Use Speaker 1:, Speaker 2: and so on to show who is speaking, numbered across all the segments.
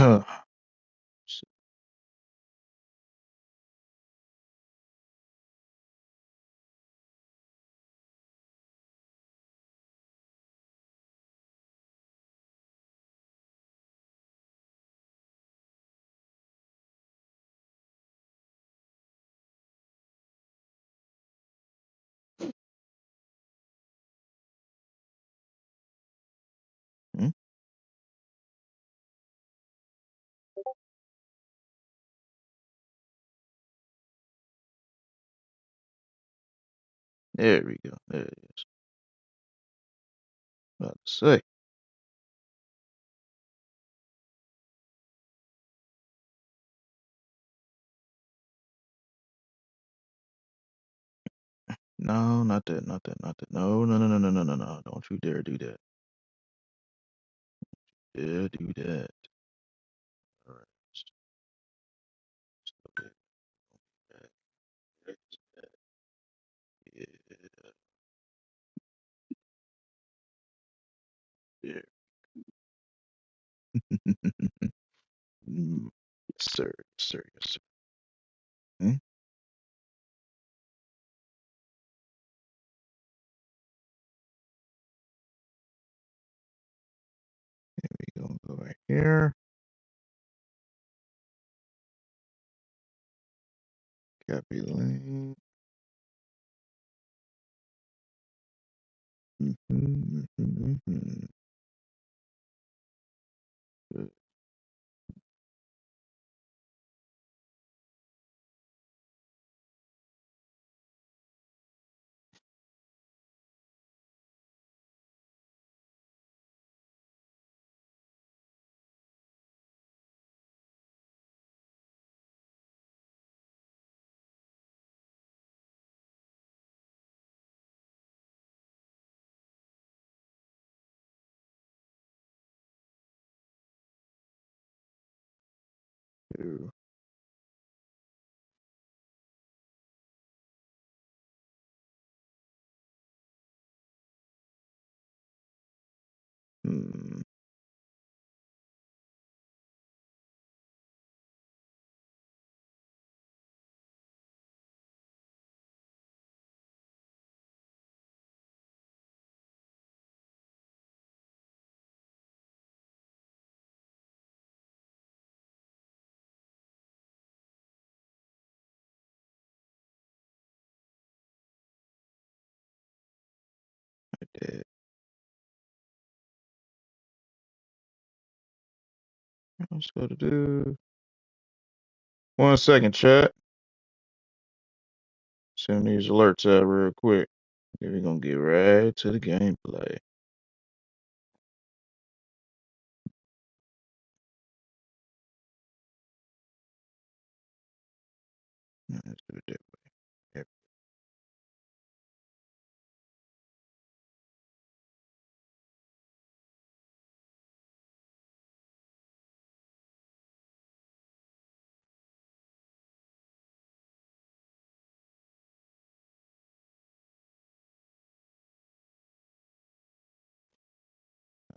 Speaker 1: Hmm? There we go. There it is. About to say. No, not that, not that, not that. No, no, no, no, no, no, no, no. Don't you dare do that. Dare do that. All right. Okay. Yeah. Yeah. Mm, yes, sir. Yes, sir. Yes, sir. Hmm? We gonna go right here. Copy link. Mm-hmm, mm-hmm, mm-hmm. Good. Two. Hmm. Like that. What's going to do? 1 second, chat. Send these alerts out real quick. Then we're gonna get right to the gameplay. Let's do it that way. Yep.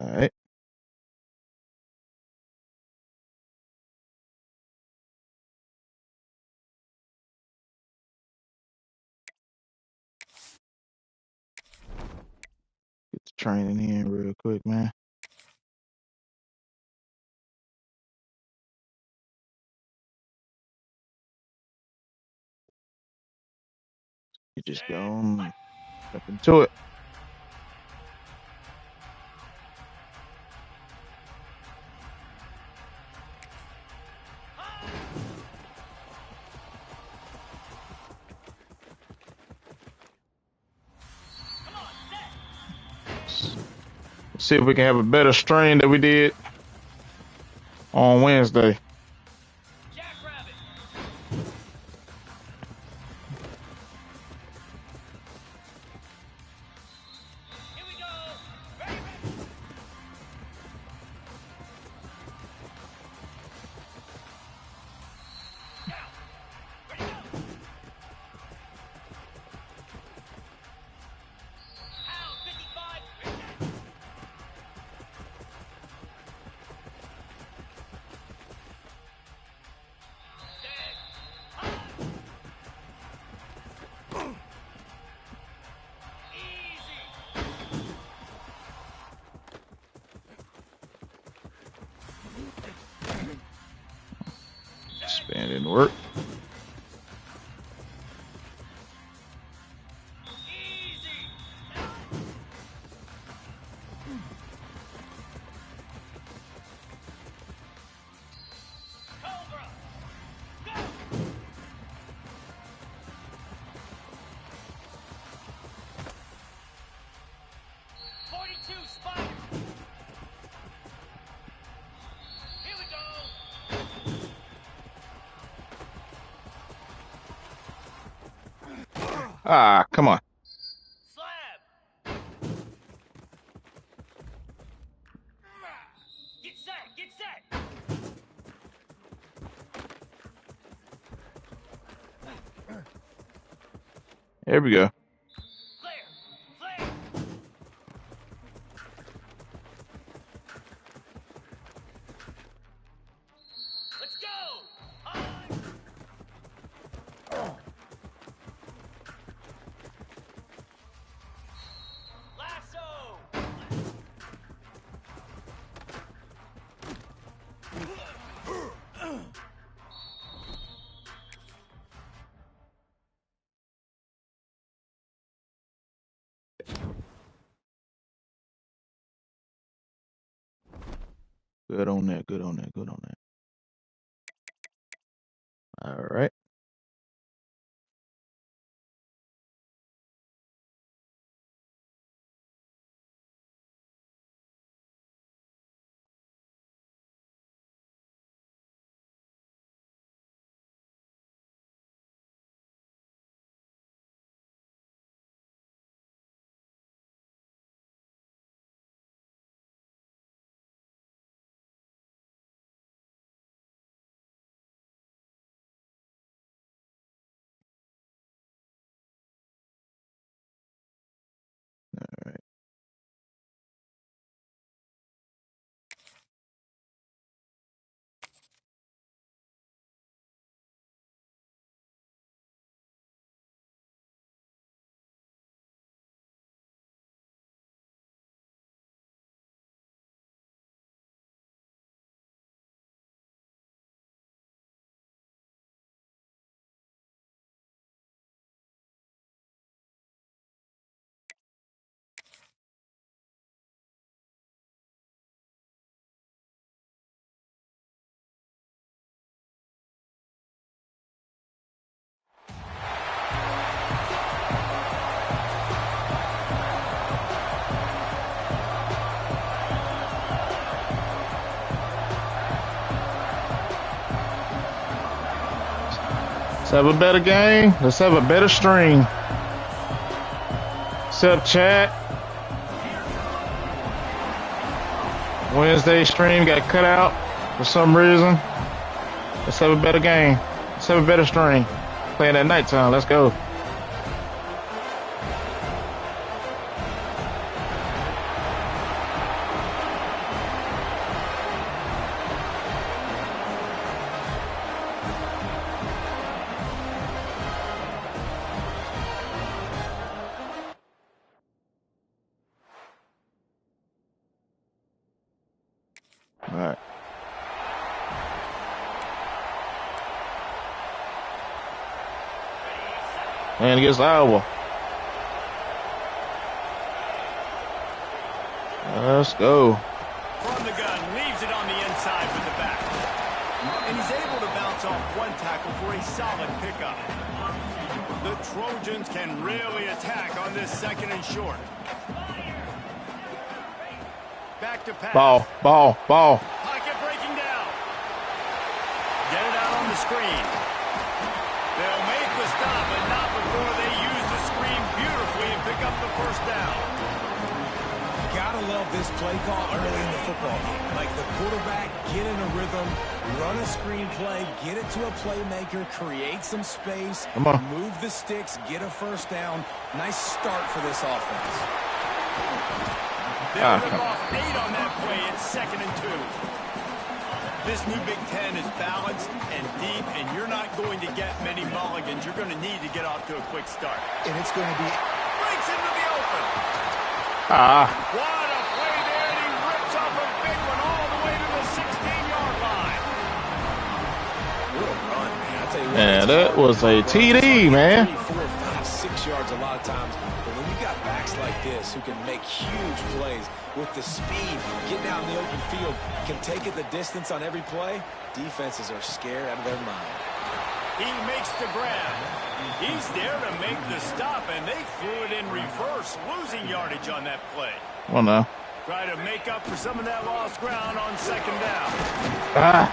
Speaker 1: All right. Get the training in real quick, man. You just go on, jump into it. Let's see if we can have a better stream than we did on Wednesday. work. Ah, come on.
Speaker 2: Slab. Get set. Get set.
Speaker 1: There we go.
Speaker 2: Flare. Flare. Let's go. On. Lasso.
Speaker 1: Good on that. Good on that. Good on that. All right. Let's have a better game. Let's have a better stream. What's up, chat? Wednesday stream got cut out for some reason. Let's have a better game. Let's have a better stream. Playing at nighttime. Let's go. All right. And against Iowa. Let's go.
Speaker 3: From the gun, leaves it on the inside with the back. And he's able to bounce off one tackle for a solid pickup. The Trojans can really attack on this second and short. Back to pass.
Speaker 1: Ball.
Speaker 3: Pocket breaking down. Get it out on the screen. They'll make the stop, but not before they use the screen beautifully and pick up the first down.
Speaker 4: Gotta love this play call early in the football game. Like the quarterback, get in a rhythm, run a screen play, get it to a playmaker, create some space,
Speaker 1: Come on.
Speaker 4: move the sticks, get a first down. Nice start for this offense.
Speaker 3: They'll rip off 8 on that play. It's 2nd and 2. This new Big Ten is balanced and deep, and you're not going to get many mulligans. You're going to need to get off to a quick start.
Speaker 4: And it's going to be...
Speaker 3: Breaks into the open.
Speaker 1: Ah.
Speaker 3: What a play there, and he rips off a big one all the way to the 16-yard line.
Speaker 4: What a run, man. I
Speaker 1: Man, that was a TD, man.
Speaker 4: 3, 4, 5, 6 yards a lot of times. But when you got backs like this who can make huge plays with the speed, getting out in the open field, can take it the distance on every play, defenses are scared out of their mind.
Speaker 3: He makes the grab. He's there to make the stop, and they threw it in reverse, losing yardage on that play.
Speaker 1: Well, no.
Speaker 3: Try to make up for some of that lost ground on second down.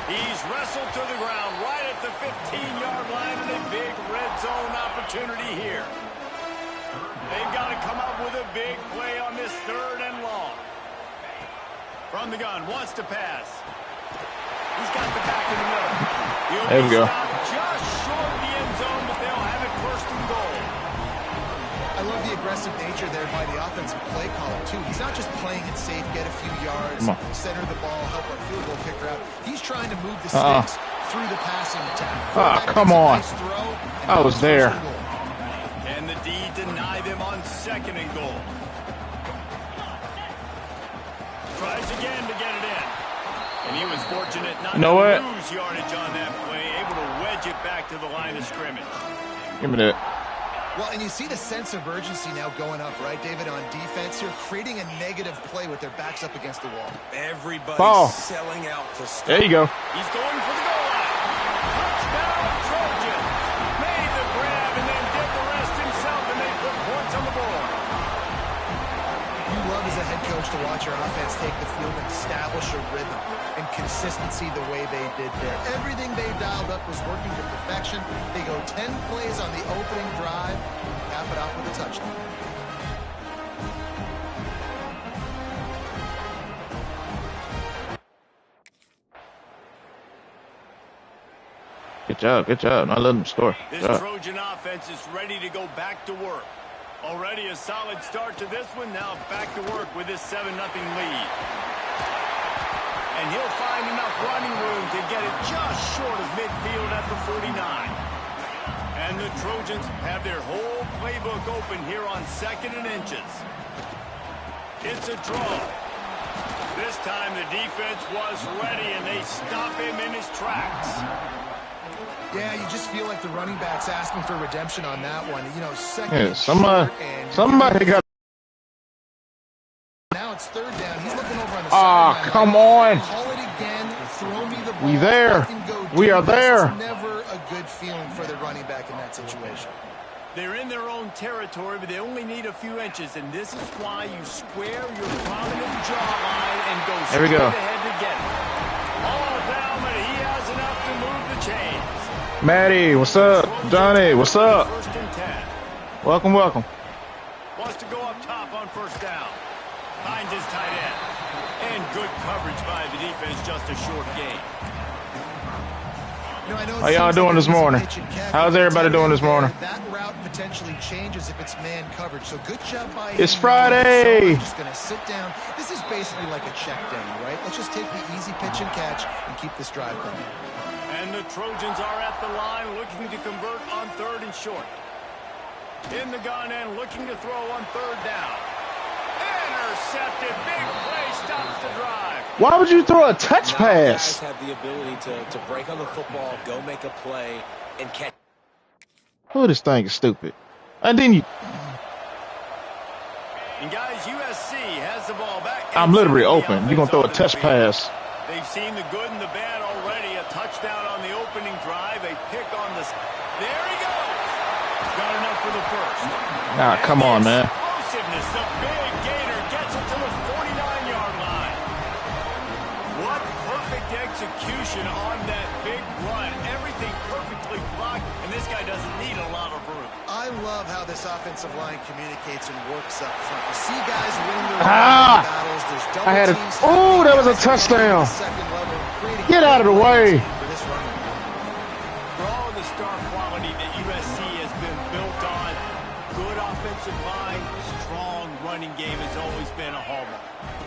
Speaker 3: He's wrestled to the ground right at the 15-yard line, and a big red zone opportunity here. They've got to come up with a big play on this 3rd and long. From the gun, wants to pass. He's got the back in the middle.
Speaker 1: There we go.
Speaker 3: Just short of the end zone, but they'll have it 1st and goal.
Speaker 5: I love the aggressive nature there by the offensive play caller, too. He's not just playing it safe, get a few yards, center the ball, help our field goal kicker out. He's trying to move the sticks through the passing attack.
Speaker 1: Come on.
Speaker 5: Nice throw,
Speaker 1: I was there.
Speaker 3: Can the D deny them on 2nd and goal? Tries again to get it in. And he was fortunate not to lose yardage on that play, able to wedge it back to the line of scrimmage.
Speaker 1: Give me that.
Speaker 5: Well, and you see the sense of urgency now going up, right, David, on defense here, creating a negative play with their backs up against the wall.
Speaker 4: Everybody's selling out to stop.
Speaker 1: There you go.
Speaker 3: He's going for the goal line. Touchdown, Trojan. Made the grab and then did the rest himself, and they put points on the board.
Speaker 5: You love as a head coach to watch your offense take the field and establish a rhythm and consistency the way they did there. Everything they dialed up was working to perfection. They go 10 plays on the opening drive, cap it off with a touchdown.
Speaker 1: Good job, good job. Not letting them score.
Speaker 3: This Trojan offense is ready to go back to work. Already a solid start to this one. Now back to work with this 7-0 lead. And he'll find enough running room to get it just short of midfield at the 49. And the Trojans have their whole playbook open here on 2nd and inches. It's a draw. This time the defense was ready, and they stop him in his tracks.
Speaker 5: Yeah, you just feel like the running back's asking for redemption on that one. You know, second.
Speaker 1: Yeah, somebody got.
Speaker 5: Now it's 3rd down. He's looking over on the
Speaker 1: sideline. Come on.
Speaker 5: Call it again. Throw me the ball.
Speaker 1: We there. We are there.
Speaker 5: It's never a good feeling for the running back in that situation.
Speaker 3: They're in their own territory, but they only need a few inches, and this is why you square your prominent jawline and go straight ahead to get it. All down, but he has enough to move the chains.
Speaker 1: Maddie, what's up? Johnny, what's up?
Speaker 3: 1st and 10.
Speaker 1: Welcome, welcome.
Speaker 3: Wants to go up top on 1st down. Finds his tight end. And good coverage by the defense, just a short gain.
Speaker 5: You know, I know
Speaker 1: how y'all doing this morning? How's everybody doing this morning?
Speaker 5: That route potentially changes if it's man coverage. So good job by
Speaker 1: It's Friday.
Speaker 5: Just going to sit down. This is basically like a check down, right? Let's just take the easy pitch and catch and keep this drive going.
Speaker 3: And the Trojans are at the line looking to convert on 3rd and short. In the gun and looking to throw on 3rd down. Intercepted. Big play stops the drive.
Speaker 1: Why would you throw a touch pass?
Speaker 4: Guys have the ability to break on the football, go make a play, and catch.
Speaker 1: Oh, this thing is stupid. And then you.
Speaker 3: And guys, USC has the ball back.
Speaker 1: I'm literally open. You're going to throw a touch pass.
Speaker 3: They've seen the good and the bad already. A touchdown on the opening drive. A pick on the... There he goes. Got enough for the 1st.
Speaker 1: Ah, come on, man.
Speaker 3: Explosiveness. The big gainer gets it to the 49-yard line. What perfect execution on that big run. Everything perfectly blocked, and this guy doesn't need a lot of room.
Speaker 5: I love how this offensive line communicates and works up front. You see guys winning their battles. There's double teams.
Speaker 1: Oh, that was a touchdown. Get out of the way.
Speaker 3: For all the star quality that USC has been built on, good offensive line, strong running game has always been a hallmark.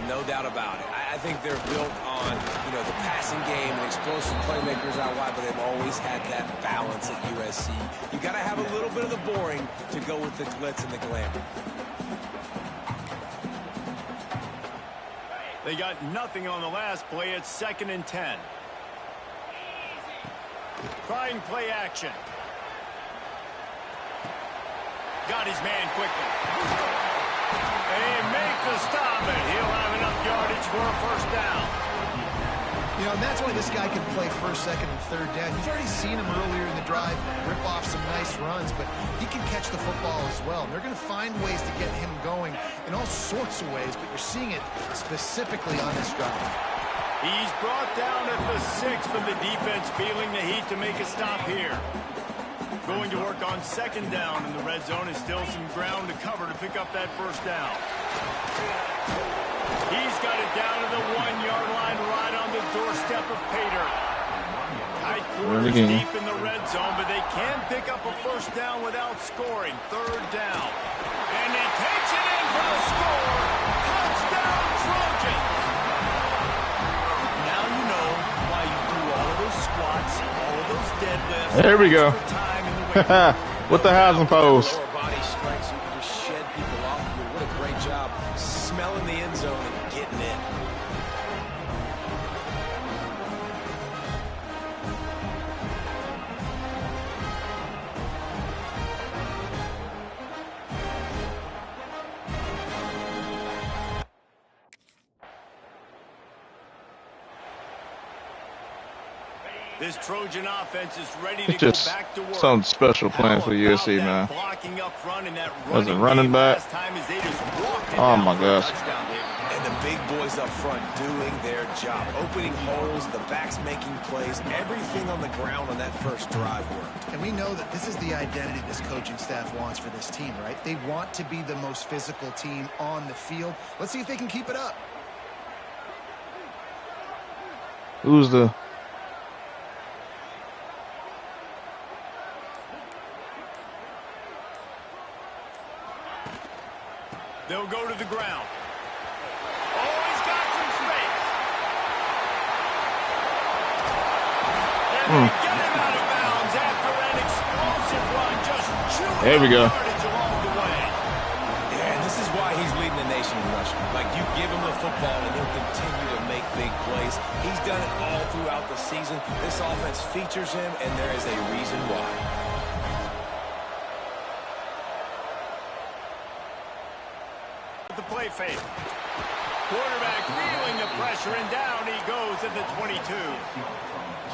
Speaker 4: No doubt about it. I think they're built on, the passing game and explosive playmakers out wide, but they've always had that balance at USC. You got to have a little bit of the boring to go with the glitz and the glamour.
Speaker 3: They got nothing on the last play. It's 2nd and 10. Try and play action. Got his man quickly. They make the stop, and he'll have enough yardage for a first down.
Speaker 5: You know, and that's why this guy can play first, second, and third down. You've already seen him earlier in the drive rip off some nice runs, but he can catch the football as well. And they're going to find ways to get him going in all sorts of ways, but you're seeing it specifically on this drive.
Speaker 3: He's brought down at the 6 from the defense, feeling the heat to make a stop here. Going to work on second down in the red zone, is still some ground to cover to pick up that first down. He's got it down to the 1-yard line right on the doorstep of Pater. Tight quarters deep in the red zone, but they can pick up a first down without scoring. Third down. And he takes it in for the score. Touchdown, Trojans! Now you know why you do all of those squats, all of those deadlifts.
Speaker 1: There we go. With the housing pose.
Speaker 4: Lower body strength, so you can just shed people off of you. What a great job smelling the end zone and getting in.
Speaker 3: This Trojan offense is ready
Speaker 1: It's
Speaker 3: to go
Speaker 1: just
Speaker 3: back to work.
Speaker 1: some special plan for USC, man.
Speaker 3: Blocking up front and that
Speaker 1: As a running back. Oh my gosh.
Speaker 4: And the big boys up front doing their job. Opening holes, the backs making plays, everything on the ground on that first drive worked.
Speaker 5: And we know that this is the identity this coaching staff wants for this team, right? They want to be the most physical team on the field. Let's see if they can keep it up.
Speaker 1: Who's the...
Speaker 3: They'll go to the ground. Oh, he's got some space. And they get him out of bounds after an explosive run, just chewing
Speaker 1: There we go.
Speaker 3: yardage along the way.
Speaker 4: Yeah, and this is why he's leading the nation in rushing. Like, you give him the football and he'll continue to make big plays. He's done it all throughout the season. This offense features him, and there is a reason why.
Speaker 3: The play fake. Quarterback feeling the pressure, and down he goes at the 22.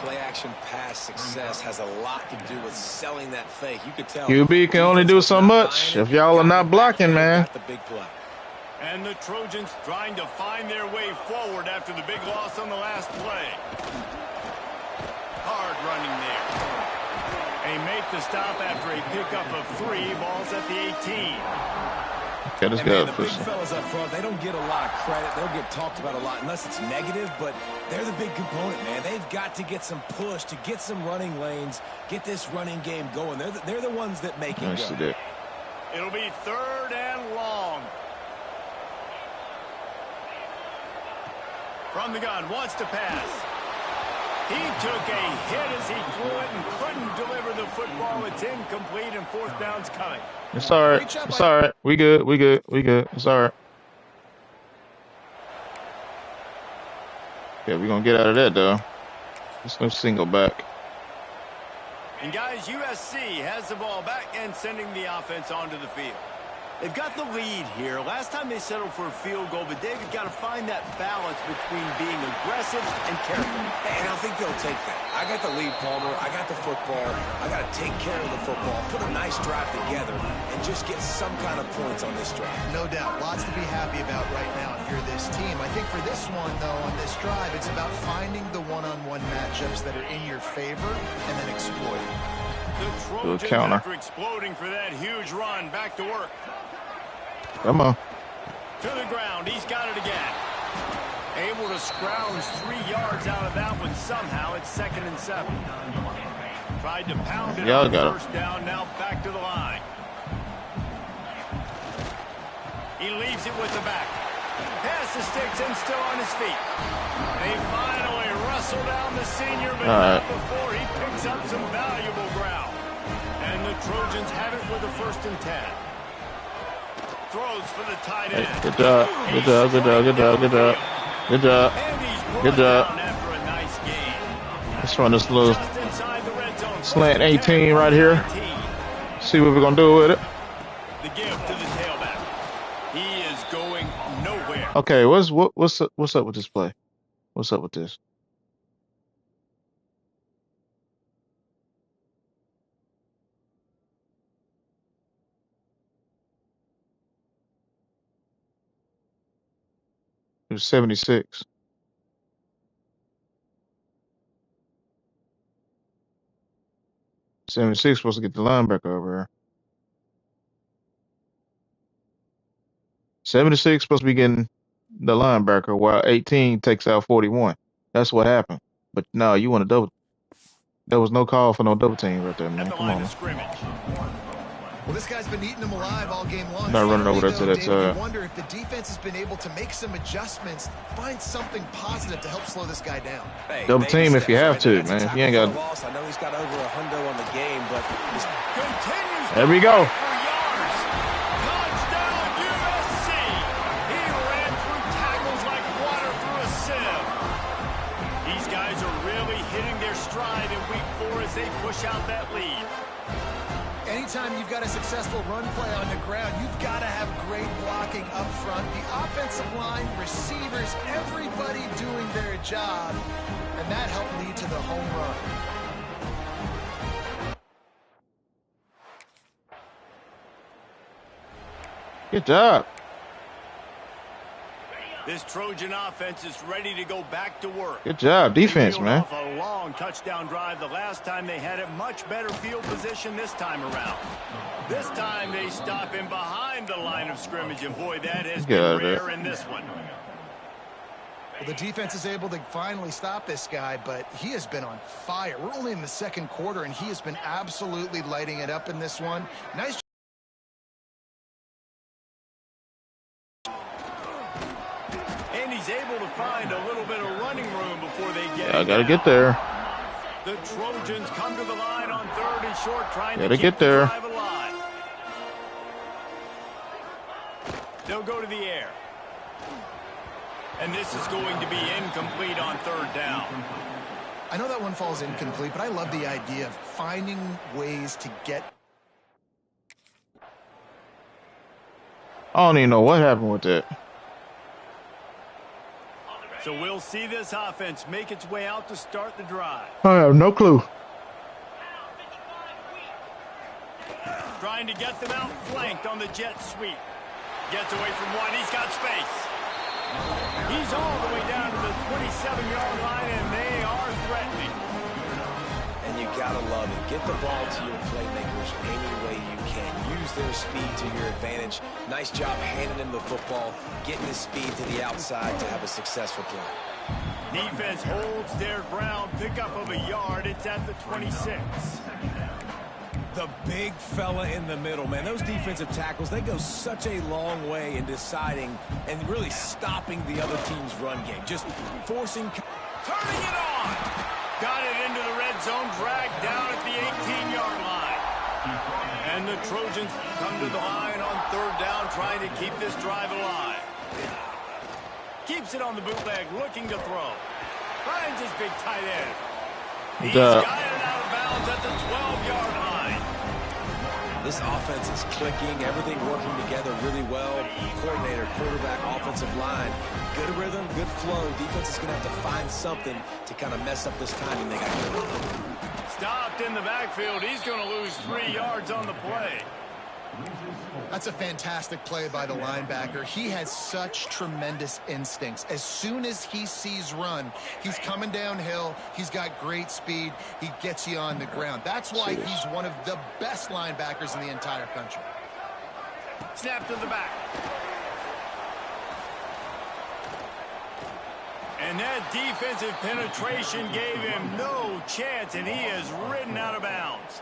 Speaker 4: Play action pass success has a lot to do with selling that fake. You could tell.
Speaker 1: QB can only do so much if y'all are not blocking, man.
Speaker 4: Got the big play.
Speaker 3: And the Trojans trying to find their way forward after the big loss on the last play. Hard running there. They make the stop after a pickup of 3. Ball's at the 18.
Speaker 1: Okay, let's
Speaker 4: And
Speaker 1: go.
Speaker 4: man, the big fellas up front, they don't get a lot of credit. They'll get talked about a lot unless it's negative, but they're the big component, man. They've got to get some push to get some running lanes, get this running game going. They're the ones that make it go.
Speaker 3: It'll be 3rd and long. From the gun, wants to pass. He took a hit as he threw it and couldn't deliver the football. It's incomplete, and 4th down's coming.
Speaker 1: It's all right. It's all right. We good. We good. We good. It's all right. Yeah, we're going to get out of that, though. There's no single back.
Speaker 3: And, guys, USC has the ball back and sending the offense onto the field. They've got the lead here. Last time they settled for a field goal, but David got to find that balance between being aggressive and careful.
Speaker 4: And I think they'll take that. I got the lead, Palmer. I got the football. I got to take care of the football, put a nice drive together, and just get some kind of points on this drive.
Speaker 5: No doubt. Lots to be happy about right now if you're this team. I think for this one, though, on this drive, it's about finding the one-on-one matchups that are in your favor and then exploiting.
Speaker 3: The Trojans, after exploding for that huge run, back to work.
Speaker 1: Come on.
Speaker 3: To the ground. He's got it again. Able to scrounge 3 yards out of that one somehow. It's 2nd and 7. Tried to pound it on first down. Now back to the line. He leaves it with the back. Pass the sticks and still on his feet. They finally wrestle down the senior, but not before he picks up some valuable ground. And the Trojans have it with a 1st and 10. Throws for the tight end.
Speaker 1: Hey, good job. Good job. Good job. Good job. Good job. Good job. Good job.
Speaker 3: After a nice game.
Speaker 1: Let's run this loose.
Speaker 3: Just inside the red
Speaker 1: Slant 18 right here. See what we're gonna do with it.
Speaker 3: The gift to the tailback. He is going nowhere.
Speaker 1: Okay, what's up with this play? What's up with this? It was 76. 76 supposed to get the linebacker over here. 76 supposed to be getting the linebacker while 18 takes out 41. That's what happened. But no, you want to double. There was no call for no double team right there,
Speaker 3: At
Speaker 1: man.
Speaker 3: the
Speaker 1: Come
Speaker 3: line
Speaker 1: on.
Speaker 3: of scrimmage.
Speaker 5: Well, this guy's been eating them alive all game long.
Speaker 1: Not running over
Speaker 5: Here
Speaker 1: there
Speaker 5: we
Speaker 1: to
Speaker 5: go,
Speaker 1: that
Speaker 5: David.
Speaker 1: side.
Speaker 5: You wonder if the defense has been able to make some adjustments, find something positive to help slow this guy down.
Speaker 4: Hey,
Speaker 1: Double
Speaker 4: baby
Speaker 1: team if
Speaker 4: steps,
Speaker 1: you have
Speaker 4: right?
Speaker 1: to,
Speaker 4: That's a
Speaker 1: man. If
Speaker 4: tackle
Speaker 1: you ain't
Speaker 4: for a
Speaker 1: got.
Speaker 4: loss. I know he's got over a hundo on the game, but he's
Speaker 3: Continues
Speaker 1: There
Speaker 3: to
Speaker 1: we go.
Speaker 3: fight for yards. Touchdown USC. He ran through tackles like water through a sieve. These guys are really hitting their stride in week 4 as they push out that lead.
Speaker 5: Anytime you've got a successful run play on the ground, you've got to have great blocking up front. The offensive line, receivers, everybody doing their job, and that helped lead to the home run.
Speaker 1: Good job.
Speaker 3: This Trojan offense is ready to go back to work.
Speaker 1: Good job, defense,
Speaker 3: They
Speaker 1: man.
Speaker 3: peeled off a long touchdown drive the last time they had it. Much better field position this time around. This time they stop him behind the line of scrimmage, and boy, that has
Speaker 1: Get out
Speaker 3: been
Speaker 1: of there.
Speaker 3: rare in this one.
Speaker 5: Well, the defense is able to finally stop this guy, but he has been on fire. We're only in the second quarter, and he has been absolutely lighting it up in this one. Nice.
Speaker 3: And he's able to find a little bit of running room before they get
Speaker 1: Yeah, I
Speaker 3: him
Speaker 1: gotta
Speaker 3: down.
Speaker 1: get there.
Speaker 3: The Trojans come to the line on 3rd and short, trying
Speaker 1: Gotta
Speaker 3: to keep
Speaker 1: get
Speaker 3: the
Speaker 1: there.
Speaker 3: drive alive. They'll go to the air. And this is going to be incomplete on 3rd down.
Speaker 5: I know that one falls incomplete, but I love the idea of finding ways to get.
Speaker 1: I don't even know what happened with that.
Speaker 3: So we'll see this offense make its way out to start the drive.
Speaker 1: I have no clue.
Speaker 3: Trying to get them out flanked on the jet sweep. Gets away from one. He's got space. He's all the way down to the 27-yard line, and they are threatening.
Speaker 4: And you gotta love it. Get the ball to your playmakers any way you can. Use their speed to your advantage. Nice job handing him the football, getting his speed to the outside to have a successful play.
Speaker 3: Defense holds their ground. Pickup of a yard. It's at the 26.
Speaker 4: The big fella in the middle, man. Those defensive tackles, they go such a long way in deciding and really stopping the other team's run game. Just forcing...
Speaker 3: Turning it on. Got it into the red zone. Dragged down at the 18-yard line. And the Trojans come to the line on 3rd down, trying to keep this drive alive. Keeps it on the bootleg, looking to throw. Finds his big tight end. He's got it out of bounds at the 12-yard line.
Speaker 4: This offense is clicking, everything working together really well. Coordinator, quarterback, offensive line. Good rhythm, good flow. Defense is going to have to find something to kind of mess up this timing they got going on.
Speaker 3: Stopped in the backfield. He's going to lose 3 yards on the play.
Speaker 5: That's a fantastic play by the linebacker. He has such tremendous instincts. As soon as he sees run, he's coming downhill. He's got great speed. He gets you on the ground. That's why he's one of the best linebackers in the entire country.
Speaker 3: Snap to the back. And that defensive penetration gave him no chance, and he is ridden out of bounds.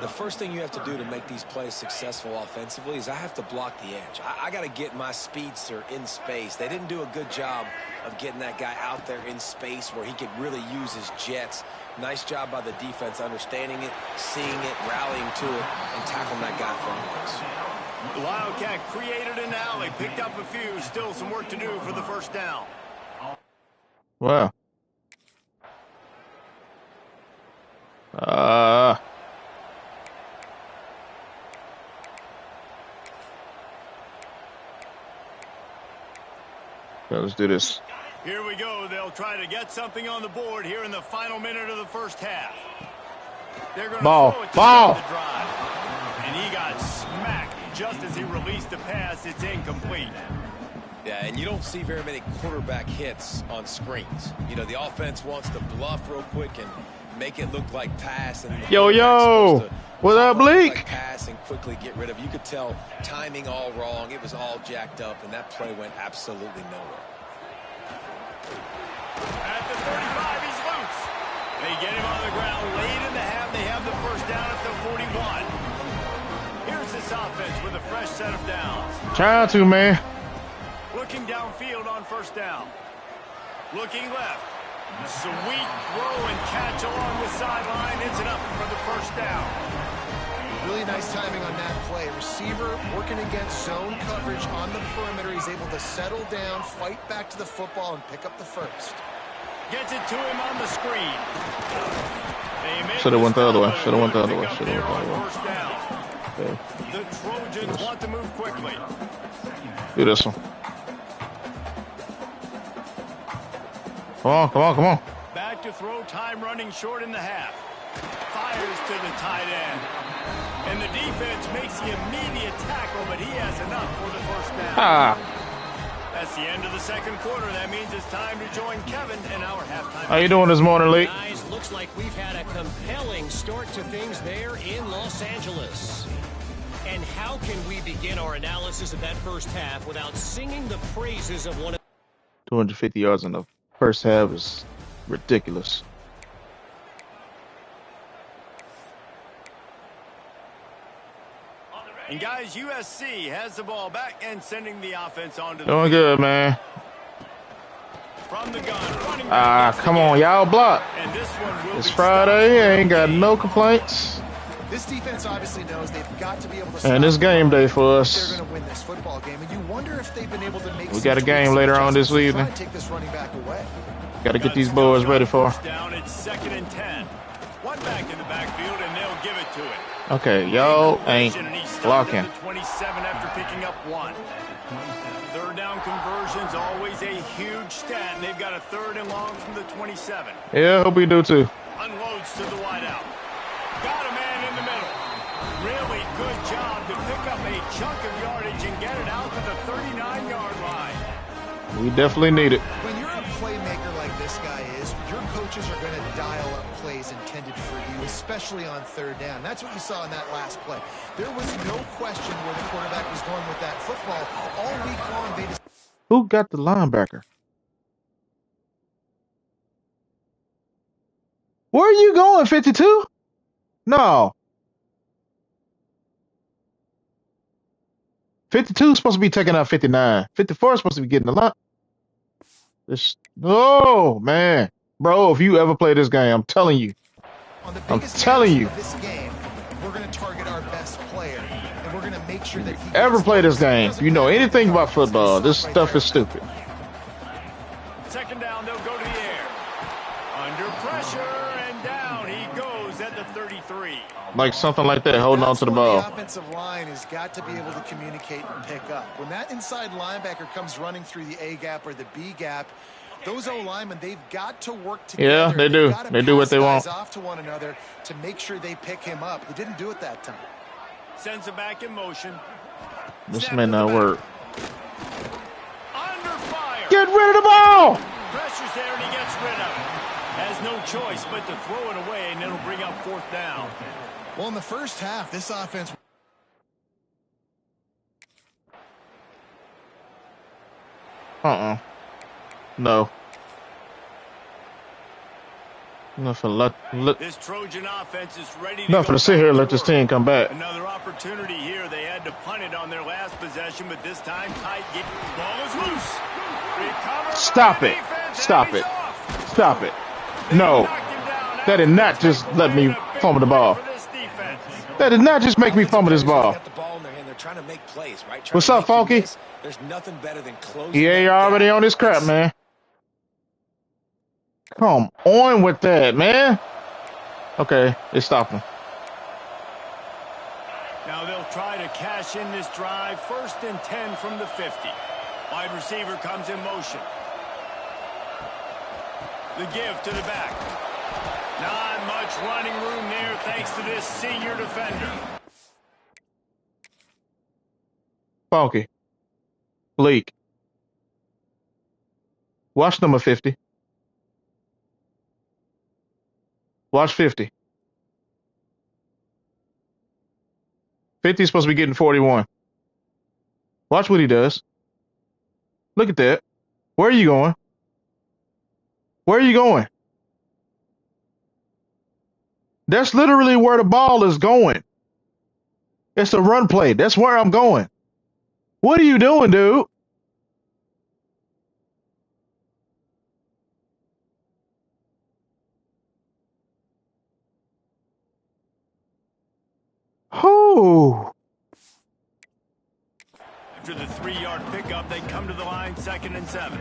Speaker 4: The first thing you have to do to make these plays successful offensively is I have to block the edge. I got to get my speedster in space. They didn't do a good job of getting that guy out there in space where he could really use his jets. Nice job by the defense understanding it, seeing it, rallying to it, and tackling that guy from
Speaker 3: The Wildcat created an alley, picked up a few, still some work to do for the 1st down.
Speaker 1: Wow. Uh, let's do this.
Speaker 3: Here we go. They'll try to get something on the board here in the final minute of the first half. They're going to throw it to start the drive. And he got smacked just as he released the pass. It's incomplete.
Speaker 4: Yeah, and you don't see very many quarterback hits on screens. You know, the offense wants to bluff real quick and make it look like pass. And
Speaker 1: Yo, what up, Bleak?
Speaker 4: Like pass and quickly get rid of. You could tell timing all wrong. It was all jacked up, and that play went absolutely nowhere.
Speaker 3: At the 35, he's loose. They get him on the ground late in the half. They have the first down at the 41. Here's this offense with a fresh set of downs.
Speaker 1: Trying to, man.
Speaker 3: Looking downfield on first down. Looking left. Sweet throw and catch along the sideline. It's enough for the first down.
Speaker 5: Really nice timing on that play. Receiver working against zone coverage on the perimeter. He's able to settle down, fight back to the football, and pick up the first.
Speaker 3: Gets it to him on the screen.
Speaker 1: Should have went the other way. Should have went the other way.
Speaker 3: Should have went the other way. Okay. The Trojans want to move quickly.
Speaker 1: Do this one. Come on, come on, come on.
Speaker 3: Back to throw, time running short in the half. Fires to the tight end. And the defense makes the immediate tackle, but he has enough for the first down. That's the end of the second quarter. That means it's time to join Kevin in our halftime.
Speaker 1: How you doing this morning, Lee?
Speaker 2: Guys, looks like we've had a compelling start to things there in Los Angeles. And how can we begin our analysis of that first half without singing the praises of one of
Speaker 1: 250 yards in the first half is ridiculous.
Speaker 3: And guys, USC has the ball back and sending the offense onto the
Speaker 1: Doing good, man.
Speaker 3: From the gun,
Speaker 1: come on, y'all block.
Speaker 3: And this one will
Speaker 1: It's Friday, I ain't got no complaints.
Speaker 5: This defense obviously knows they've got to be able to.
Speaker 1: And it's game day for
Speaker 5: They're
Speaker 1: us.
Speaker 5: going to win this football game, and you wonder if they've been able to make.
Speaker 1: We got a game later on this evening.
Speaker 5: Take this running back away.
Speaker 1: Got to get these boys ready for.
Speaker 3: Down, it's 2nd and 10. One back in the backfield, and they'll give it to it.
Speaker 1: Okay, y'all ain't blocking.
Speaker 3: 27 after picking up 1. Third down conversions, always a huge stat, and they've got a 3rd and long from the 27.
Speaker 1: Yeah, hope we do too.
Speaker 3: Unloads to the wideout. Got a man in the middle. Really good job to pick up a chunk of yardage and get it out to the 39-yard line.
Speaker 1: We definitely need it.
Speaker 5: When you're a playmaker like this guy is, your coaches are going to dial up plays intended for you, especially on 3rd down. That's what you saw in that last play. There was no question where the quarterback was going with that football. All week long, they just...
Speaker 1: Who got the linebacker? Where are you going, 52? No. 52 is supposed to be taking out 59. 54 is supposed to be getting the line. Oh, man. Bro, if you ever play this game, I'm telling you. I'm telling you.
Speaker 5: This game, we're going to target our best player, and we're going to make sure that he
Speaker 1: ever play this game, you know anything about football, this stuff is stupid.
Speaker 3: 2nd down, they'll go to the air. Under pressure, and down he goes at the 33.
Speaker 1: Like something like that, holding on to the ball.
Speaker 5: The offensive line has got to be able to communicate and pick up. When that inside linebacker comes running through the A gap or the B gap, those O-linemen, they've got to work together.
Speaker 1: Yeah, they do. They do what they want.
Speaker 5: Off to one another to make sure they pick him up. He didn't do it that time.
Speaker 3: Sends it back in motion.
Speaker 1: This may not work.
Speaker 3: Under fire.
Speaker 1: Get rid of the ball.
Speaker 3: Pressure's there and he gets rid of it. Has no choice but to throw it away, and it'll bring up 4th down.
Speaker 5: Well, in the first half, this offense...
Speaker 1: No. Nothing.
Speaker 3: This Trojan offense is ready to
Speaker 1: nothing to sit here and let this team come back.
Speaker 3: Another opportunity here. They had to punt it on their last possession, but this time tight. Ball is loose.
Speaker 1: Stop it. Stop it. Stop it. No. That did not just let me fumble the ball. That did not just make me fumble this ball. What's up, Funky? EA already on this crap, man. Come on with that, man. Okay, they stopped him.
Speaker 3: Now they'll try to cash in this drive. 1st and 10 from the 50. Wide receiver comes in motion. The give to the back. Not much running room there thanks to this senior defender.
Speaker 1: Funky. Bleak. Watch number 50. Watch 50. 50 is supposed to be getting 41. Watch what he does. Look at that. Where are you going? Where are you going? That's literally where the ball is going. It's a run play. That's where I'm going. What are you doing, dude? Oh.
Speaker 3: After the 3-yard pickup, they come to the line 2nd and 7.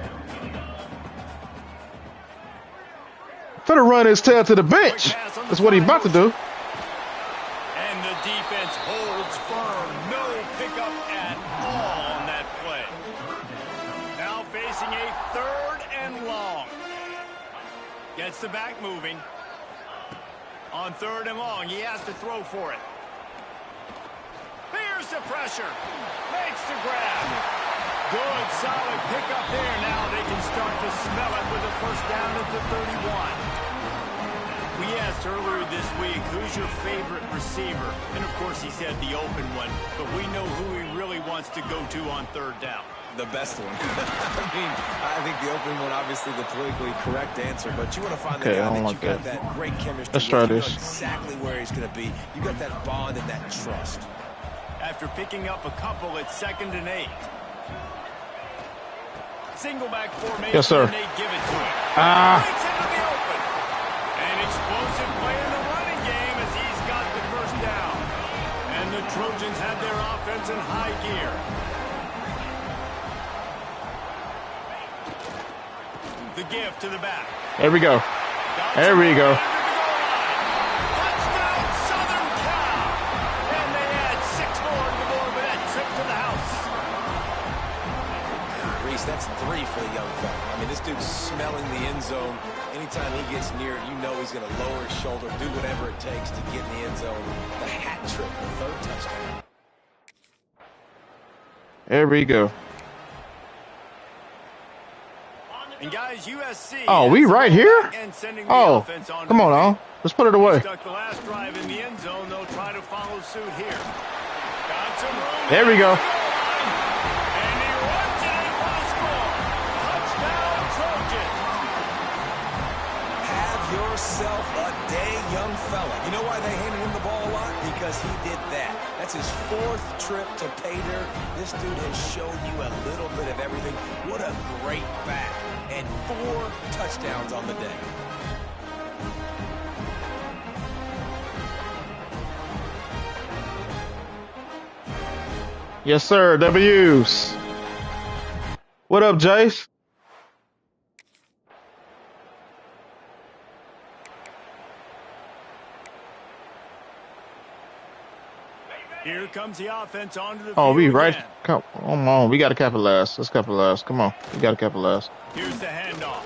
Speaker 1: Finna run his tail to the bench. That's what he's about to do.
Speaker 3: And the defense holds firm. No pickup at all on that play. Now facing a 3rd and long. Gets the back moving. On 3rd and long, he has to throw for it. Here's the pressure. Makes the grab. Good, solid pickup there. Now they can start to smell it with a 1st down at the 31. We asked earlier this week, who's your favorite receiver? And, of course, he said the open one. But we know who he really wants to go to on 3rd down.
Speaker 4: The best one. I think the open one, obviously the politically correct answer, but you want to find the guy that you got that great chemistry.
Speaker 1: Let's try this.
Speaker 4: You know exactly where he's going to be. You got that bond and that trust.
Speaker 3: After picking up a couple at 2nd and 8. Single back formation.
Speaker 1: Yes, sir.
Speaker 3: And they give it to him. Into the open. An explosive play in the running game as he's got the 1st down. And the Trojans have their offense in high gear. The give to the back.
Speaker 1: There we go. There we go.
Speaker 3: Touchdown, Southern Cal. And they add 6 more to the board with that trip to the house.
Speaker 4: Reese, that's 3 for the young fella. I mean, this dude's smelling the end zone. Anytime he gets near it, you know he's going to lower his shoulder, do whatever it takes to get in the end zone. The hat trick, the 3rd touchdown.
Speaker 1: There we go.
Speaker 3: And guys, USC.
Speaker 1: Oh, we right here? Oh,
Speaker 3: Offense on
Speaker 1: come on now. Let's put it away.
Speaker 3: Stuck the last drive in the end zone. They'll try to follow suit here. Got some room.
Speaker 1: There we go.
Speaker 3: And he runs it in for the score. Touchdown, Trojans.
Speaker 4: Have yourself a day, young fella. You know why they handed him the ball a lot? Because he did that. That's his 4th trip to pay dirt. This dude has shown you a little bit of everything. What a great back. And 4 touchdowns on the day.
Speaker 1: Yes, sir. W's. What up, Jace?
Speaker 3: Here comes the offense onto the
Speaker 1: Oh,
Speaker 3: field
Speaker 1: we right.
Speaker 3: again.
Speaker 1: Come on. We got to capitalize. Let's capitalize. Come on. We got to capitalize.
Speaker 3: Here's the handoff.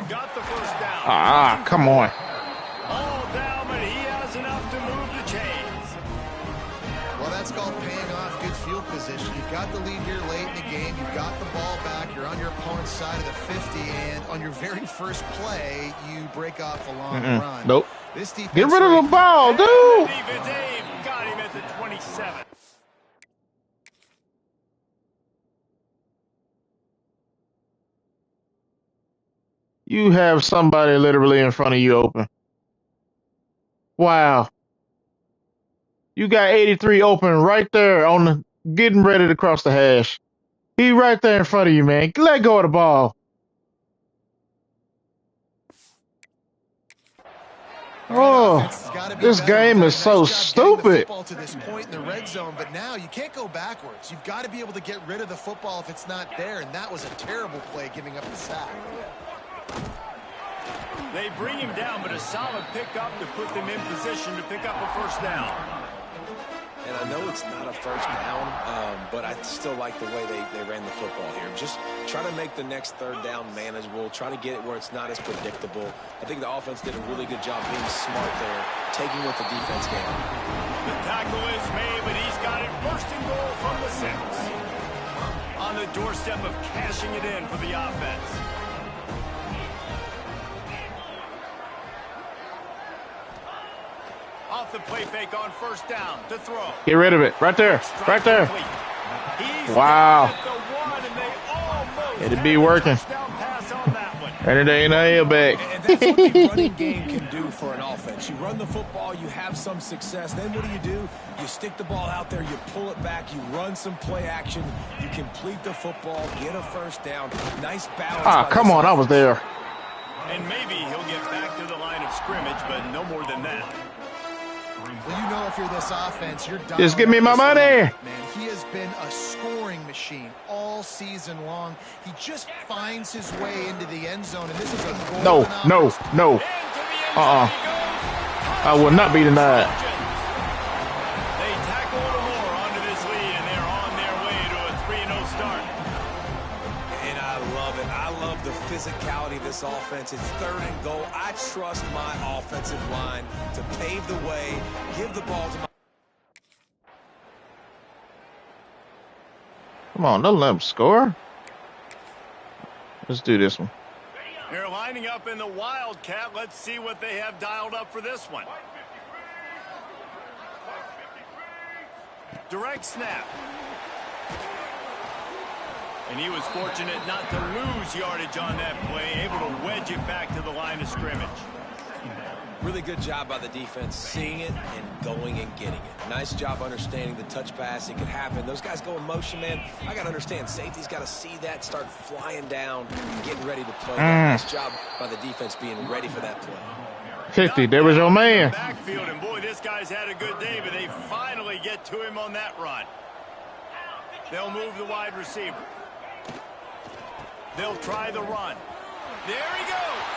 Speaker 3: Got the 1st down.
Speaker 1: Come on.
Speaker 3: All down, but he has enough to move the chains.
Speaker 5: Well, that's called paying off good field position. You've got the lead here late in the game. You've got the ball back. You're on your opponent's side of the 50, and on your very first play, you break off a long run.
Speaker 1: Nope.
Speaker 5: This defense
Speaker 1: Get rid of the ball, dude.
Speaker 3: Defense Dave got him at the 27.
Speaker 1: You have somebody literally in front of you open. Wow. You got 83 open right there on the getting ready to cross the hash. He right there in front of you, man. Let go of the ball. Oh, this game is so stupid.
Speaker 5: To this point in the red zone, but now you can't go backwards. You've got to be able to get rid of the football if it's not there, and that was a terrible play giving up the sack.
Speaker 3: They bring him down, but a solid pickup to put them in position to pick up a first down.
Speaker 4: And I know it's not a first down, but I still like the way they ran the football here. Just try to make the next third down manageable. Try to get it where it's not as predictable. I think the offense did a really good job being smart there, taking what the defense gave him.
Speaker 3: The tackle is made, but he's got it first and goal from the 6. On the doorstep of cashing it in for the offense. Off the play fake on first down to throw.
Speaker 1: Get rid of it. Right there. Right there. Wow. It'd be working. And it ain't a back.
Speaker 4: And that's what the running game can do for an offense. You run the football, you have some success. Then what do? You stick the ball out there, you pull it back, you run some play action, you complete the football, get a first down. Nice balance.
Speaker 1: Ah, come on. I was there.
Speaker 3: And maybe he'll get back to the line of scrimmage, but no more than that.
Speaker 5: Well, you know if you're this offense, you're done.
Speaker 1: Just give me my money.
Speaker 5: Man, he has been a scoring machine all season long. He just finds his way into the end zone, and this is a golden
Speaker 1: No. I will not be denied.
Speaker 3: They tackle a little more onto this lead, and they're on their way to a 3-0 start.
Speaker 4: And I love it. I love the physicality of this offense. It's third and goal. I trust my offensive line to pave the way, give the ball to my...
Speaker 1: Come on, don't let him score. Let's do this one.
Speaker 3: They're lining up in the Wildcat. Let's see what they have dialed up for this one. Direct snap. And he was fortunate not to lose yardage on that play, able to wedge it back to the line of scrimmage.
Speaker 4: Really good job by the defense, seeing it and going and getting it. Nice job understanding the touch pass. It could happen. Those guys go in motion, man. I got to understand. Safety's got to see that, start flying down, and getting ready to play. Nice job by the defense being ready for that play.
Speaker 1: 50, there was your man.
Speaker 3: Backfield, and boy, this guy's had a good day, but they finally get to him on that run. They'll move the wide receiver. They'll try the run. There he goes.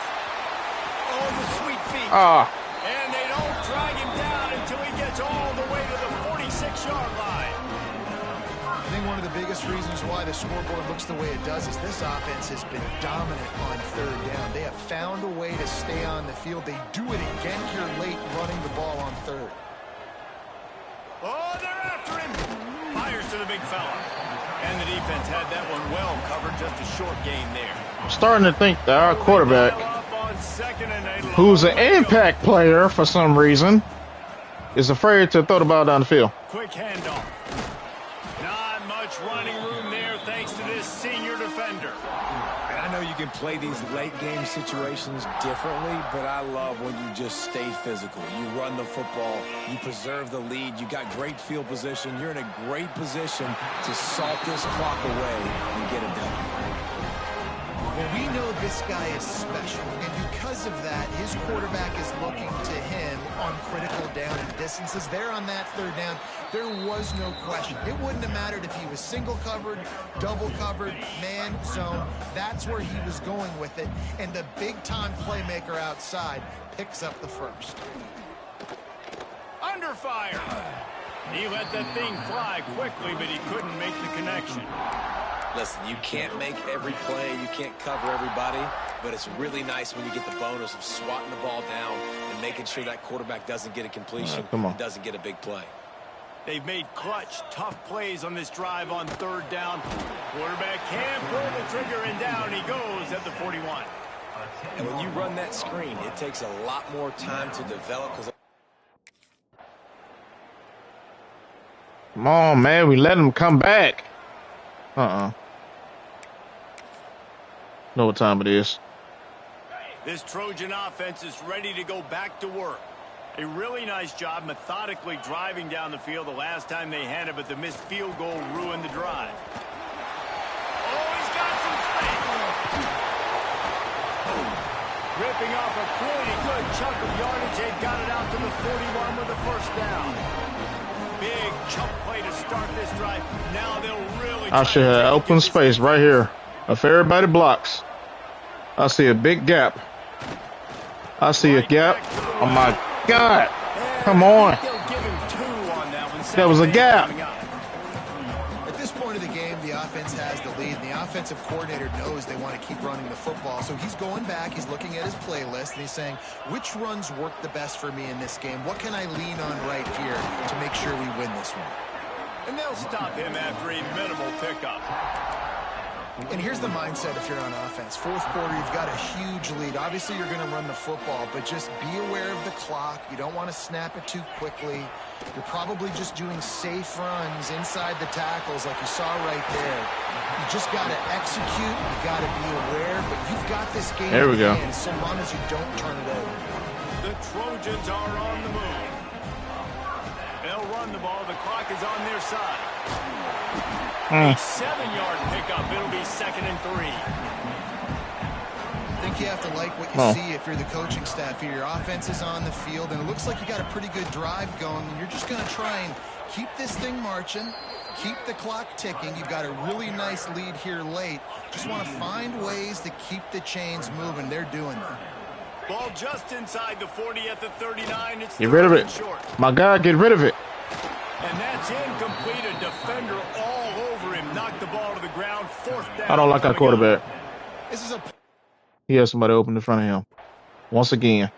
Speaker 3: Oh, the sweet feet. And they don't drag him down until he gets all the way to the 46-yard line.
Speaker 5: I think one of the biggest reasons why the scoreboard looks the way it does is this offense has been dominant on third down. They have found a way to stay on the field. They do it again here late, running the ball on third.
Speaker 3: Oh, they're after him. Fires to the big fella. And the defense had that one well covered, just a short gain there.
Speaker 1: I'm starting to think that our quarterback, who's an impact player for some reason, is afraid to throw the ball down the field.
Speaker 3: Quick handoff. Not much running room there thanks to this senior defender.
Speaker 4: And I know you can play these late game situations differently, but I love when you just stay physical. You run the football, you preserve the lead, you got great field position, you're in a great position to salt this clock away and get it done.
Speaker 5: Well, we know this guy is special, and because of that, his quarterback is looking to him on critical down and distances. There on that third down, there was no question. It wouldn't have mattered if he was single covered, double covered, man, zone. That's where he was going with it, and the big-time playmaker outside picks up the first.
Speaker 3: Under fire. He let that thing fly quickly, but he couldn't make the connection.
Speaker 4: Listen, you can't make every play, you can't cover everybody, but it's really nice when you get the bonus of swatting the ball down and making sure that quarterback doesn't get a completion and doesn't get a big play.
Speaker 3: They've made clutch, tough plays on this drive on third down. Quarterback can pull the trigger, and down he goes at the 41.
Speaker 4: And when you run that screen, it takes a lot more time to develop.
Speaker 1: Come on, man. We let him come back. Know what time it is.
Speaker 3: This Trojan offense is ready to go back to work. A really nice job methodically driving down the field the last time they had it, but the missed field goal ruined the drive. Oh, he's got some space. Ripping off a pretty good chunk of yardage. They've got it out to the 41 with a first down. Big chunk play to start this drive. Now they'll really...
Speaker 1: I should have open space right here. If everybody blocks, I see a big gap. I see a
Speaker 3: Right
Speaker 1: gap.
Speaker 3: back to the
Speaker 1: Oh my
Speaker 3: well.
Speaker 1: God.
Speaker 3: And
Speaker 1: Come
Speaker 3: I
Speaker 1: on.
Speaker 3: think they'll give him 2 on that one.
Speaker 1: That was
Speaker 3: Second
Speaker 1: a
Speaker 3: man
Speaker 1: gap.
Speaker 3: coming up.
Speaker 5: At this point of the game, the offense has the lead, and the offensive coordinator knows they want to keep running the football. So he's going back, he's looking at his playlist, and he's saying, which runs work the best for me in this game? What can I lean on right here to make sure we win this one?
Speaker 3: And they'll stop him after a minimal pickup.
Speaker 5: And here's the mindset if you're on offense. Fourth quarter, you've got a huge lead. Obviously, you're going to run the football, but just be aware of the clock. You don't want to snap it too quickly. You're probably just doing safe runs inside the tackles like you saw right there. You just got to execute. You got to be aware, but you've got this game
Speaker 1: There we go.
Speaker 5: in hand so long as you don't turn it over.
Speaker 3: The Trojans are on the move. They'll run the ball. The clock is on their side. A 7-yard pickup. It'll be 2nd and 3.
Speaker 5: I think you have to like what you see if you're the coaching staff here. Your offense is on the field, and it looks like you got a pretty good drive going, and you're just going to try and keep this thing marching, keep the clock ticking. You've got a really nice lead here late. Just want to find ways to keep the chains moving. They're doing that.
Speaker 3: Ball just inside the 40 at the 39. It's
Speaker 1: Get rid of
Speaker 3: third
Speaker 1: it.
Speaker 3: and short.
Speaker 1: My God, get rid of it.
Speaker 3: And that's incomplete. A defender all over him. Knocked the ball to the ground. 4th down.
Speaker 1: I don't like our
Speaker 3: coming up.
Speaker 1: quarterback.
Speaker 5: This is a
Speaker 1: He has somebody open in front of him. Once again.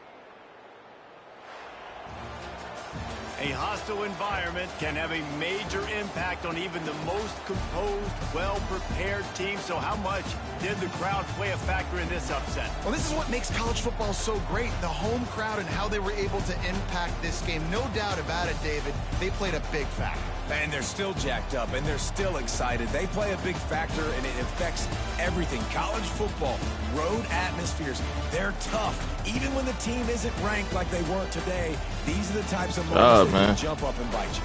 Speaker 3: A hostile environment can have a major impact on even the most composed, well-prepared team. So how much did the crowd play a factor in this upset?
Speaker 5: Well, this is what makes college football so great, the home crowd and how they were able to impact this game. No doubt about it, David. They played a big factor.
Speaker 4: And they're still jacked up, and they're still excited. They play a big factor, and it affects everything. College football, road atmospheres, they're tough. Even when the team isn't ranked like they weren't today, these are the types of moments that can jump up and bite you.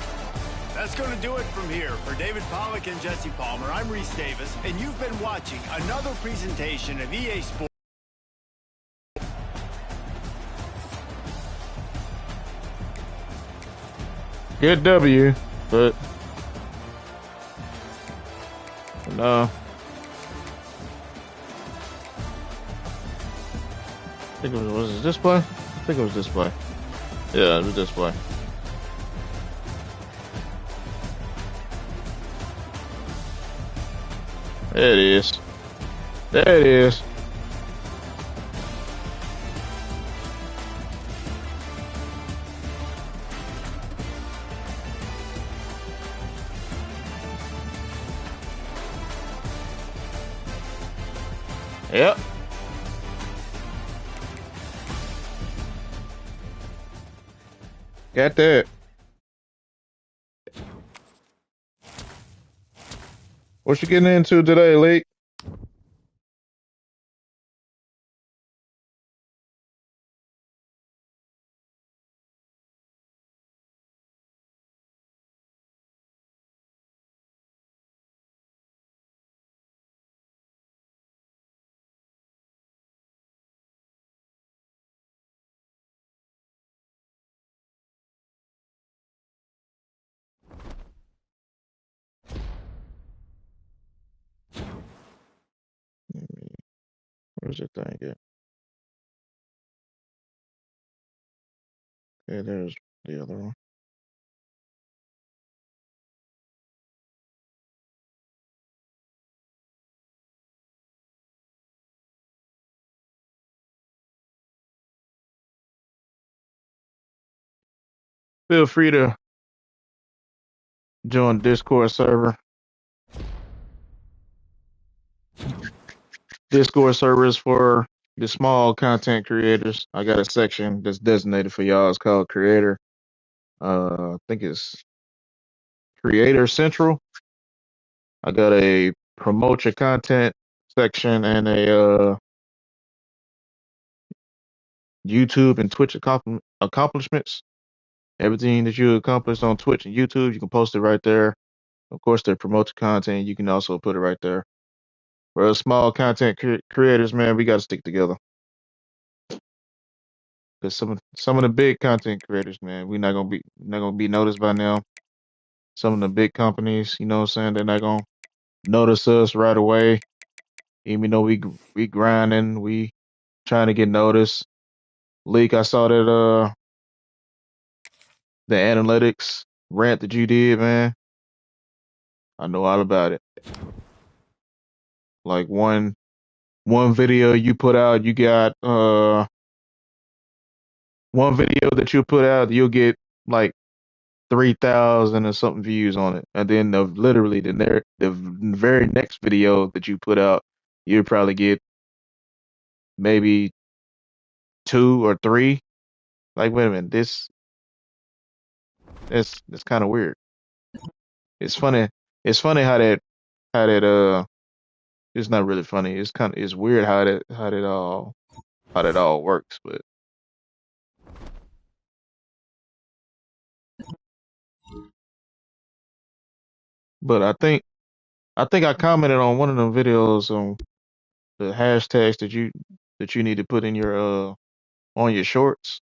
Speaker 3: That's going to do it from here. For David Pollack and Jesse Palmer, I'm Reese Davis, and you've been watching another presentation of EA Sports.
Speaker 1: Good W, but no. I think was it this play? I think it was this play. Yeah, it was this play. There it is. There it is. Yep. Got that. What you getting into today, Lee? Where's the thing at? Yeah, there's the other one. Feel free to join Discord server. Discord servers for the small content creators. I got a section that's designated for y'all. It's called Creator. I think it's Creator Central. I got a promote your content section and a YouTube and Twitch accomplishments. Everything that you accomplished on Twitch and YouTube, you can post it right there. Of course, they promote your content. You can also put it right there. For us small content creators, man, we got to stick together. Because some of the big content creators, man, we're not gonna be noticed by now. Some of the big companies, you know what I'm saying, they're not gonna notice us right away. Even though we grinding, we trying to get noticed. leak. I saw that the analytics rant that you did, man. I know all about it. Like one video you put out, you got one video that you put out, you'll get like 3,000 or something views on it, and then literally the very next video that you put out, you'll probably get maybe two or three. Like, wait a minute, that's kind of weird. It's funny. It's funny how that it's not really funny. It's weird how that all works, but I think I commented on one of them videos on the hashtags that you need to put in your on your shorts.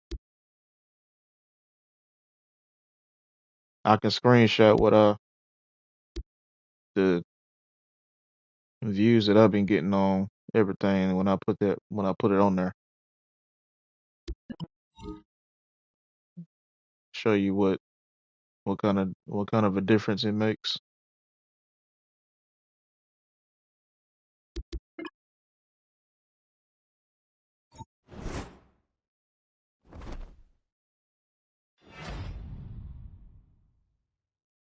Speaker 1: I can screenshot what the views that I've been getting on everything when I put it on there. Show you what kind of a difference it makes.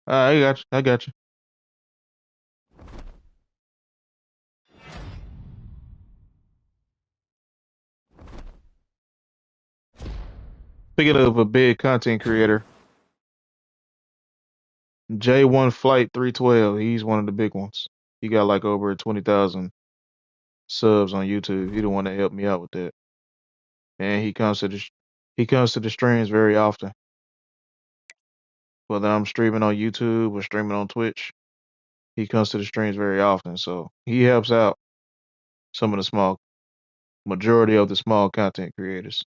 Speaker 1: I got you. I got you. Speaking of a big content creator, J1 Flight 312, he's one of the big ones. He got like over 20,000 subs on YouTube. He the one that helped me out with that. And he comes to the streams very often. Whether I'm streaming on YouTube or streaming on Twitch, he comes to the streams very often. So he helps out some of the majority of the small content creators.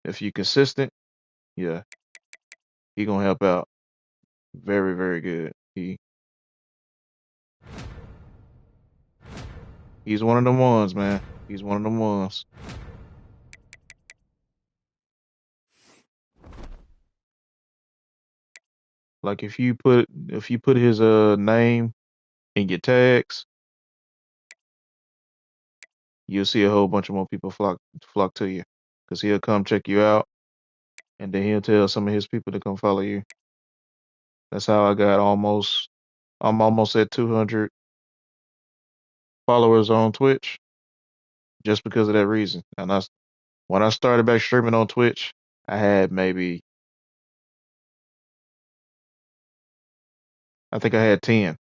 Speaker 1: If you consistent, yeah, he gonna help out very, very good. He's one of them ones, man. He's one of them ones. Like if you put his name in your tags, you'll see a whole bunch of more people flock to you, because he'll come check you out, and then he'll tell some of his people to come follow you. That's how I got I'm almost at 200 followers on Twitch, just because of that reason. And when I started back streaming on Twitch, I had maybe, I think I had 10.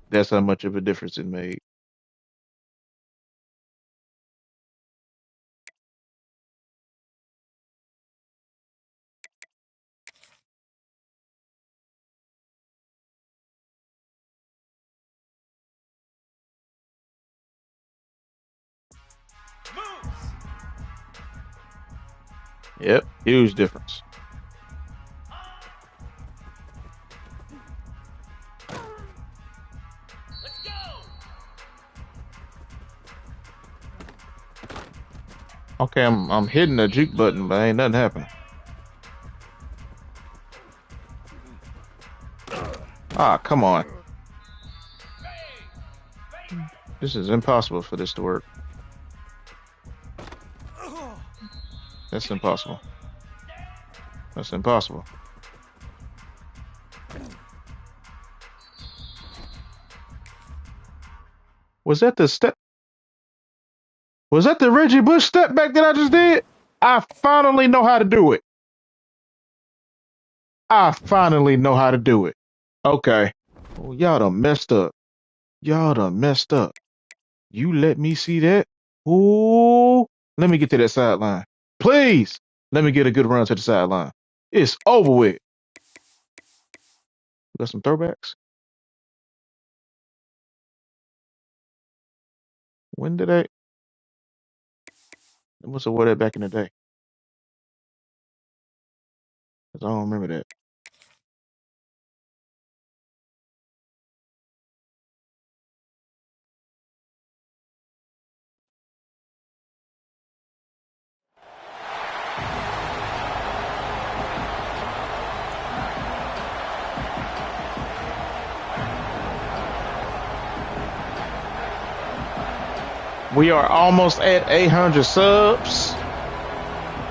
Speaker 1: That's how much of a difference it made. Yep, huge difference. Okay, I'm hitting the juke button, but ain't nothing happening. Ah, come on. This is impossible for this to work. That's impossible. That's impossible. Was that the step? Was that the Reggie Bush step back that I just did? I finally know how to do it. I finally know how to do it. Okay. Oh, y'all done messed up. Y'all done messed up. You let me see that? Ooh. Let me get to that sideline. Please. Let me get a good run to the sideline. It's over with. Got some throwbacks? When did I must have wore that back in the day. 'Cause I don't remember that. We are almost at 800 subs.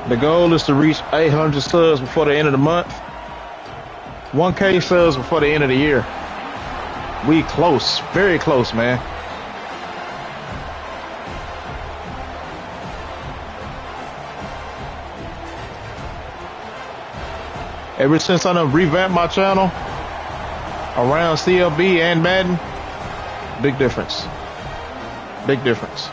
Speaker 1: The goal is to reach 800 subs before the end of the month. 1K subs before the end of the year. We close, very close, man. Ever since I done revamped my channel around CLB and Madden, big difference. Big difference.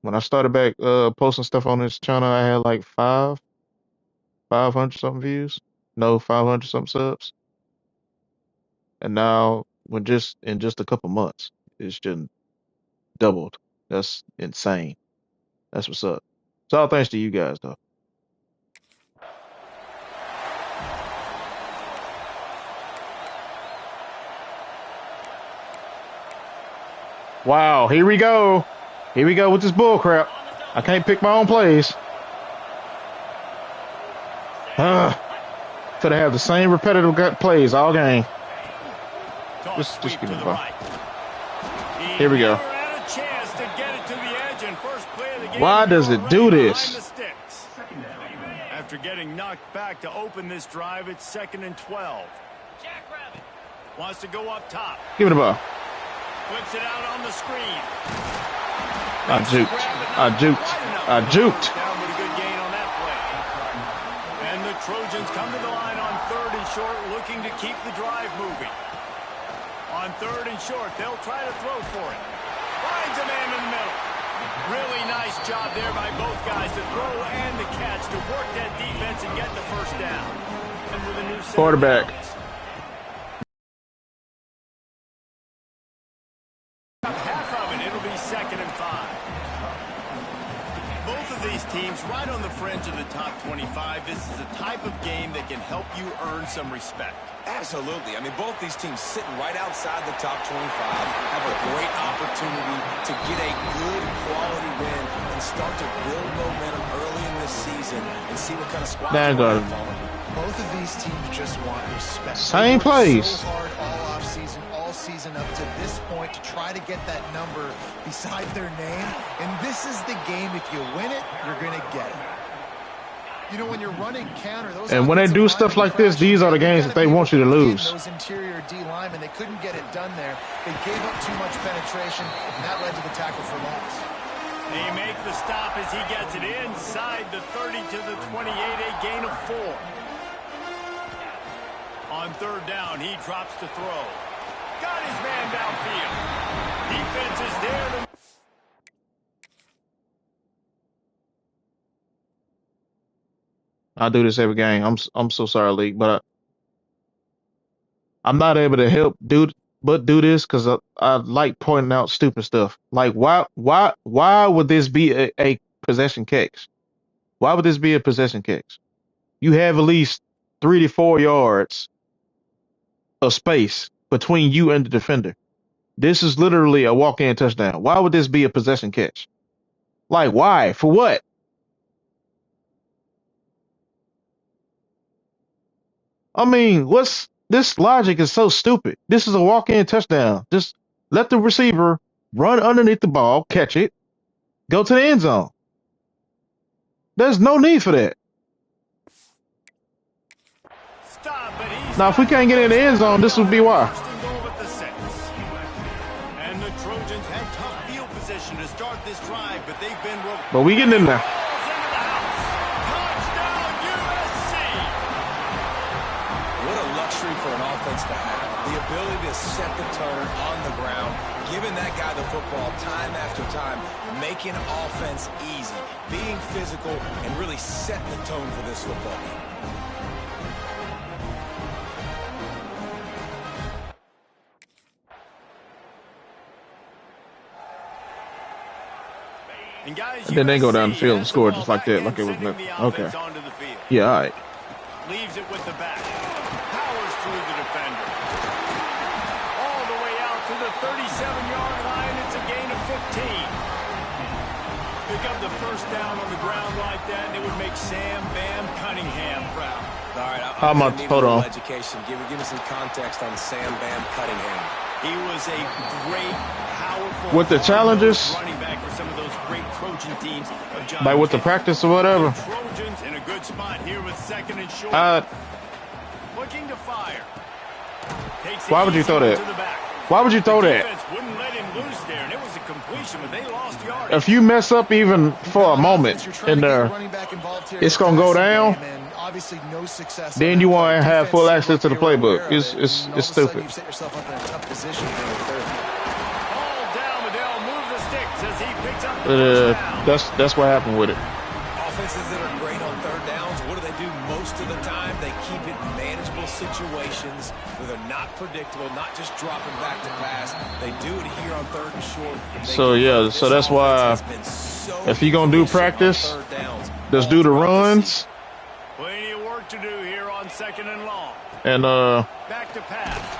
Speaker 1: When I started back posting stuff on this channel, I had like 500 something views. No, 500 something subs. And now, when just in just a couple months, it's just doubled. That's insane. That's what's up. It's all thanks to you guys, though. Wow, here we go. Here we go with this bull crap. I can't pick my own plays. Could have the same repetitive plays all game. Just give me the ball. Here we go. Why does it do this?
Speaker 3: After getting knocked back to open this drive, it's 2nd and 12. Wants to go up top.
Speaker 1: Give me the ball.
Speaker 3: Flips it out on the screen.
Speaker 1: I juked. I juked. I juked.
Speaker 3: Down with a good gain on that play. And the Trojans come to the line on 3rd and short, looking to keep the drive moving. On 3rd and short, they'll try to throw for it. Finds a man in the middle. Really nice job there by both guys to throw and to catch, to work that defense and get the first down. And with a new
Speaker 1: quarterback.
Speaker 3: Half of it, it'll be 2nd and 5. Both of these teams right on the fringe of the top 25. This is a type of game that can help you earn some respect.
Speaker 4: Absolutely. I mean, both these teams sitting right outside the top 25 have a great opportunity to get a good quality win and start to build momentum early in this season and see what kind of squad they're
Speaker 5: both of these teams just want respect.
Speaker 1: Same plays.
Speaker 5: So hard all offseason, all season up to this point to try to get that number beside their name. And this is the game. If you win it, you're going to get it. You know, when you're running counter, those
Speaker 1: and when they do stuff like this, these are the games that they want you to lose.
Speaker 5: Those interior D linemen, they couldn't get it done there. They gave up too much penetration, and that led to the tackle for loss.
Speaker 3: They make the stop as he gets it inside the 30 to the 28, a gain of 4. On 3rd down, he drops to throw. Got his man downfield. Defense is there to...
Speaker 1: I do this every game. I'm so sorry, League, but I'm not able to help do this because I like pointing out stupid stuff. Like why would this be a possession catch? Why would this be a possession catch? You have at least 3 to 4 yards of space between you and the defender. This is literally a walk-in touchdown. Why would this be a possession catch? Like why? For what? I mean, this logic is so stupid. This is a walk-in touchdown. Just let the receiver run underneath the ball, catch it, go to the end zone. There's no need for that. Now, if we can't get in the end zone, this would be why.
Speaker 3: And the Trojans had tough field position to start this drive, but they've been...
Speaker 1: But we getting in there.
Speaker 4: For an offense to have the ability to set the tone on the ground, giving that guy the football time after time, making offense easy, being physical, and really set the tone for this football game.
Speaker 3: And guys,
Speaker 1: then they go down the field and score just like that, like it was nothing. Okay. Yeah, all right.
Speaker 3: Leaves it with the back. Powers through the defender. All the way out to the 37-yard line. It's a gain of 15. Pick up the first down on the ground like that, and it would make Sam Bam Cunningham proud.
Speaker 4: All right,
Speaker 1: How
Speaker 4: I'm going
Speaker 1: much?
Speaker 4: to need a
Speaker 1: Hold
Speaker 4: little
Speaker 1: on.
Speaker 4: education. Give me some context on Sam Bam Cunningham.
Speaker 3: He was a great, powerful,
Speaker 1: With the challenges,
Speaker 3: running back for some of those great Trojan teams of John
Speaker 1: like with the
Speaker 3: McKay.
Speaker 1: practice or whatever.
Speaker 3: The Trojans in a good spot here with 2nd and short. Looking to fire. Takes
Speaker 1: Why would you throw that? Why would you throw that?
Speaker 3: Wouldn't let him loose there, and it was a completion, but they lost yardage.
Speaker 1: If you mess up even for a moment in there, it's gonna go down.
Speaker 5: Obviously, no success.
Speaker 1: Then you want to have full access to the playbook. It's stupid.
Speaker 5: You've set yourself up in a tough position here in third.
Speaker 3: Ball down, but they'll move the sticks as he picks up the first down.
Speaker 1: That's what happened with it.
Speaker 4: Offenses that are great on third downs, what do most of the time? They keep it in manageable situations where they're not predictable, not just dropping back to pass. They do it here on 3rd and short.
Speaker 1: So yeah, so that's why if you're gonna do practice, just do the runs.
Speaker 3: Plenty of work to do here on 2nd and long.
Speaker 1: And
Speaker 3: back to pass.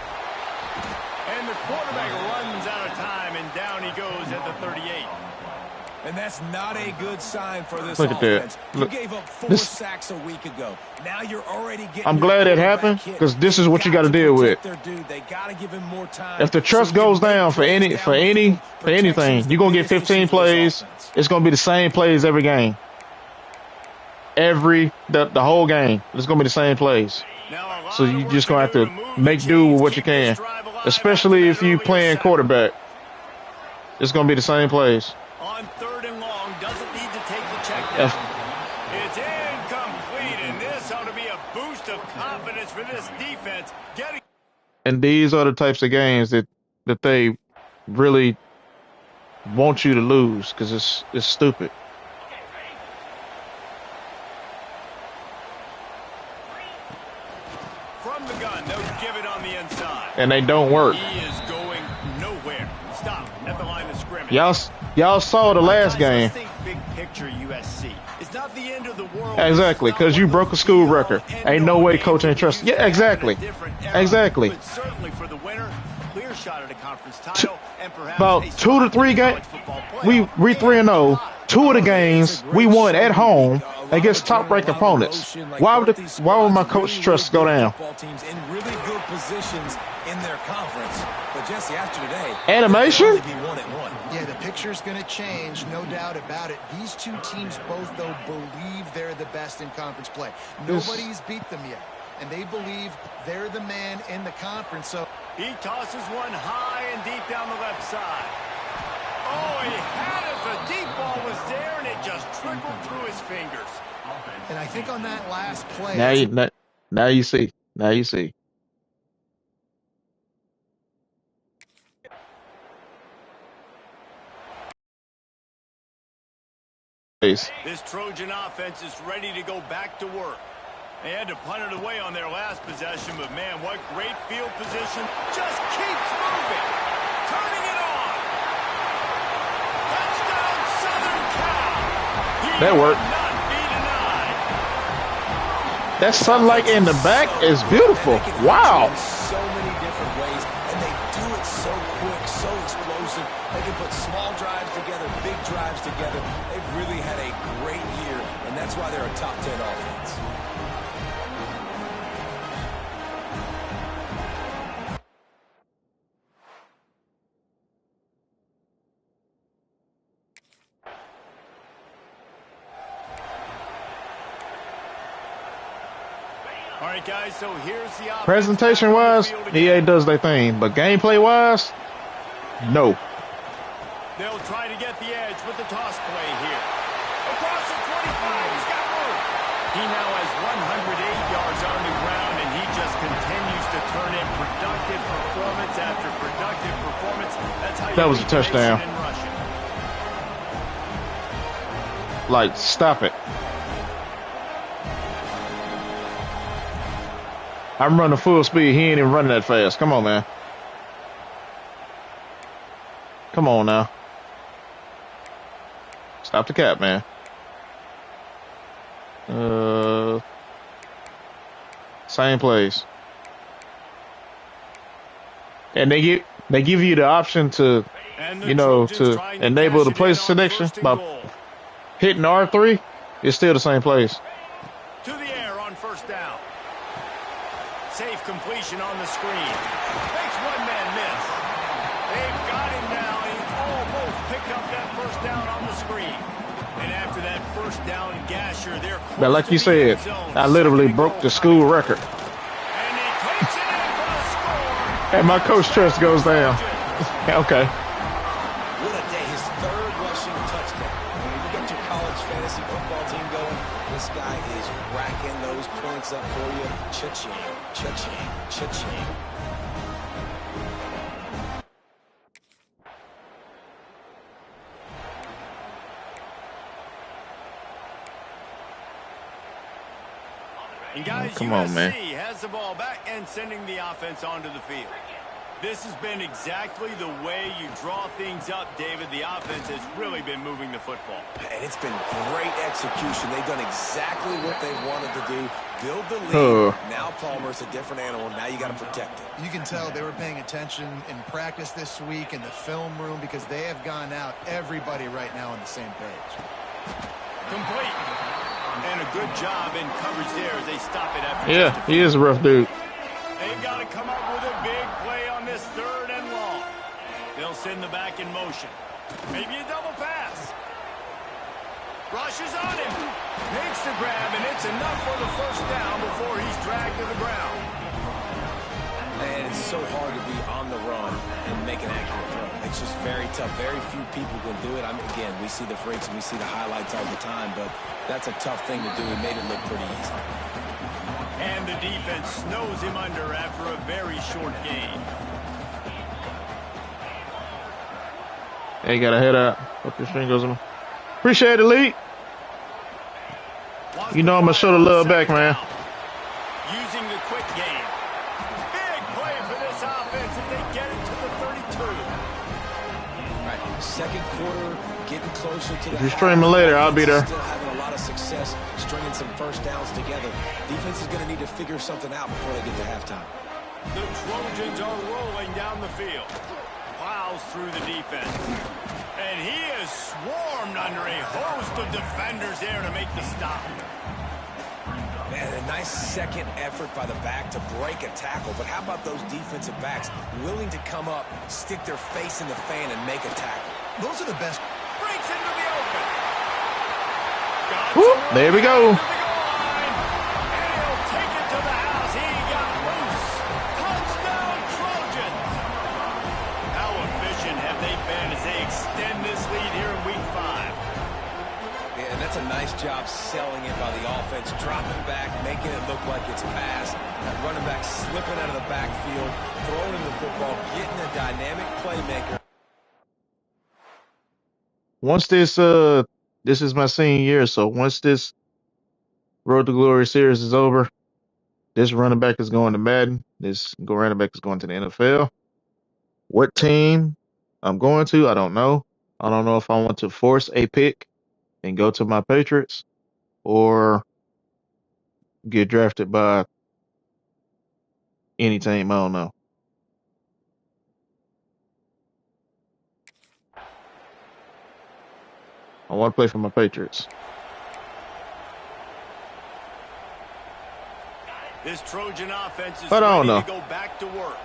Speaker 3: And the quarterback runs out of time, and down he goes at the 38.
Speaker 4: And that's not a good sign for this
Speaker 1: look at
Speaker 4: offense.
Speaker 1: that. Look,
Speaker 4: you gave up 4 sacks a week ago. Now you're already getting.
Speaker 1: I'm glad it happened because this is what you got to deal with.
Speaker 4: They got to give him more time.
Speaker 1: If the trust goes down for anything, you're gonna get 15 plays. It's gonna be the same plays every game. The whole game, it's gonna be the same plays. So you just gonna have to make do with what you can, especially if you playing quarterback. It's gonna be the same plays.
Speaker 3: On 3rd and long, doesn't need to take the check down. It's incomplete, and this ought to be a boost of confidence for this defense.
Speaker 1: And these are the types of games that they really want you to lose because it's stupid.
Speaker 3: From the gun, they'll give it on the inside.
Speaker 1: And they don't work.
Speaker 3: He is going nowhere. Stop at the line of scrimmage.
Speaker 1: Y'all saw the last game.
Speaker 3: Let's think big picture USC. It's not the end of the world.
Speaker 1: Exactly, because you broke a school record. Ain't no way coach ain't trust. Yeah, exactly. Exactly.
Speaker 3: But certainly for the winner, clear shot at a conference title and perhaps
Speaker 1: About 2 to 3 games. We 3-0. 2 of the games we won at home against top-ranked opponents. Why would my coach trust go down?
Speaker 4: Teams in really good positions in their conference. But Jesse, after today,
Speaker 1: animation?
Speaker 5: Yeah, the picture's going to change, no doubt about it. These two teams both, though, believe they're the best in conference play. Nobody's beat them yet, and they believe they're the man in the conference. So
Speaker 3: he tosses one high and deep down the left side. Oh, he had it. The deep ball was there, and it just trickled through his fingers.
Speaker 5: And I think on that last play,
Speaker 1: now you see. Now you see.
Speaker 3: This Trojan offense is ready to go back to work. They had to punt it away on their last possession, but man, what great field position. Just keeps moving. Turning it on. Touchdown, Southern Cal.
Speaker 1: That worked.
Speaker 3: Not be denied.
Speaker 1: That sunlight in the back is beautiful. Wow.
Speaker 4: So many different ways, and they do it so quick, so explosive. They can put small drives together, big drives together. They've really had a great year, and that's why they're a top 10 offense.
Speaker 3: All right, guys, so here's the offense.
Speaker 1: Presentation-wise, EA does their thing, but gameplay-wise, no.
Speaker 3: They'll try to get the edge with the toss play here. Across the 25, he's got room. He now has 108 yards on the ground, and he just continues to turn in productive performance after productive performance. That's how
Speaker 1: That
Speaker 3: you
Speaker 1: was a
Speaker 3: beat the
Speaker 1: touchdown.
Speaker 3: nation in rushing.
Speaker 1: Like, stop it. I'm running full speed. He ain't even running that fast. Come on, man. Come on now. Stop the cap, man. Same place. And they give you the option to, to enable the place selection by hitting R3. It's still the same place.
Speaker 3: To the air on first down. handoff completion on the screen. Makes one man miss. They've got him now. He almost picked up that first down on the screen. And after that first down gasher, they're close
Speaker 1: But like
Speaker 3: to
Speaker 1: you
Speaker 3: the
Speaker 1: said,
Speaker 3: end zone.
Speaker 1: I literally
Speaker 3: Second and
Speaker 1: broke
Speaker 3: goal
Speaker 1: the
Speaker 3: coming
Speaker 1: school
Speaker 3: up.
Speaker 1: record.
Speaker 3: And he takes it in for the score.
Speaker 1: And my coach trust goes down. Okay.
Speaker 4: What a day. His third rushing touchdown. When you get your college fantasy football team going, this guy is racking those points up for you. Cha-ching, cha-ching, cha-ching.
Speaker 3: And guys,
Speaker 1: Come on,
Speaker 3: USC
Speaker 1: man.
Speaker 3: has the ball back and sending the offense onto the field. This has been exactly the way you draw things up, David. The offense has really been moving the football.
Speaker 4: And it's been great execution. They've done exactly what they wanted to do. Build the lead. Now Palmer's a different animal. Now you got to protect it.
Speaker 5: You can tell they were paying attention in practice this week in the film room because they have gone out, everybody right now on the same page.
Speaker 3: Complete. And a good job in coverage there as they stop it after
Speaker 1: Yeah,
Speaker 3: just a
Speaker 1: he
Speaker 3: few.
Speaker 1: is a rough dude.
Speaker 3: They've got to come up with a big play on this third and long. They'll send the back in motion. Maybe a double pass. Rushes on him. Makes the grab, and it's enough for the first down before he's dragged to the ground.
Speaker 4: And it's so hard to be on the run and make an accurate throw. It's just very tough. Very few people can do it. Again, we see the freaks and we see the highlights all the time, but that's a tough thing to do. He made it look pretty easy.
Speaker 3: And the defense snows him under after a very short gain.
Speaker 1: Hey, got a head out. Hope your string goes in. Appreciate it, Lee. You know I'm going to show the love back, man.
Speaker 3: Using the quick game. Big play for this offense if they get it to the 32.
Speaker 4: Right. Second quarter, getting closer to the
Speaker 1: If you're streaming later, I'll be there.
Speaker 4: Still having a lot of success stringing some first downs together. Defense is going to need to figure something out before they get to halftime.
Speaker 3: The Trojans are rolling down the field. Plows through the defense. And he is swarmed under a host of defenders there to make the stop.
Speaker 4: Man, a nice second effort by the back to break a tackle. But how about those defensive backs willing to come up, stick their face in the fan, and make a tackle?
Speaker 5: Those are the best.
Speaker 3: Breaks into the open.
Speaker 1: Whoop, there we go.
Speaker 3: And he'll take it to the house. He got loose. Touchdown, Trojans. How efficient have they been as they extend this lead here in Week 5?
Speaker 4: Yeah, and that's a nice job selling it by the offense, dropping back, making it look like it's passed. That running back slipping out of the backfield, throwing him the football, getting a dynamic playmaker.
Speaker 1: Once this is my senior year, so once this Road to Glory series is over, this running back is going to Madden. This running back is going to the NFL. What team I'm going to, I don't know. I don't know if I want to force a pick and go to my Patriots or get drafted by any team. I don't know. I want to play for my Patriots.
Speaker 3: This Trojan offense is
Speaker 1: But I don't
Speaker 3: ready
Speaker 1: know.
Speaker 3: to go back to work.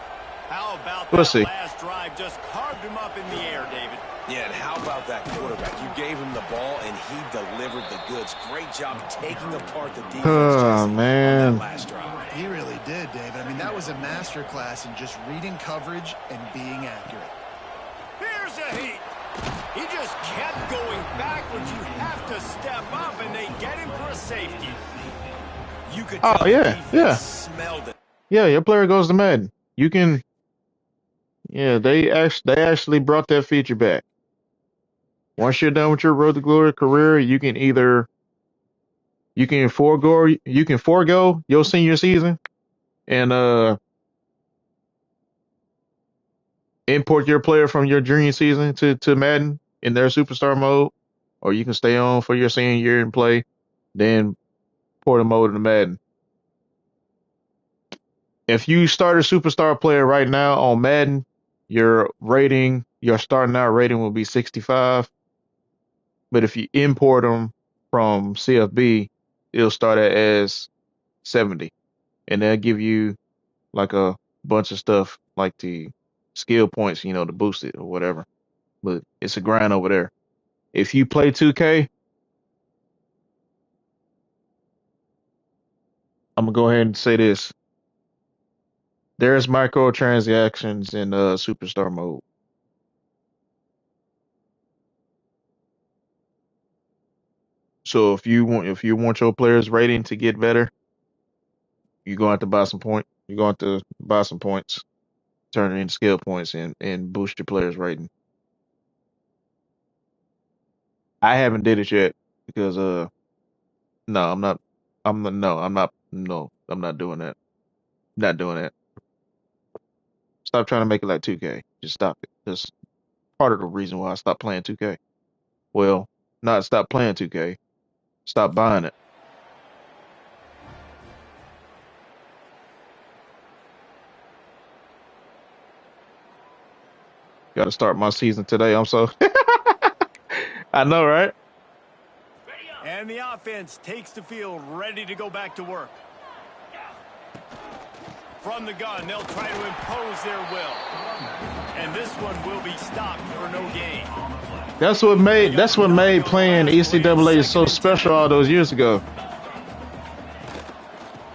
Speaker 3: How about
Speaker 1: We'll
Speaker 3: that
Speaker 1: see.
Speaker 3: last drive just carved him up in the air, David?
Speaker 4: Yeah, and how about that quarterback? You gave him the ball, and he delivered the goods. Great job taking apart the defense,
Speaker 1: Oh,
Speaker 4: Jesse,
Speaker 1: man.
Speaker 4: on that last drive.
Speaker 5: He really did, David. I mean, that was a masterclass in just reading coverage and being accurate.
Speaker 3: Here's a heat. He just kept going backwards. You have to step up, and they get him for a safety.
Speaker 4: You could
Speaker 1: Oh,
Speaker 4: tell the
Speaker 1: yeah,
Speaker 4: defense
Speaker 1: yeah.
Speaker 4: smelled it.
Speaker 1: Yeah, your player goes to Madden. You can. Yeah, they actually brought that feature back. Once you're done with your Road to Glory career, you can forego your senior season and import your player from your junior season to Madden in their superstar mode, or you can stay on for your senior year and play, then port the mode into Madden. If you start a superstar player right now on Madden, your starting out rating will be 65. But if you import them from CFB, it'll start at as 70, and they'll give you like a bunch of stuff like the skill points, to boost it or whatever. But it's a grind over there. If you play 2K, I'm gonna go ahead and say this. There's microtransactions in superstar mode. So if you want your players rating to get better, you're going to have to buy some point. You're going to have to buy some points, turn it into skill points, and boost your players rating. I haven't did it yet because no, I'm not. I'm not. No, I'm not. No, I'm not doing that. Not doing that. Stop trying to make it like 2K. Just stop it. That's part of the reason why I stopped playing 2K. Well, not stop playing 2K. Stop buying it. Got to start my season today. I'm so. I know, right?
Speaker 3: And the offense takes the field, ready to go back to work. From the gun, they'll try to impose their will. And this one will be stopped for no gain.
Speaker 1: That's what made playing ECAA so special all those years ago.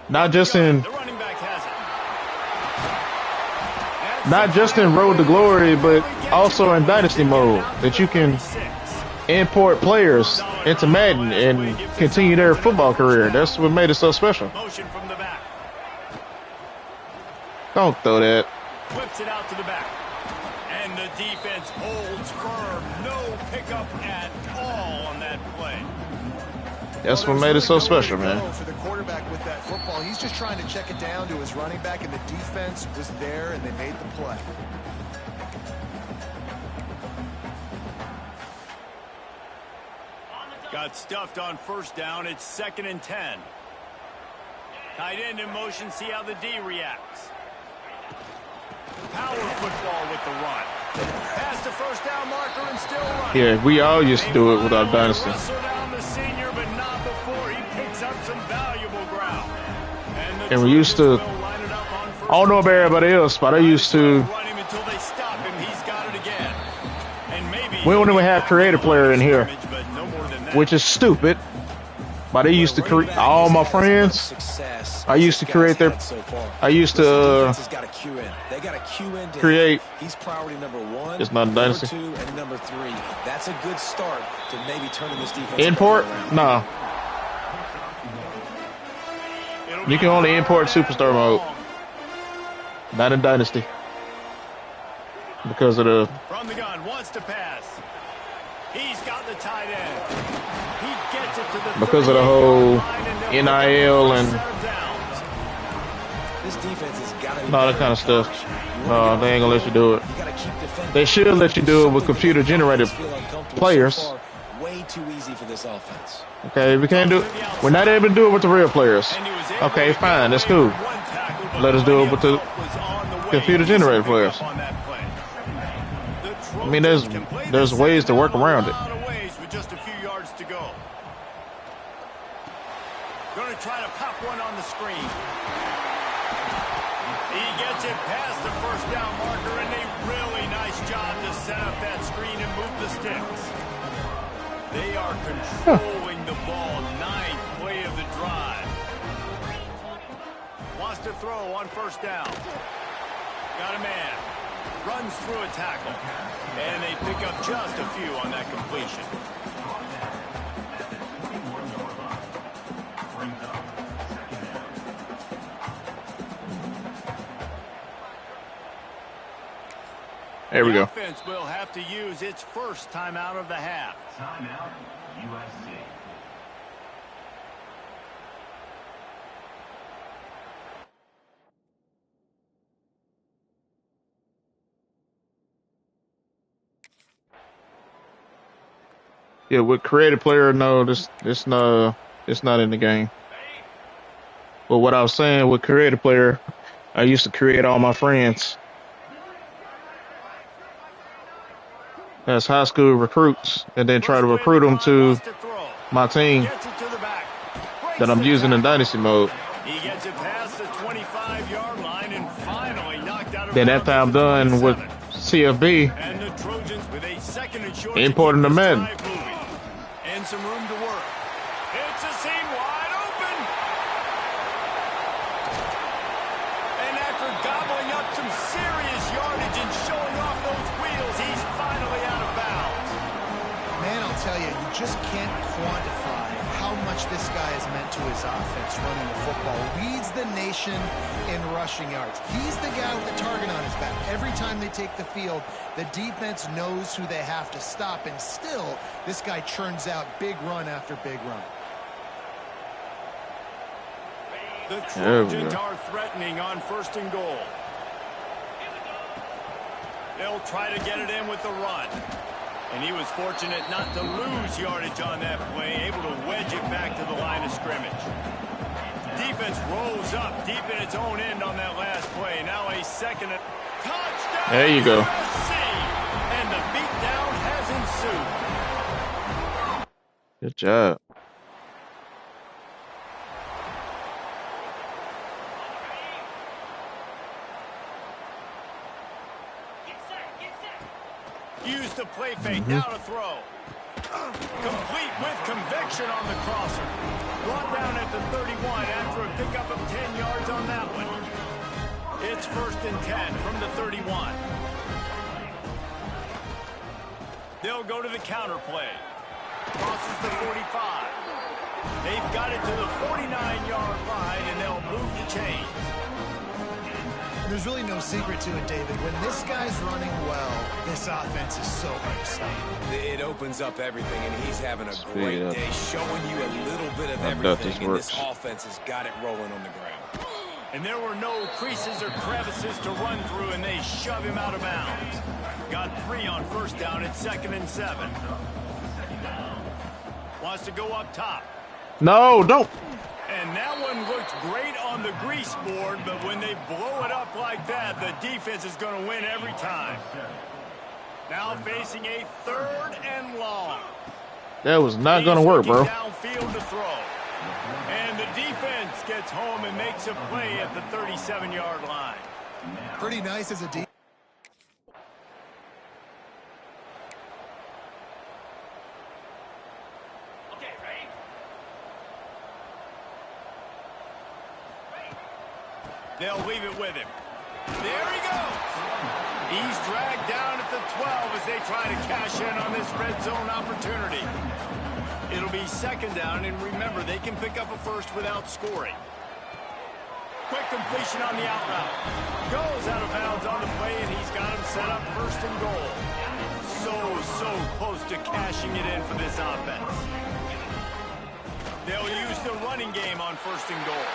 Speaker 1: Not just in Road to Glory, but also in Dynasty mode, that you can import players into Madden and continue their football career. That's what made it so special. Don't throw that.
Speaker 3: Whips it out to the back. And the defense holds firm. No pickup at all on that play.
Speaker 1: That's what made it so special, man.
Speaker 5: For the quarterback with that football, he's just trying to check it down to his running back, and the defense was there, and they made the play.
Speaker 3: Got stuffed on first down. It's 2nd and 10. Tight end in motion. See how the D reacts. Power football with the run. Past the first down marker and still running.
Speaker 1: Yeah, we all used to do it without Dynasty.
Speaker 3: Down the senior, but not before he picks up some valuable ground.
Speaker 1: And we used to. I don't know about everybody else, but I used to. We don't even have creative player in here, which is stupid. But they used to create all my friends. I used to create their. I used to create.
Speaker 4: He's priority number 1.
Speaker 1: It's not a Dynasty.
Speaker 4: 2 and number 3. That's a good start to maybe turning this defense.
Speaker 1: Import? No. You can only import superstar mode, not in Dynasty, because of the.
Speaker 3: From the gun, wants to pass. He's got the tight end. He gets it to the
Speaker 1: because of the whole NIL and
Speaker 4: this defense has got to
Speaker 1: all that kind of stuff. No, they ain't gonna let you do it. They should let you do it with computer-generated players.
Speaker 4: Way too easy for this offense.
Speaker 1: Okay, we can't do it. We're not able to do it with the real players. Okay, fine, that's cool. Let us do it with the computer-generated players. I mean, there's ways to work around it.
Speaker 3: Just a few yards to go. Going to try to pop one on the screen. He gets it past the first down marker, and a really nice job to set up that screen and move the sticks. They are controlling the ball. 9th play of the drive. Wants to throw on first down. Got a man. Runs through a tackle. And they pick up just a few on that completion.
Speaker 1: There we go.
Speaker 3: The offense will have to use its first timeout of the half.
Speaker 2: Timeout, USC.
Speaker 1: Yeah, with creative player, no, it's not in the game. But what I was saying with creative player, I used to create all my friends as high school recruits, and then try to recruit them to my team that I'm using in Dynasty mode.
Speaker 3: He gets it past the 25-yard line and
Speaker 1: Then after I'm done with CFB,
Speaker 3: And the Trojans with a second and short to keep
Speaker 1: importing the
Speaker 3: this
Speaker 1: Madden.
Speaker 3: drive moving. And some room to work. It's a seam wide open. And after gobbling up some serious yardage and showing off those wheels, he's finally out of bounds.
Speaker 5: Man, I'll tell you, you just can't quantify how much this guy has meant to his offense running the football. Leads the nation in rushing yards. He's the guy with the target on his back. Every time they take the field, the defense knows who they have to stop, and still, this guy churns out big run after big run.
Speaker 3: The Trojans are threatening on 1st and goal. They'll try to get it in with the run. And he was fortunate not to lose yardage on that play, able to wedge it back to the line of scrimmage. Defense rose up deep in its own end on that last play. Now a second touchdown.
Speaker 1: There you go.
Speaker 3: USC. And the beatdown has ensued.
Speaker 1: Good job.
Speaker 3: Use the play fake, now to throw. Complete with conviction on the crosser. Brought down at the 31 after a pickup of 10 yards on that one. It's 1st and 10 from the 31. They'll go to the counter play. Crosses the 45. They've got it to the 49-yard line, and they'll move the chains.
Speaker 5: There's really no secret to it, David. When this guy's running well, this offense is so hard to stop.
Speaker 4: It opens up everything, and he's having a great
Speaker 1: up.
Speaker 4: day, showing you a little bit of
Speaker 1: I bet
Speaker 4: everything,
Speaker 1: this
Speaker 4: and this
Speaker 1: works.
Speaker 4: offense has got it rolling on the ground.
Speaker 3: And there were no creases or crevices to run through, and they shove him out of bounds. Got 3 on 1st down at 2nd and 7. Wants to go up top.
Speaker 1: No, don't.
Speaker 3: And that one looked great on the grease board, but when they blow it up like that, the defense is going to win every time. Now facing a 3rd and long.
Speaker 1: That was not going to work, bro.
Speaker 3: Downfield to throw. And the defense gets home and makes a play at the 37-yard line.
Speaker 5: Pretty nice as a defense.
Speaker 3: They'll leave it with him. There he goes. He's dragged down at the 12 as they try to cash in on this red zone opportunity. It'll be 2nd down, and remember, they can pick up a first without scoring. Quick completion on the out route. Goes out of bounds on the play, and he's got him set up 1st and goal. So close to cashing it in for this offense. They'll use the running game on 1st and goal.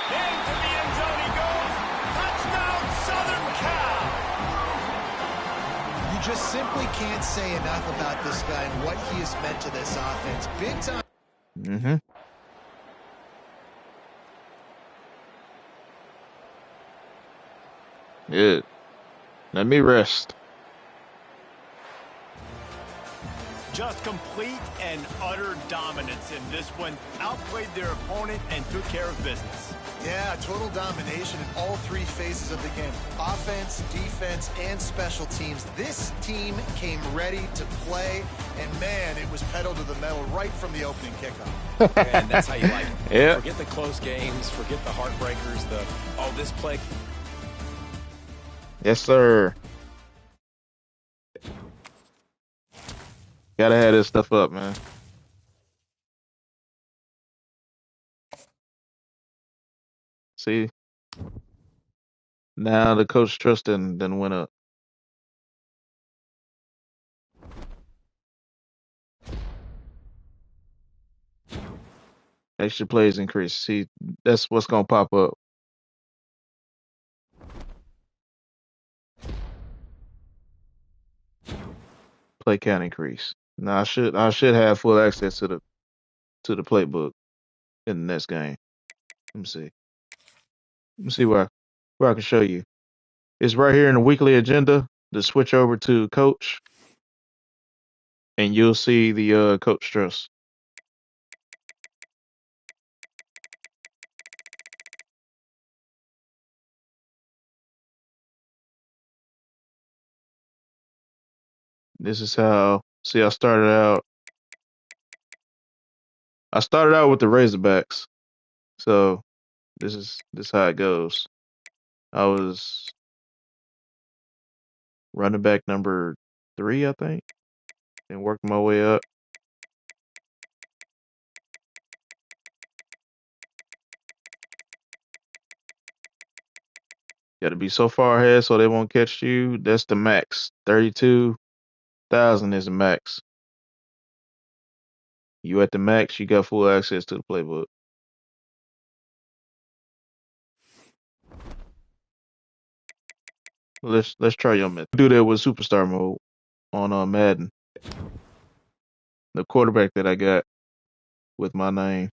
Speaker 3: Into the end zone he goes. Touchdown, Southern Cal.
Speaker 5: You just simply can't say enough about this guy and what he has meant to this offense. Big time.
Speaker 1: Mm-hmm. Good. Let me rest.
Speaker 3: Just complete and utter dominance in this one. Outplayed their opponent and took care of business.
Speaker 5: Yeah, total domination in all 3 phases of the game. Offense, defense, and special teams. This team came ready to play, and man, it was pedal to the metal right from the opening kickoff.
Speaker 4: And that's how you like it.
Speaker 1: Yeah.
Speaker 4: Forget the close games, forget the heartbreakers, this play.
Speaker 1: Yes, sir. Gotta have this stuff up, man. See? Now the coach trust done went up. Extra plays increase. See, that's what's gonna pop up. Play count increase. Now I should have full access to the playbook in the next game. Let me see. Let me see where I can show you. It's right here in the weekly agenda. To switch over to coach, and you'll see the coach trust. This is how. See, I started out. I started out with the Razorbacks. So this how it goes. I was running back number 3, I think, and worked my way up. Got to be so far ahead so they won't catch you. That's the max. 32,000 is the max. You at the max, you got full access to the playbook. Let's try your method. Do that with superstar mode on Madden. The quarterback that I got with my name,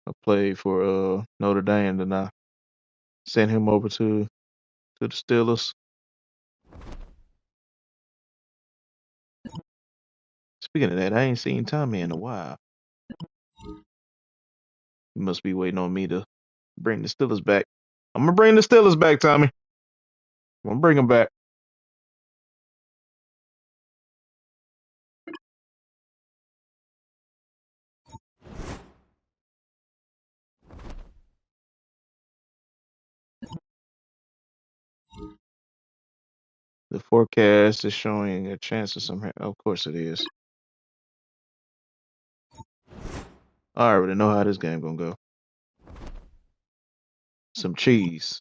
Speaker 1: I played for Notre Dame, and I sent him over to the Steelers. Speaking of that, I ain't seen Tommy in a while. He must be waiting on me to bring the Steelers back. I'm gonna bring the Steelers back, Tommy. I'm gonna bring them back. The forecast is showing a chance of some. Of course it is. I already know how this game gonna go. Some cheese.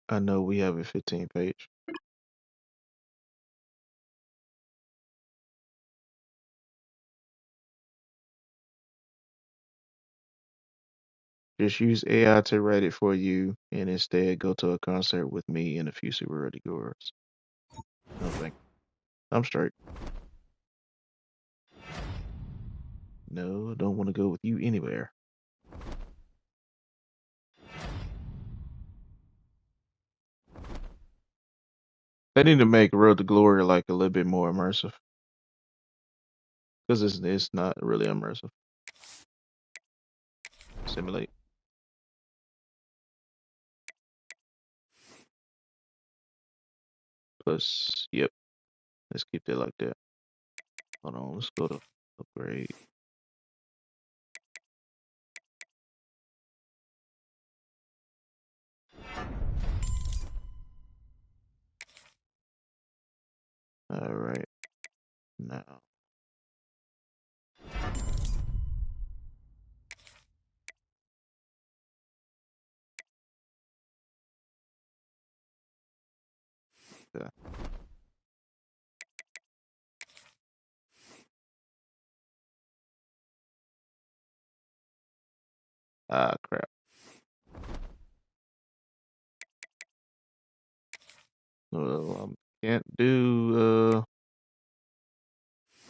Speaker 1: I know we have a 15 page. Just use AI to write it for you, and instead go to a concert with me and a few sorority girls. No thank you. I'm straight. No, I don't want to go with you anywhere. They need to make Road to Glory like a little bit more immersive, because it's not really immersive. Simulate. Plus, yep. Let's keep that like that. Hold on, let's go to upgrade. All right, now. Yeah. Ah, crap. Well, I can't do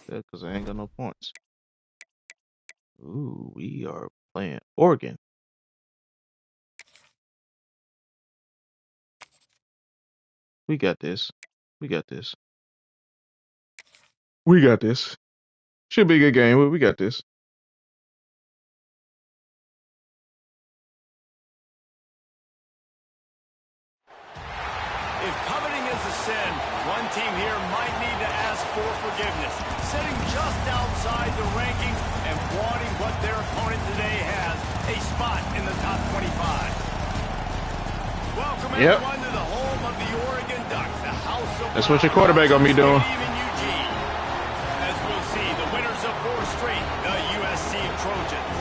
Speaker 1: that because I ain't got no points. Ooh, we are playing Oregon. We got this. We got this. We got this. Should be a good game, but we got this.
Speaker 3: If coveting is a sin, one team here might need to ask for forgiveness. Sitting just outside the rankings and wanting what their opponent today has, a spot in the top 25. Welcome everyone to the home of the Oregon Ducks, the house of
Speaker 1: That's what your quarterback gonna be doing.
Speaker 3: As we'll see, the winners of 4 straight, the USC Trojans,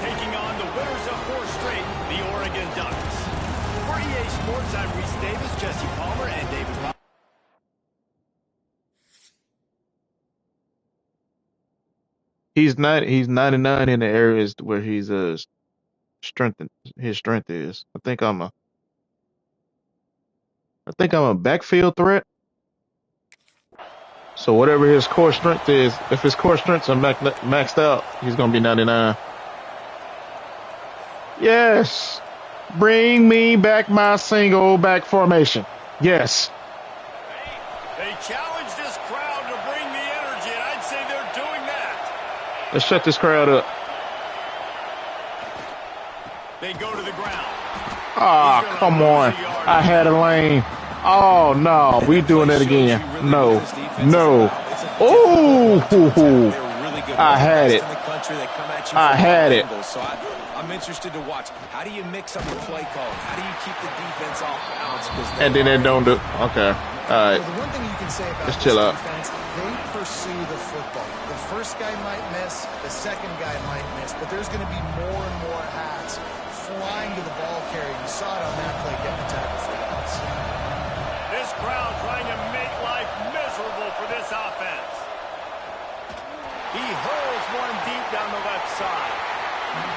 Speaker 3: taking on the winners of 4 straight, the Oregon Ducks. For EA Sports, I'm Reese Davis, Jesse Palmer, and David Ross.
Speaker 1: He's 99 in the areas where he's his strength is. I think I'm a backfield threat. So whatever his core strength is, if his core strengths are maxed out, he's gonna be 99. Yes. Bring me back my single back formation. Yes.
Speaker 3: They challenge this crowd to bring the energy, and I'd say they're doing that.
Speaker 1: Let's shut this crowd up.
Speaker 3: They go to the ground.
Speaker 1: Ah, come on. I had a lane. Oh, no. We doing that again. No. No. Oh, I had it. I had it.
Speaker 4: So I'm interested to watch. How do you mix up the play call? How do you keep the defense off balance?
Speaker 1: And then they don't do. Okay. All right.
Speaker 5: Well, the one thing you can say about
Speaker 1: Just
Speaker 5: this
Speaker 1: chill out.
Speaker 5: defense, they pursue the football. The first guy might miss, the second guy might miss, but there's going to be more and more hats flying to the ball carrier. You saw it on that play getting the tackle for loss.
Speaker 3: This crowd trying to make life miserable for this offense. He hurls one deep down the left side.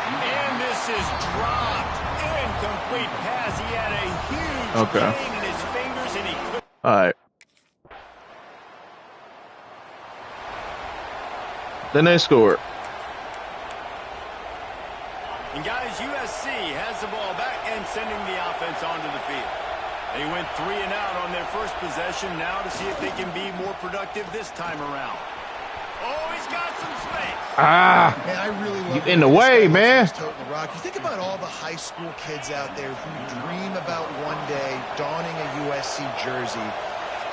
Speaker 3: And this is dropped. Incomplete pass. He had a huge gain in his fingers, and he couldn't.
Speaker 1: All right. Then they scored.
Speaker 3: And guys, USC has the ball back and sending the offense onto the field. They went 3 and out on their first possession. Now to see if they can be more productive this time around. Oh, he's got some space.
Speaker 1: Ah,
Speaker 5: Man, I really love
Speaker 1: you in the way, man.
Speaker 5: The rock. You think about all the high school kids out there who dream about one day donning a USC jersey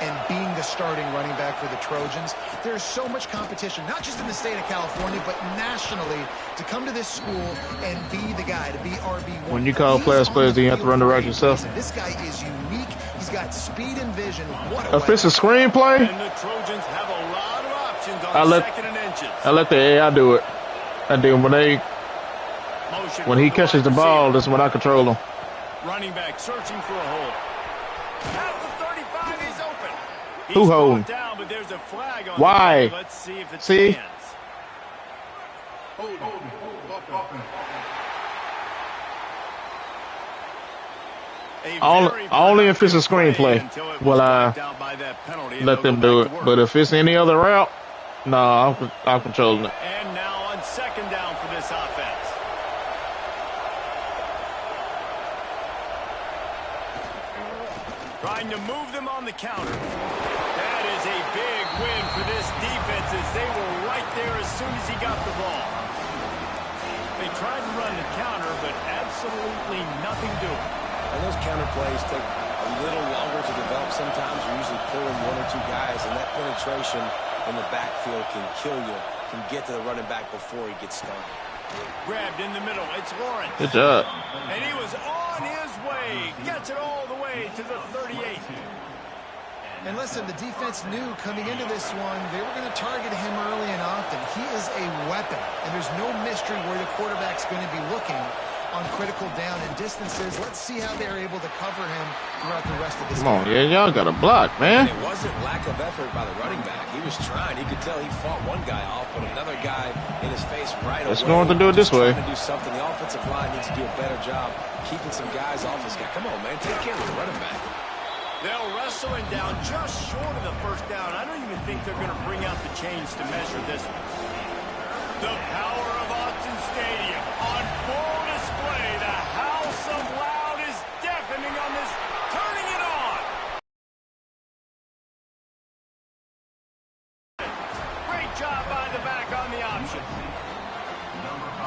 Speaker 5: and being the starting running back for the Trojans. There's so much competition, not just in the state of California, but nationally, to come to this school and be the guy, to be RB1.
Speaker 1: When you call players, do you have to run the route yourself?
Speaker 5: This guy is unique. He's got speed and vision. What a
Speaker 1: If it's a screenplay,
Speaker 3: And the Trojans have a lot of options on second and inches.
Speaker 1: I let the AI do it. And then when he catches the ball, that's when I control him.
Speaker 3: Running back searching for a hole. At the 35, he's open.
Speaker 1: Who holding?
Speaker 3: Down, but there's a flag on
Speaker 1: Why?
Speaker 3: the play. Let's see if it
Speaker 1: See?
Speaker 3: stands.
Speaker 1: Only if it's a screenplay will I let them do it. But if it's any other route, no, I'm controlling it.
Speaker 3: And now on second down for this offense. Trying to move them on the counter. That is a big win for this defense as they were right there as soon as he got the ball. They tried to run the counter, but absolutely nothing doing.
Speaker 4: And those counter plays take a little longer to develop sometimes. You're usually pulling 1 or 2 guys, and that penetration in the backfield can kill you, can get to the running back before he gets started.
Speaker 3: Grabbed in the middle. It's Lawrence.
Speaker 1: Good job.
Speaker 3: And he was on his way. Gets it all the way to the 38.
Speaker 5: And listen, the defense knew coming into this one, they were going to target him early and often. He is a weapon, and there's no mystery where the quarterback's going to be looking on critical down and distances. Let's see how they're able to cover him throughout the rest of this game.
Speaker 1: Come on, yeah, y'all got a block, man.
Speaker 4: And it wasn't lack of effort by the running back. He was trying. You could tell he fought one guy off, but another guy in his face right away.
Speaker 1: Let's go on to do it this way.
Speaker 4: Trying to do something. The offensive line needs to do a better job keeping some guys off his guy. Come on, man. Take care of the running back.
Speaker 3: They'll wrestle him down just short of the first down. I don't even think they're going to bring out the chains to measure this one. The power of Autzen Stadium on full display. The house of loud is deafening on this. Turning it on. Great job by the back on the option.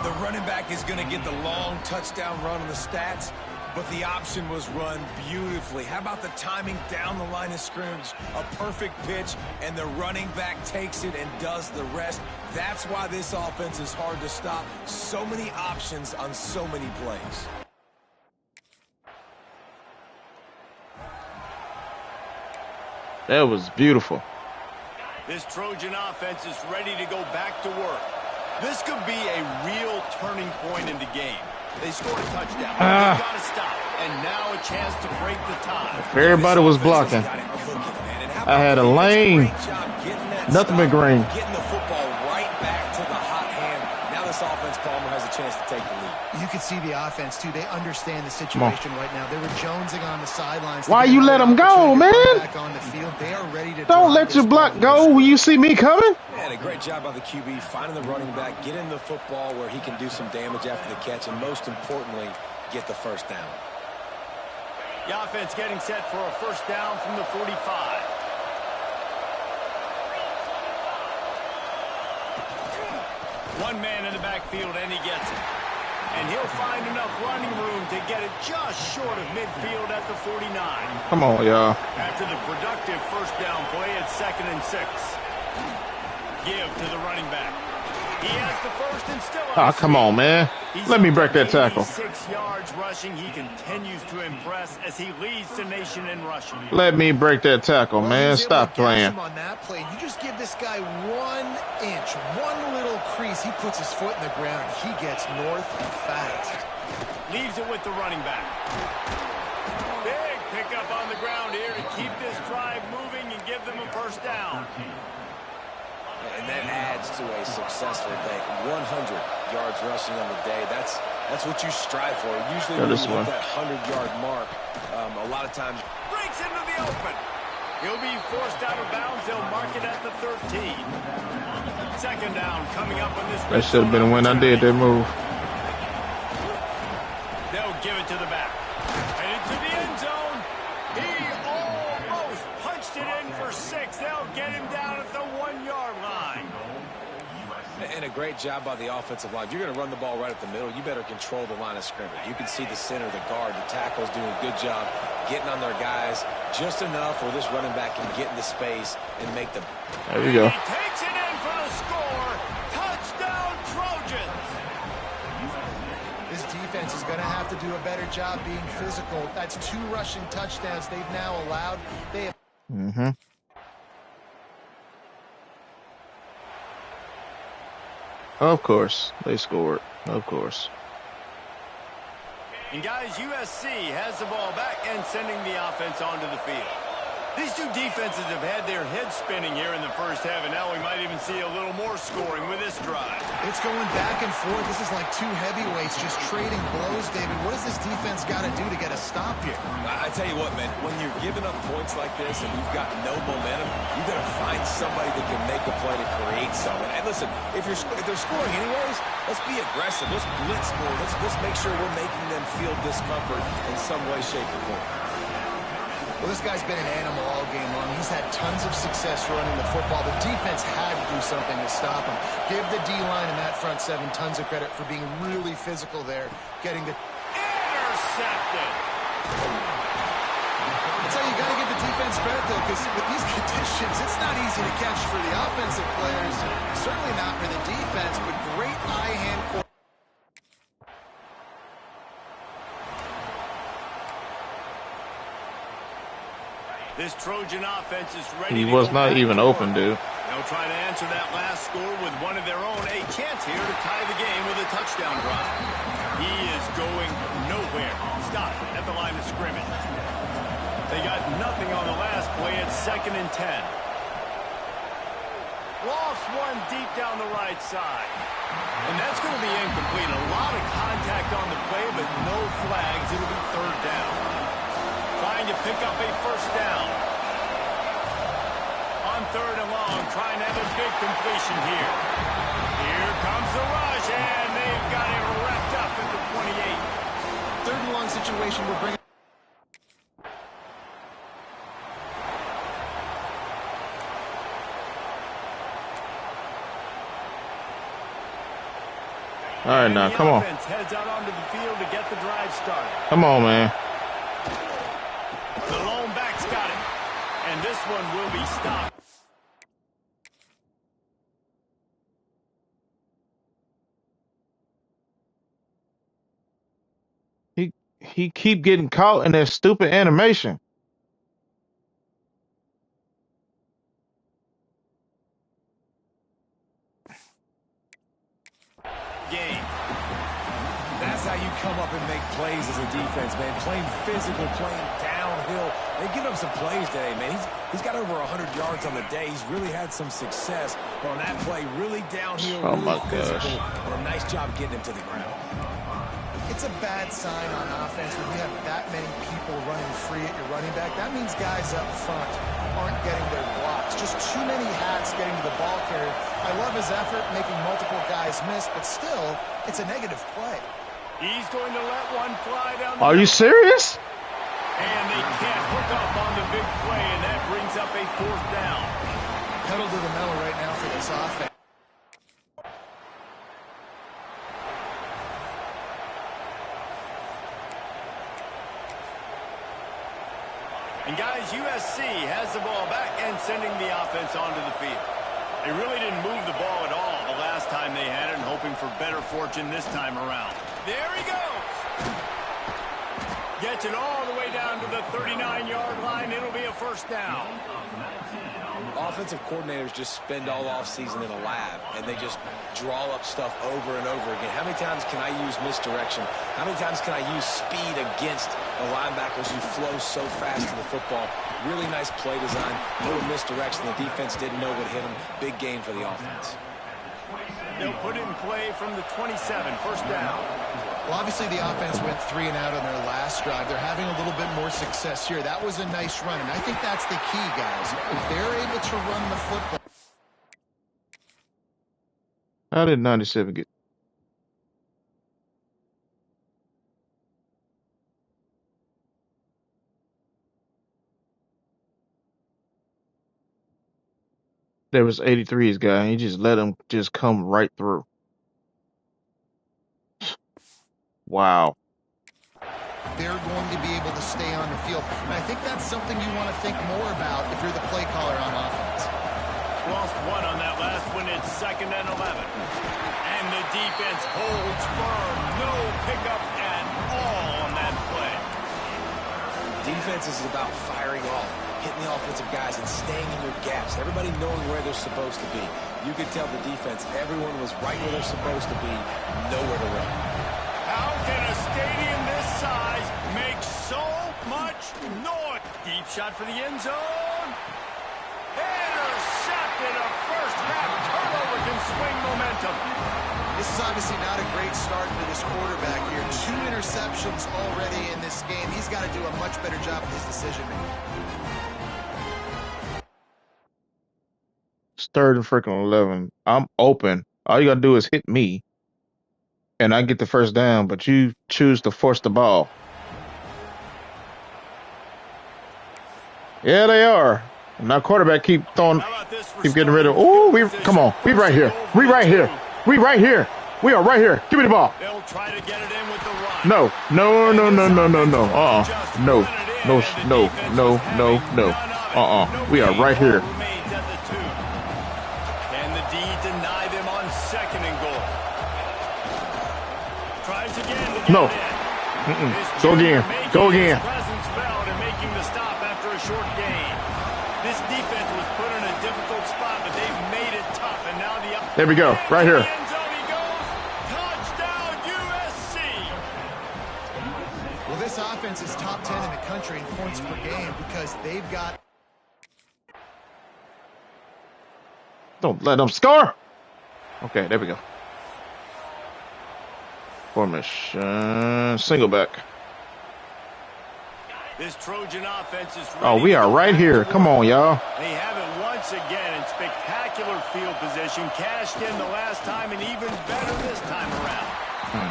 Speaker 4: The running back is going to get the long touchdown run on the stats, but the option was run beautifully. How about the timing down the line of scrimmage? A perfect pitch, and the running back takes it and does the rest. That's why this offense is hard to stop. So many options on so many plays.
Speaker 1: That was beautiful.
Speaker 3: This Trojan offense is ready to go back to work. This could be a real turning point in the game. They scored a touchdown. They got to stop. And now a chance to break the tie.
Speaker 1: Everybody was blocking. I had a lane. Nothing but green.
Speaker 4: Getting the football right back to the hot hand. Now this offense, Palmer, has a chance to take the lead.
Speaker 5: You can see the offense, too. They understand the situation right now. They were jonesing on the sidelines.
Speaker 1: Why you let them go, man?
Speaker 5: Back on the field. They are ready to
Speaker 1: Don't let your block go when you see me coming.
Speaker 4: And a great job by the QB, finding the running back, getting the football where he can do some damage after the catch, and most importantly, get the first down.
Speaker 3: The offense getting set for a first down from the 45. One man in the backfield, and he gets it. And he'll find enough running room to get it just short of midfield at the 49.
Speaker 1: Come on, y'all.
Speaker 3: After the productive first down play at 2nd and 6. Give to the running back. He has the first and still on
Speaker 1: Come on, man. Let me break that tackle.
Speaker 3: 6 yards rushing. He continues to impress as he leads the nation in rushing.
Speaker 1: Let me break that tackle, man. Stop playing.
Speaker 5: On that play, you just give this guy 1 inch, one little crease. He puts his foot in the ground. He gets north and fast.
Speaker 3: Leaves it with the running back. Big pickup on the ground here to keep this drive moving and give them a first down.
Speaker 4: And that adds to a successful day. 100 yards rushing on the day. That's what you strive for. Usually when you hit that 100-yard mark, a lot of times
Speaker 3: breaks into the open. He'll be forced out of bounds. They'll mark it at the 13. 2nd down coming up on this.
Speaker 1: That should have been when I did that move.
Speaker 3: They'll give it to the back. And into the end zone. He almost punched it in for 6. They'll get him down at the 1-yard line.
Speaker 4: And a great job by the offensive line. If you're going to run the ball right up the middle, you better control the line of scrimmage. You can see the center, the guard, the tackles doing a good job getting on their guys just enough where this running back can get into space and make the...
Speaker 1: There we go.
Speaker 3: He takes it in for the score. Touchdown, Trojans.
Speaker 5: This defense is going to have to do a better job being physical. That's 2 rushing touchdowns they've now allowed. They have...
Speaker 1: Mm-hmm. Of course, they scored. Of course.
Speaker 3: And guys, USC has the ball back and sending the offense onto the field. These two defenses have had their heads spinning here in the first half, and now we might even see a little more scoring with this drive.
Speaker 5: It's going back and forth. This is like 2 heavyweights just trading blows, David. What does this defense got to do to get a stop here?
Speaker 4: I tell you what, man, when you're giving up points like this and you've got no momentum, you got to find somebody that can make a play to create something. And listen, if they're scoring anyways, let's be aggressive. Let's blitz more. Let's make sure we're making them feel discomfort in some way, shape, or form.
Speaker 5: Well, this guy's been an animal all game long. He's had tons of success running the football. The defense had to do something to stop him. Give the D-line and that front 7 tons of credit for being really physical there, getting the...
Speaker 3: Intercepted!
Speaker 5: That's how you got to give the defense credit, though, because with these conditions, it's not easy to catch for the offensive players. Certainly not for the defense, but great eye-hand coordination.
Speaker 3: This Trojan offense is ready.
Speaker 1: He was not even open, dude.
Speaker 3: They'll try to answer that last score with one of their own. A chance here to tie the game with a touchdown drive. He is going nowhere. Stop at the line of scrimmage. They got nothing on the last play at 2nd and 10. Lost one deep down the right side. And that's going to be incomplete. A lot of contact on the play, but no flags. It'll be 3rd down. Trying to pick up a first down. On 3rd and long, trying to have a big completion here. Here comes the rush, and they've got it wrapped up at the 28.
Speaker 5: 3rd and long situation, we're bringing...
Speaker 1: All right, now, come on.
Speaker 3: Heads out onto the field to get the drive started.
Speaker 1: Come on, man.
Speaker 3: The lone back's got it. And this one will be stopped.
Speaker 1: He keep getting caught in that stupid animation.
Speaker 3: Game.
Speaker 4: That's how you come up and make plays as a defense, man. Playing physical, playing downhill. They give up some plays today, man. He's got over 100 yards on the day. He's really had some success. But on that play, really downhill,
Speaker 1: Oh,
Speaker 4: really
Speaker 1: my
Speaker 4: physical.
Speaker 1: gosh.
Speaker 4: And a nice job getting him to the ground.
Speaker 5: It's a bad sign on offense when you have that many people running free at your running back. That means guys up front aren't getting their blocks. Just too many hats getting to the ball carrier. I love his effort, making multiple guys miss, but still, it's a negative play.
Speaker 3: He's going to let one fly down the
Speaker 1: Are you serious?
Speaker 3: And they can't hook up on the big play, and that brings up a 4th down.
Speaker 5: Pedal to the metal right now for this offense.
Speaker 3: And guys, USC has the ball back and sending the offense onto the field. They really didn't move the ball at all the last time they had it, and hoping for better fortune this time around. There he goes. Gets it all the way down to the 39-yard line. It'll be a first down.
Speaker 4: Offensive coordinators just spend all offseason in a lab, and they just draw up stuff over and over again. How many times can I use misdirection? How many times can I use speed against the linebackers who flow so fast to the football? Really nice play design, little misdirection. The defense didn't know what hit them. Big gain for the offense.
Speaker 3: They'll put it in play from the 27, first down.
Speaker 5: Well, obviously the offense went 3 and out on their last drive. They're having a little bit more success here. That was a nice run, and I think that's the key, guys. If they're able to run the football.
Speaker 1: How did 97 get? There was 83's guy. He just let him just come right through. Wow.
Speaker 5: They're going to be able to stay on the field. And I think that's something you want to think more about if you're the play caller on offense.
Speaker 3: Lost one on that last one. It's 2nd and 11. And the defense holds firm. No pickup at all on that play.
Speaker 4: Defense is about firing off, hitting the offensive guys and staying in your gaps. Everybody knowing where they're supposed to be. You could tell the defense, everyone was right where they're supposed to be, nowhere to run.
Speaker 3: How can a stadium this size make so much noise? Deep shot for the end zone. Intercepted. A first half turnover can swing momentum.
Speaker 5: This is obviously not a great start for this quarterback here. 2 interceptions already in this game. He's got to do a much better job of his decision-making.
Speaker 1: It's 3rd and freaking 11. I'm open. All you gotta do is hit me, and I get the first down. But you choose to force the ball. Yeah, they are. And now quarterback keep throwing, keep getting rid of. Oh, come on. We right here. We right here. We right here. We are right here. Give me the ball.
Speaker 3: They'll try to get it in with the run.
Speaker 1: No. No. No. No. No. No. No. No. No. No. No. No. No. We are right here.
Speaker 3: Can the D deny them on 2nd and goal? Tries again to get
Speaker 1: No.
Speaker 3: it.
Speaker 1: Go again. Go again.
Speaker 3: Presence felt and making the stop after a short gain. This defense was put in a difficult spot, but they've made it tough. And now
Speaker 1: there we go. Right here.
Speaker 3: End zone he goes. Touchdown USC.
Speaker 5: Well, this offense is top 10 in the country in points per game because they've got.
Speaker 1: Don't let them score. Okay, there we go. Formation. Single back.
Speaker 3: This Trojan offense is
Speaker 1: Oh, we are right here. Come on, y'all.
Speaker 3: They have it once again in spectacular field position. Cashed in the last time and even better this time around.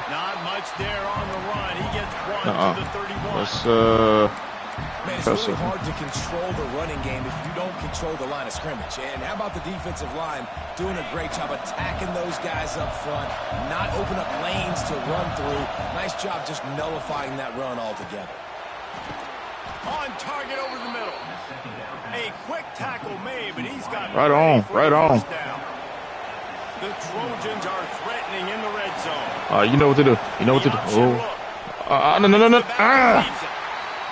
Speaker 3: Not much there on the run. He gets one to the 31.
Speaker 1: Let's,
Speaker 4: Man, it's really hard to control the running game if you don't control the line of scrimmage. And how about the defensive line doing a great job attacking those guys up front, not open up lanes to run through. Nice job just nullifying that run altogether.
Speaker 3: On target over the middle. A quick tackle made, but he's got
Speaker 1: right on, right on.
Speaker 3: The Trojans are threatening in the red zone.
Speaker 1: You know what to do. You know what to do. Oh. No.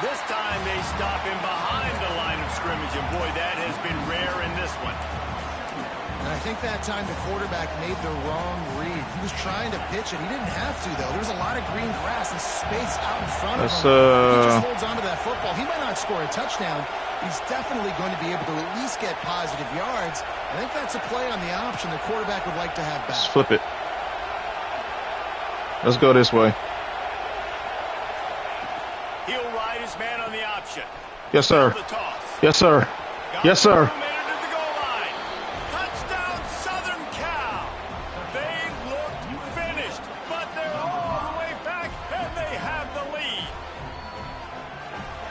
Speaker 3: This time they stop him behind the line of scrimmage, and boy, that has been rare in this one.
Speaker 5: And I think that time the quarterback made the wrong read. He was trying to pitch it. He didn't have to, though. There was a lot of green grass and space out in front of him. He just holds onto that football. He might not score a touchdown. He's definitely going to be able to at least get positive yards. I think that's a play on the option the quarterback would like to have back.
Speaker 1: Let's flip it. Let's go this way.
Speaker 3: He'll ride his man on the option.
Speaker 1: Yes, sir. Yes, sir. Yes, sir.
Speaker 3: Touchdown, Southern Cal. They looked finished, but they're all the way back, and they have the lead.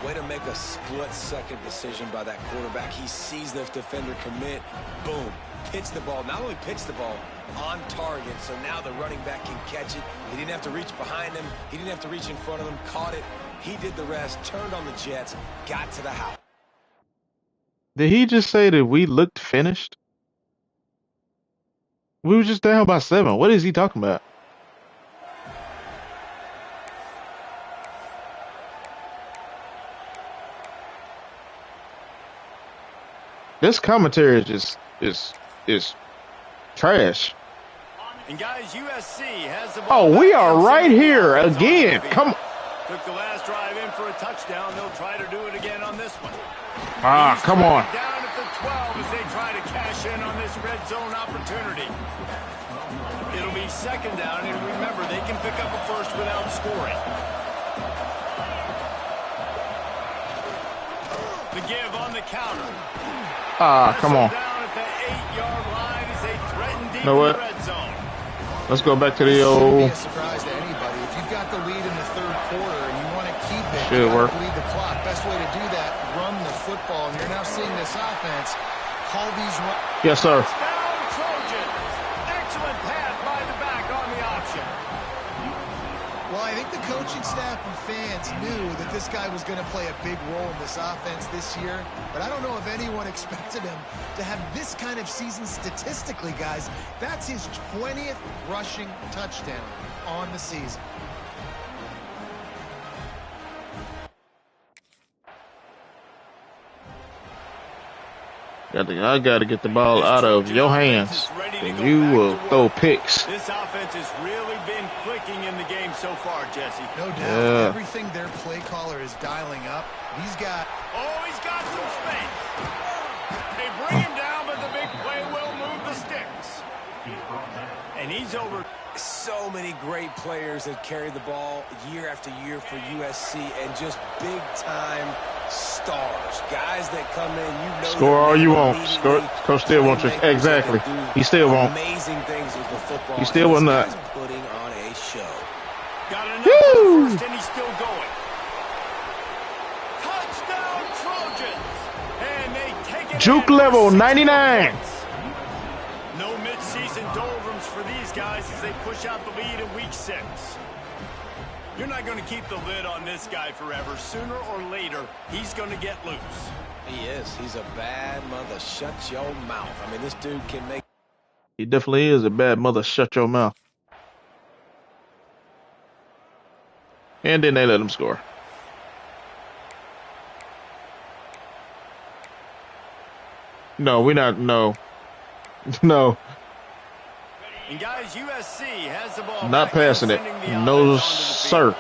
Speaker 4: Way to make a split-second decision by that quarterback. He sees the defender commit. Boom. Pitch the ball. Not only pitch the ball, on target, so now the running back can catch it. He didn't have to reach behind him. He didn't have to reach in front of him. Caught it. He did the rest, turned on the Jets, got to the house.
Speaker 1: Did he just say that we looked finished? We were just down by 7. What is he talking about? This commentary is trash.
Speaker 3: And guys, USC has the
Speaker 1: Oh,
Speaker 3: ball.
Speaker 1: we are right here again. Come on.
Speaker 3: Took the last drive in for a touchdown. They'll try to do it again on this one.
Speaker 1: Come on.
Speaker 3: Down at the 12 as they try to cash in on this red zone opportunity. It'll be second down, and remember, they can pick up a first without scoring. The give on the counter.
Speaker 1: Come on.
Speaker 3: Down at the 8-yard line as they threaten deep
Speaker 1: know what?
Speaker 3: in the red zone.
Speaker 1: Let's go back to the
Speaker 5: This
Speaker 1: old.
Speaker 5: shouldn't be a surprise to anybody. If you've got the lead in the third quarter and you want to keep it,
Speaker 1: Should
Speaker 5: you
Speaker 1: work.
Speaker 5: gotta lead the clock. Best way to do that, run the football. And you're now seeing this offense call these runs.
Speaker 1: Yes, sir.
Speaker 3: Touchdown, Trojans. Excellent pass by the back on the option.
Speaker 5: Well, I think the coaching staff and fans knew that this guy was going to play a big role in this offense this year, but I don't know if anyone expected him to have this kind of season statistically, guys. That's his 20th rushing touchdown on the season.
Speaker 1: I got to get the ball out of your hands, and you will throw picks.
Speaker 3: This offense has really been clicking in the game so far, Jesse.
Speaker 5: No doubt.
Speaker 1: Yeah.
Speaker 5: Everything their play caller is dialing up. He's got
Speaker 3: Some space. They bring him down, but the big play will move the sticks. And he's over.
Speaker 4: So many great players that carry the ball year after year for USC, and just big-time stars. Guys that come in, you know.
Speaker 1: Score all you want. Coach still wants you. Exactly. He still won't.
Speaker 4: Amazing things with the football.
Speaker 1: He still will not.
Speaker 4: Putting on a show.
Speaker 3: Got enough for the first, and he's still going. Touchdown, Trojans. And they take it.
Speaker 1: Juke
Speaker 3: in
Speaker 1: level,
Speaker 3: for
Speaker 1: 99.
Speaker 3: No midseason doldrums for these guys as they push out the lead in week 6. You're not going to keep the lid on this guy forever. Sooner or later, he's going to get loose.
Speaker 4: He is. He's a bad mother. Shut your mouth. I mean, this dude can make.
Speaker 1: He definitely is a bad mother. Shut your mouth. And then they let him score. No, we're not. No. No.
Speaker 3: And guys, USC has the ball.
Speaker 1: Not passing it. No, sir.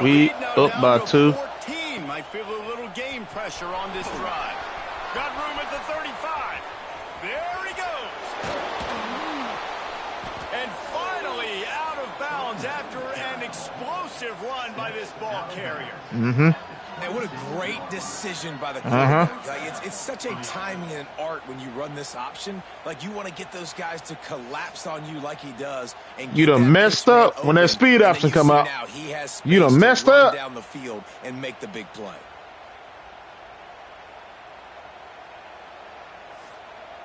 Speaker 1: We up by 2.
Speaker 3: 14 might feel a little game pressure on this drive. Got room at the 35. There he goes. And finally out of bounds after an explosive run by this ball carrier.
Speaker 1: Mm-hmm.
Speaker 4: Man, what a great decision by the quarterback. Like, it's such a timing and an art when you run this option. Like, you want to get those guys to collapse on you like he does. And
Speaker 1: You done messed up when that speed option come out. You done messed up.
Speaker 4: Down the field and make the big play.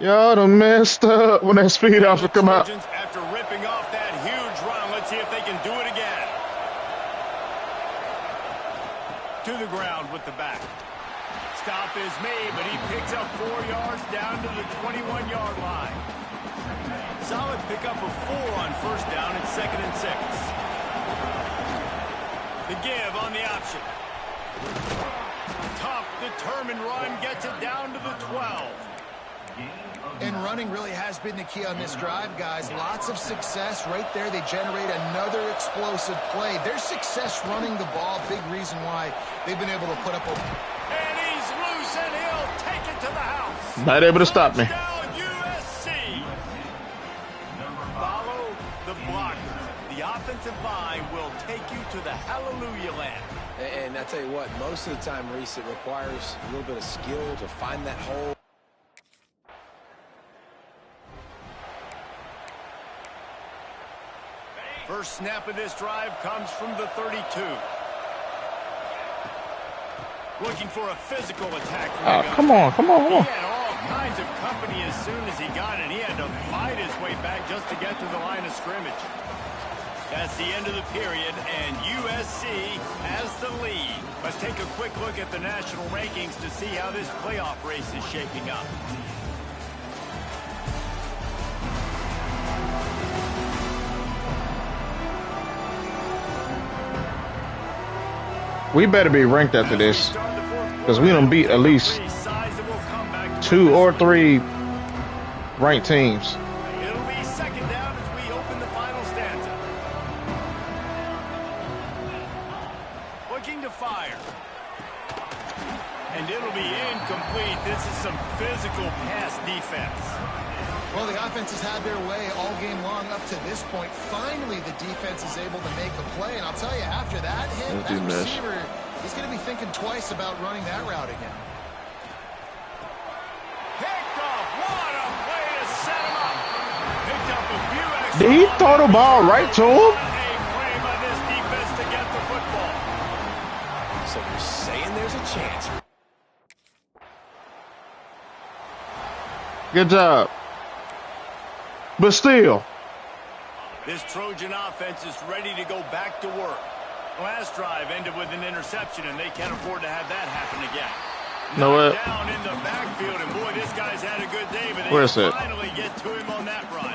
Speaker 1: Y'all done messed up when that speed option come out.
Speaker 3: After ripping off that huge run, let's see if they can do it again. To the ground with the back. Stop is made, but he picks up 4 yards down to the 21-yard line. Solid pickup of 4 on first down and 2nd and 6. The give on the option. Tough, determined run gets it down to the 12.
Speaker 5: And running really has been the key on this drive, guys. Lots of success right there. They generate another explosive play. Their success running the ball, big reason why they've been able to put up a...
Speaker 3: And he's loose, and he'll take it to the house.
Speaker 1: Not able to stop me.
Speaker 3: Touchdown, USC. Follow the blockers. The offensive line will take you to the hallelujah land.
Speaker 4: And I tell you what, most of the time, Reese, it requires a little bit of skill to find that hole.
Speaker 3: First snap of this drive comes from the 32. Looking for a physical attack.
Speaker 1: Come on.
Speaker 3: He had all kinds of company as soon as he got it. He had to fight his way back just to get to the line of scrimmage. That's the end of the period, and USC has the lead. Let's take a quick look at the national rankings to see how this playoff race is shaping up.
Speaker 1: We better be ranked after this, because we done beat at least 2 or 3 ranked teams.
Speaker 3: It'll be second down as we open the final stanza. Looking to fire. And it'll be incomplete. This is some physical pass defense.
Speaker 5: Well, the offense has had their way all game long up to this point. Finally, the defense is able to make a play. And I'll tell you, after that hit, that receiver, he's going to be thinking twice about running that route again.
Speaker 3: Picked off. What a play to set him up. Picked up a few extra.
Speaker 1: Did he throw the ball right to him?
Speaker 3: A play by this defense to get the football.
Speaker 4: So you're saying there's a chance.
Speaker 1: Good job. But still.
Speaker 3: This Trojan offense is ready to go back to work. Last drive ended with an interception, and they can't afford to have that happen again.
Speaker 1: Know what?
Speaker 3: Down in the backfield, and boy, this guy's had a good day, but
Speaker 1: Where's
Speaker 3: they
Speaker 1: it?
Speaker 3: finally get to him on that run.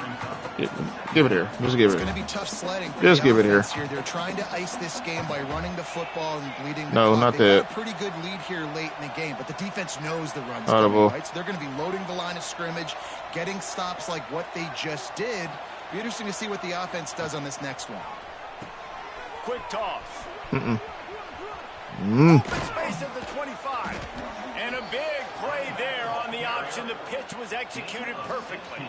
Speaker 1: Give it here. Just give it.
Speaker 5: It's going to be tough sledding.
Speaker 1: Just give it here.
Speaker 5: They're trying to ice this game by running the football and leading the
Speaker 1: No,
Speaker 5: clock.
Speaker 1: not
Speaker 5: They've
Speaker 1: that.
Speaker 5: got a pretty good lead here late in the game, but the defense knows the run's
Speaker 1: Audible.
Speaker 5: coming, right? So they're going to be loading the line of scrimmage, getting stops like what they just did. Be interesting to see what the offense does on this next one.
Speaker 3: Quick toss.
Speaker 1: Mm-mm.
Speaker 3: Open space at the 25. And a big play there on the option. The pitch was executed perfectly.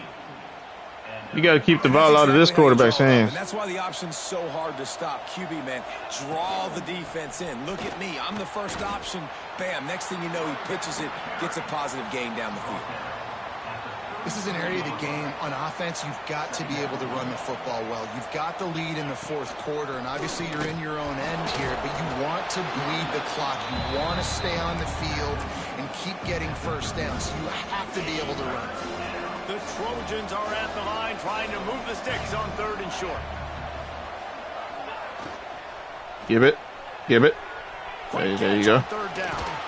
Speaker 1: You got to keep the ball out of this quarterback's hands.
Speaker 4: And that's why the option's so hard to stop. QB, man, draw the defense in. Look at me. I'm the first option. Bam. Next thing you know, he pitches it, gets a positive gain down the field.
Speaker 5: This is an area of the game on offense you've got to be able to run the football well. You've got the lead in the fourth quarter, and obviously you're in your own end here, but you want to bleed the clock. You want to stay on the field and keep getting first down, so you have to be able to run.
Speaker 3: The Trojans are at the line trying to move the sticks on 3rd and short.
Speaker 1: Give it. Give it. There you go.
Speaker 3: Third down.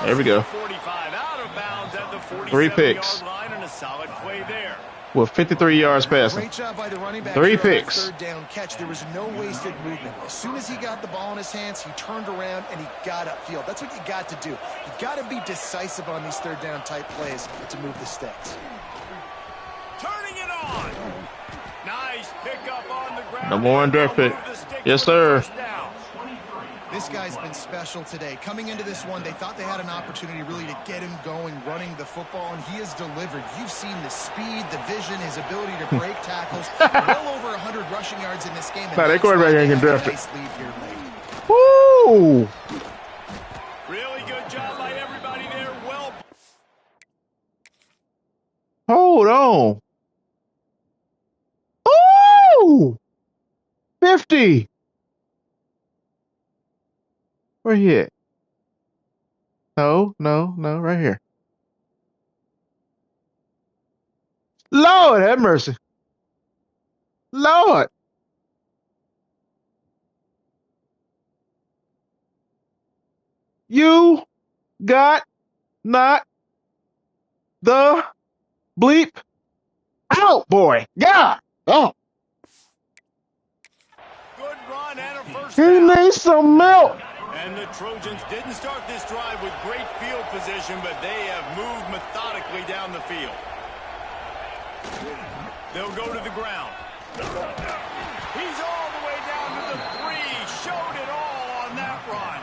Speaker 1: There we go.
Speaker 3: 45 out of bounds at the
Speaker 1: 3 picks.
Speaker 3: line, and a solid play there.
Speaker 1: With 53 yards passing.
Speaker 5: Great job by the running back.
Speaker 1: 3
Speaker 5: here on that
Speaker 1: picks.
Speaker 5: Third down catch. There was no wasted movement. As soon as he got the ball in his hands, he turned around and he got upfield. That's what you got to do. You got to be decisive on these third down type plays to move the sticks.
Speaker 3: Turning it on. Nice pickup on the ground.
Speaker 1: No more on draft pick. Yes, sir.
Speaker 5: This guy's been special today. Coming into this one, they thought they had an opportunity really to get him going, running the football, and he has delivered. You've seen the speed, the vision, his ability to break tackles. Well over 100 rushing yards in this game.
Speaker 1: Nah, that quarterback ain't gonna draft it.
Speaker 5: Nice lead here late.
Speaker 1: Woo!
Speaker 3: Really good job by everybody there. Well.
Speaker 1: Hold on. Ooh! 50. Where he at? No, right here. Lord have mercy. Lord. You got not the bleep out, boy. God. Oh.
Speaker 3: Good run and a first
Speaker 1: He
Speaker 3: down.
Speaker 1: needs some milk.
Speaker 3: And the Trojans didn't start this drive with great field position, but they have moved methodically down the field. They'll go to the ground. He's all the way down to the 3. Showed it all on that run.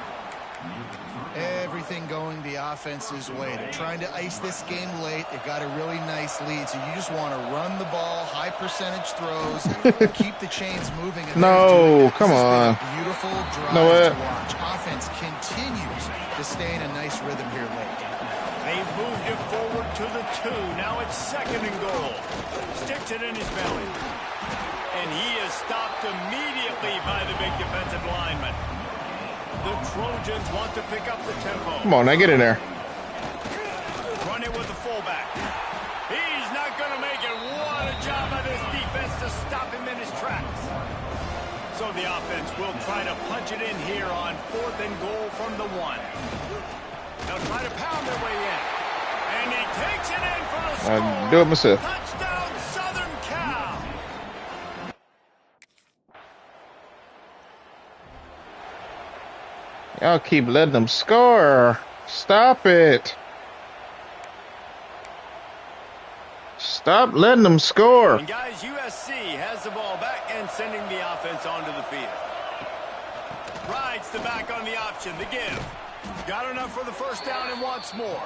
Speaker 5: Everything going the offense's way. They're trying to ice this game late. They've got a really nice lead, so you just want to run the ball, high percentage throws, keep the chains moving. And
Speaker 1: No, come
Speaker 5: this has
Speaker 1: on.
Speaker 5: been a beautiful drive
Speaker 1: No way.
Speaker 5: to watch. Offense continues to stay in a nice rhythm here late.
Speaker 3: They've moved it forward to the 2. Now it's 2nd and goal. Sticks it in his belly. And he is stopped immediately by the big defensive lineman. The Trojans want to pick up the tempo.
Speaker 1: Come on, now get in there.
Speaker 3: Run it with the fullback. He's not going to make it. What a job by this defense to stop him in his tracks. So the offense will try to punch it in here on 4th and goal from the 1. They'll try to pound their way in. And he takes it in for the score.
Speaker 1: I do it myself.
Speaker 3: Touchdown, Southern Cal.
Speaker 1: Y'all keep letting them score. Stop it. Stop letting them score.
Speaker 3: And guys, USC has the ball back and sending the offense onto the field. Rides the back on the option, the give. Got enough for the first down and wants more.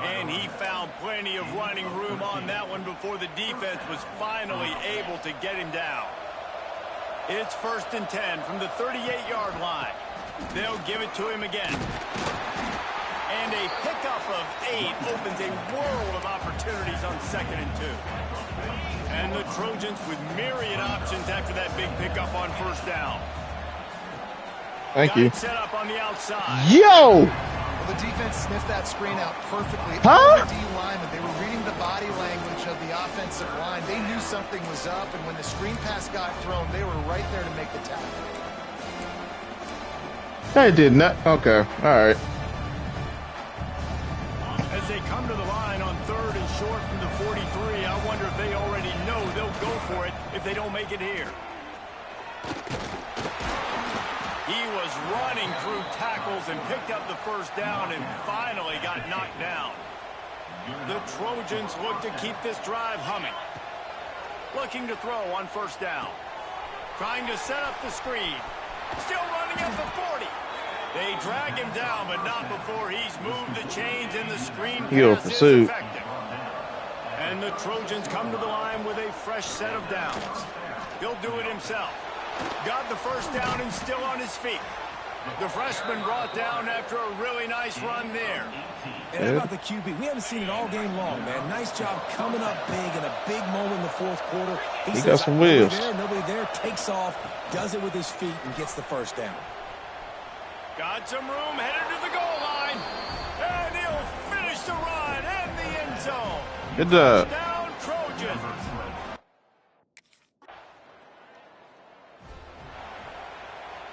Speaker 3: And he found plenty of running room on that one before the defense was finally able to get him down. It's 1st and 10 from the 38-yard line. They'll give it to him again. And a pickup of 8 opens a world of opportunities on 2nd and 2. And the Trojans with myriad options after that big pickup on 1st down.
Speaker 1: Thank you.
Speaker 3: Set up on the outside.
Speaker 1: Yo!
Speaker 5: Well, the defense sniffed that screen out perfectly.
Speaker 1: Huh?
Speaker 5: The D linemen, they were reading the body language of the offensive line. They knew something was up, and when the screen pass got thrown, they were right there to make the tackle.
Speaker 1: I did not. Okay. All right.
Speaker 3: As they come to the line on 3rd and short from the 43, I wonder if they already know they'll go for it if they don't make it here. He was running through tackles and picked up the first down and finally got knocked down. The Trojans look to keep this drive humming. Looking to throw on 1st down. Trying to set up the screen. Still running at the 40. They drag him down, but not before he's moved the chains and the screen pass is effective. And the Trojans come to the line with a fresh set of downs. He'll do it himself. Got the first down and still on his feet. The freshman brought down after a really nice run there.
Speaker 4: And how about the QB? We haven't seen it all game long, man. Nice job coming up big in a big moment in the 4th quarter.
Speaker 1: He got some wheels.
Speaker 4: Nobody there, takes off, does it with his feet, and gets the first down.
Speaker 3: Got some room, headed to the goal line. And he'll finish the run and the end zone.
Speaker 1: Good job.
Speaker 3: Down Trojans.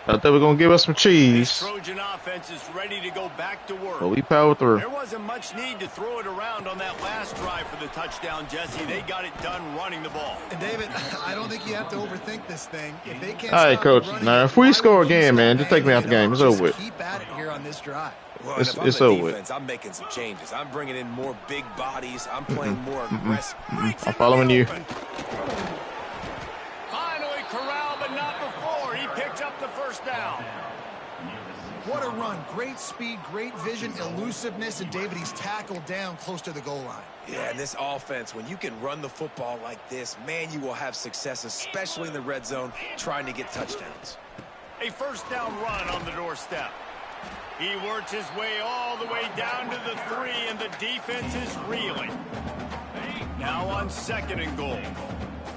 Speaker 1: I thought we were going to give us some
Speaker 3: This
Speaker 1: cheese.
Speaker 3: Trojan offense is ready to go back to work.
Speaker 1: But we powered through.
Speaker 3: There wasn't much need to throw it around on that last drive for the touchdown, Jesse. They got it done running the ball.
Speaker 5: And David, I don't think you have to overthink this thing. If they can't
Speaker 1: All right,
Speaker 5: stop
Speaker 1: Coach.
Speaker 5: running,
Speaker 1: Now, if we
Speaker 5: why
Speaker 1: score
Speaker 5: would you
Speaker 1: again,
Speaker 5: stop,
Speaker 1: man, just take me out the game. It's over with.
Speaker 5: Keep at it here on this drive.
Speaker 4: Well,
Speaker 1: It's
Speaker 4: if I'm
Speaker 1: it's
Speaker 4: the
Speaker 1: over with.
Speaker 4: defense, I'm making some changes. I'm bringing in more big bodies. I'm playing more aggressive.
Speaker 1: I'm following you.
Speaker 3: Finally corralled, but not before. He picks up the first down.
Speaker 5: What a run. Great speed, great vision, elusiveness, and David, he's tackled down close to the goal line.
Speaker 4: Yeah, and this offense, when you can run the football like this, man, you will have success, especially in the red zone, trying to get touchdowns.
Speaker 3: A first down run on the doorstep. He works his way all the way down to the 3, and the defense is reeling. Now on 2nd and goal.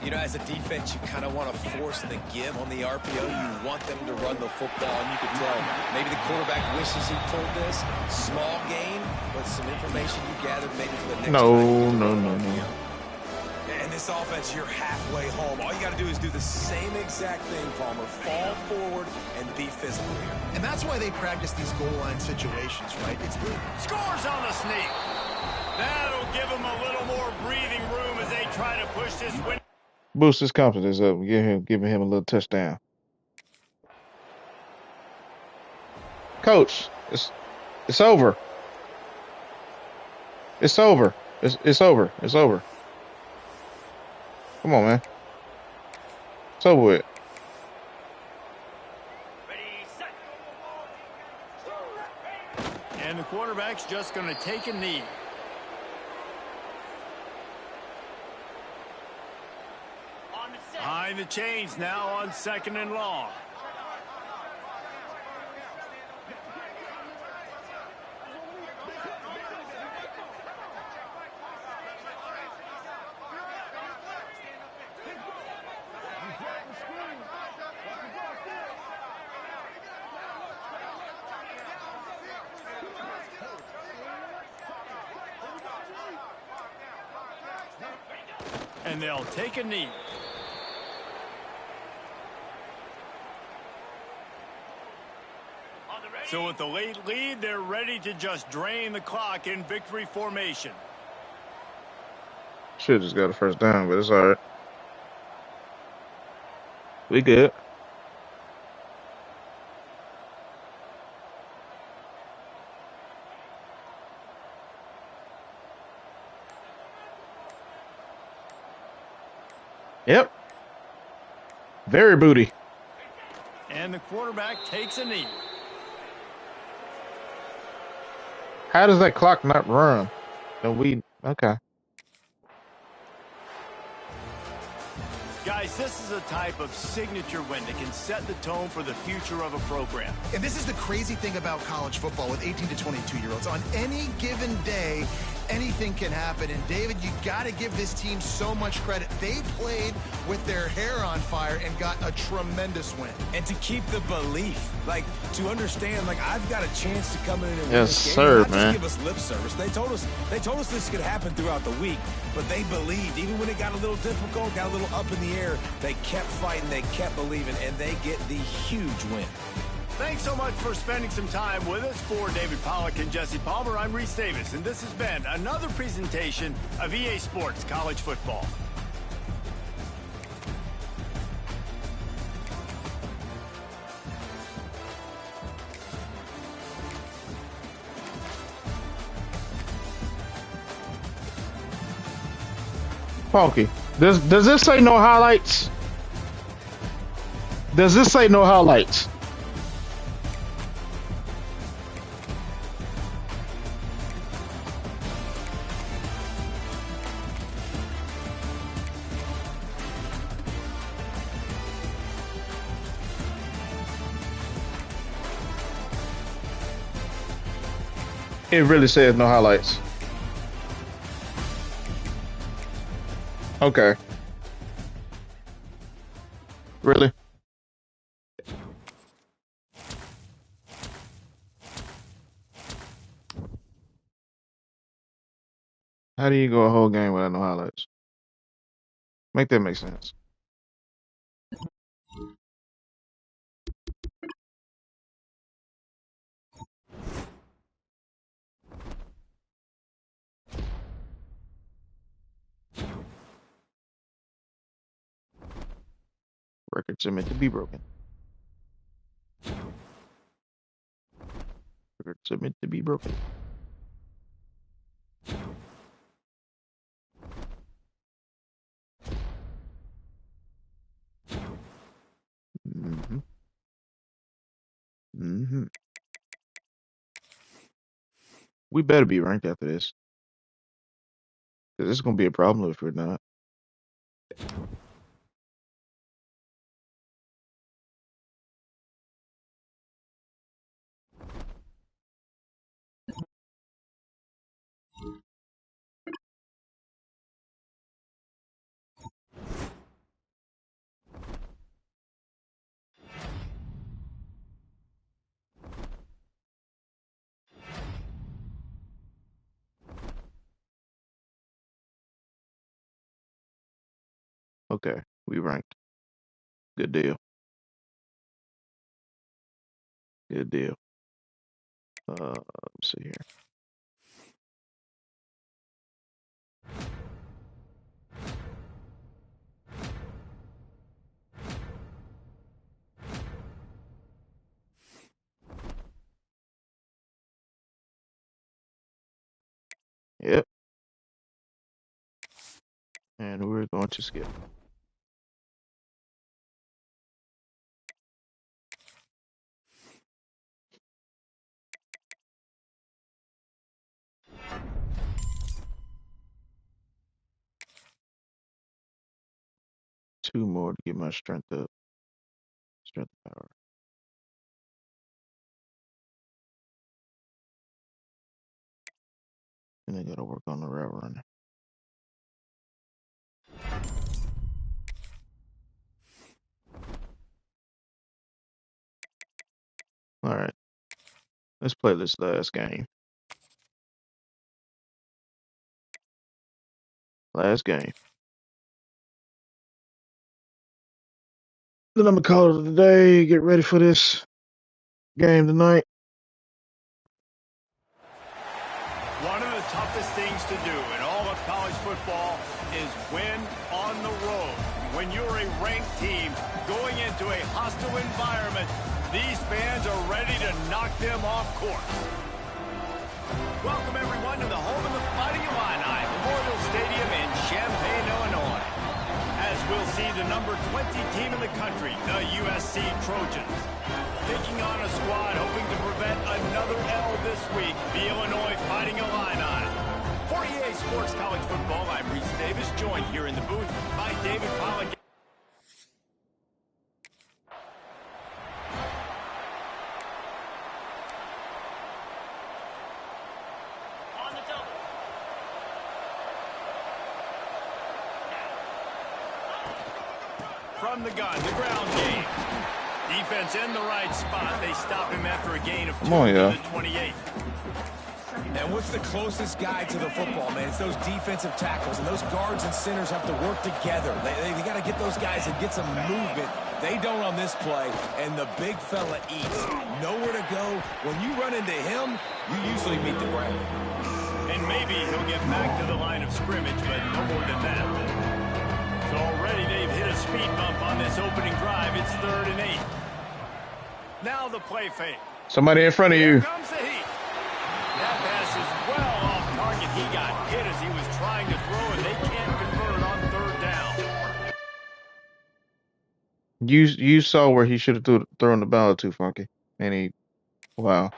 Speaker 4: You know, as a defense, you kind of want to force the give on the RPO. You want them to run the football, and you can tell maybe the quarterback wishes he pulled this. Small gain, but some information you gathered maybe for the next
Speaker 1: No.
Speaker 4: And this offense, you're halfway home. All you got to do is do the same exact thing, Palmer. Fall forward and be physical here.
Speaker 5: And that's why they practice these goal line situations, right? It's
Speaker 3: Scores on the sneak. That'll give him a little more breathing room as they try to push this win.
Speaker 1: Boost his confidence up. Giving him a little touchdown. Coach, it's over. It's over. It's over. It's over. Come on, man. It's over with.
Speaker 3: And the quarterback's just going to take a knee. Behind the chains now on 2nd and long. And they'll take a knee. So with the late lead, they're ready to just drain the clock in victory formation.
Speaker 1: Should just got a first down, but it's all right. We good. Yep. Very booty.
Speaker 3: And the quarterback takes a knee.
Speaker 1: How does that clock not run? Okay.
Speaker 3: Guys, this is a type of signature win that can set the tone for the future of a program.
Speaker 5: And this is the crazy thing about college football with 18 to 22-year-olds. On any given day, anything can happen. And, David, you got to give this team so much credit. They played with their hair on fire and got a tremendous win.
Speaker 4: And to keep the belief, like, to understand, like, I've got a chance to come in and win
Speaker 1: Yes,
Speaker 4: this game.
Speaker 1: sir,
Speaker 4: Not
Speaker 1: man.
Speaker 4: just give us lip service. They told us this could happen throughout the week, but they believed. Even when it got a little difficult, got a little up in the air, they kept fighting, they kept believing, and they get the huge win.
Speaker 3: Thanks so much for spending some time with us. For David Pollack and Jesse Palmer, I'm Reese Davis, and this has been another presentation of EA Sports College Football.
Speaker 1: Palky, does this say no highlights? Does this say no highlights? It really says no highlights. Okay. Really? How do you go a whole game without no highlights? Make that make sense. Records are meant to be broken. Records are meant to be broken. Mm-hmm. Mm-hmm. We better be ranked after this. Because this is going to be a problem if we're not. Okay, we ranked. Good deal. Good deal. Let me see here. Yep. And we're going to skip. Two more to get my strength up. Strength power. And I gotta work on the route running. Alright. Let's play this last game. Last game. Then I'm gonna call it a day. Get ready for this game tonight.
Speaker 3: One of the toughest things to do in all of college football is win on the road. When you're a ranked team going into a hostile environment, these fans are ready to knock them off course. Welcome, everyone, to the home of the Fighting Illini, Memorial Stadium in Champaign, Illinois. As we'll see the number 20 team in the country, the USC Trojans, taking on a squad hoping to prevent another L this week, the Illinois Fighting Illini. For EA Sports College Football, I'm Reese Davis, joined here in the booth by David Pollock. From the gun, the ground game. Defense in the right spot. They stop him after a gain of 2 to the 28.
Speaker 4: And what's the closest guy to the football, man? It's those defensive tackles, and those guards and centers have to work together. They got to get those guys and get some movement. They don't on this play, and the big fella eats. Nowhere to go. When you run into him, you usually meet the ground.
Speaker 3: And maybe he'll get back to the line of scrimmage, but no more than that. So already they've hit a speed bump on this opening drive. It's 3rd and 8. Now the play fake.
Speaker 1: Somebody in front of
Speaker 3: Here
Speaker 1: you.
Speaker 3: comes the heat. That pass is well off target. He got hit as he was trying to throw, and they can't convert on 3rd down.
Speaker 1: You saw where he should have thrown the ball to, Funky. And he, wow.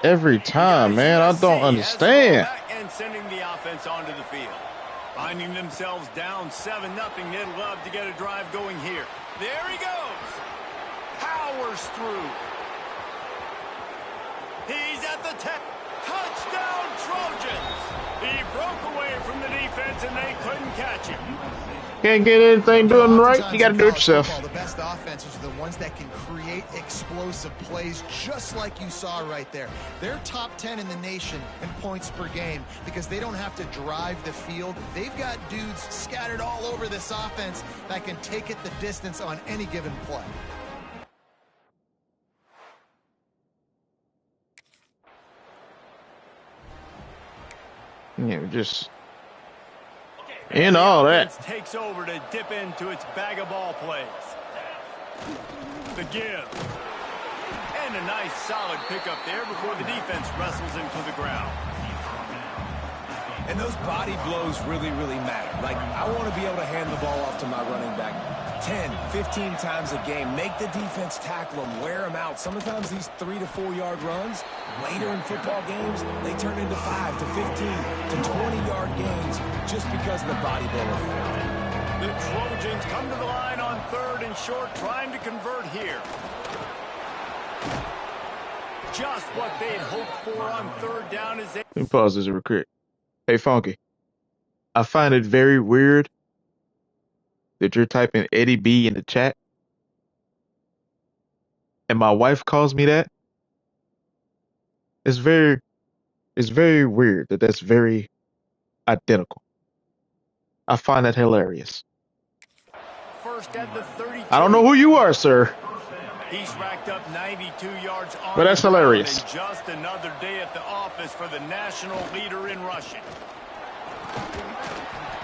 Speaker 1: Every time, man. I don't understand.
Speaker 3: And sending the offense onto the field. Finding themselves down 7-0. They'd love to get a drive going here. There he goes. Powers through. He's at the 10. Touchdown, Trojans. He broke away from the defense, and they couldn't catch him.
Speaker 1: Can't get anything doing right, you got to do it yourself.
Speaker 5: The best offenses are the ones that can create explosive plays, just like you saw right there. They're top 10 in the nation in points per game because they don't have to drive the field. They've got dudes scattered all over this offense that can take it the distance on any given play.
Speaker 1: Yeah, just in all that.
Speaker 3: Takes over to dip into its bag of ball plays. The give. And a nice solid pickup there before the defense wrestles him to the ground.
Speaker 4: And those body blows really, really matter. Like, I want to be able to hand the ball off to my running back 10, 15 times a game. Make the defense tackle them, wear them out. Sometimes these 3 to 4 yard runs, later in football games, they turn into 5 to 15 to 20-yard gains just because of the body blow effect.
Speaker 3: The Trojans come to the line on 3rd and short, trying to convert here. Just what they'd hoped for on 3rd down as they...
Speaker 1: Let me pause this real quick. Hey, Funky. I find it very weird that you're typing Eddie B in the chat. And my wife calls me that. It's very weird that that's very identical. I find that hilarious.
Speaker 3: First at the 32.
Speaker 1: I don't know who you are, sir.
Speaker 3: He's racked up 92 yards on
Speaker 1: But that's
Speaker 3: the ground,
Speaker 1: hilarious.
Speaker 3: and just another day at the office for the national leader in rushing.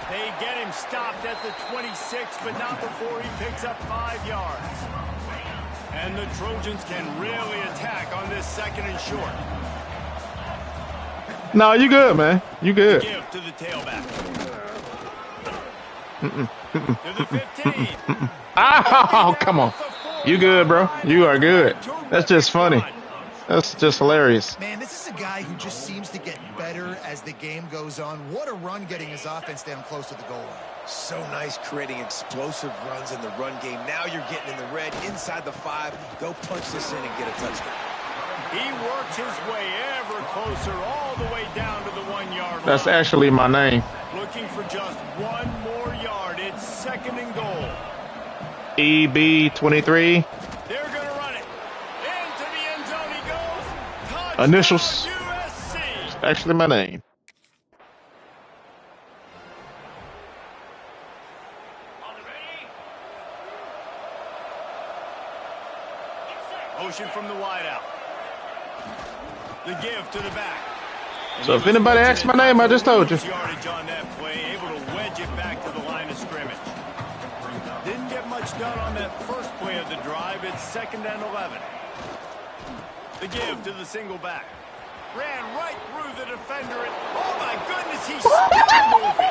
Speaker 3: They get him stopped at the 26, but not before he picks up 5 yards. And the Trojans can really attack on this 2nd and short.
Speaker 1: No, you good, man. You good.
Speaker 3: Give to the tailback. To the 15.
Speaker 1: Oh, come on. You good, bro. You are good. That's just funny. That's just hilarious.
Speaker 5: Man, this is a guy who just seems to get better as the game goes on. What a run getting his offense down close to the goal line.
Speaker 4: So nice creating explosive runs in the run game. Now you're getting in the red, inside the 5. Go punch this in and get a touchdown.
Speaker 3: He works his way ever closer all the way down to the 1 yard line.
Speaker 1: That's actually my name.
Speaker 3: Looking for just 1 more yard. It's 2nd and goal.
Speaker 1: EB23.
Speaker 3: They're going to run it. Into the end zone he goes. Touchdown,
Speaker 1: Initials.
Speaker 3: USC.
Speaker 1: Actually my name.
Speaker 3: Motion from the wideout. The give to the back. And
Speaker 1: So if anybody asks my name, I just told you.
Speaker 3: Yardage on that play, able to wedge it back to the line of scrimmage. Didn't get much done on that first play of the drive. It's 2nd and 11. The give to the single back. Ran right through the defender. And, oh, my goodness, he's still moving.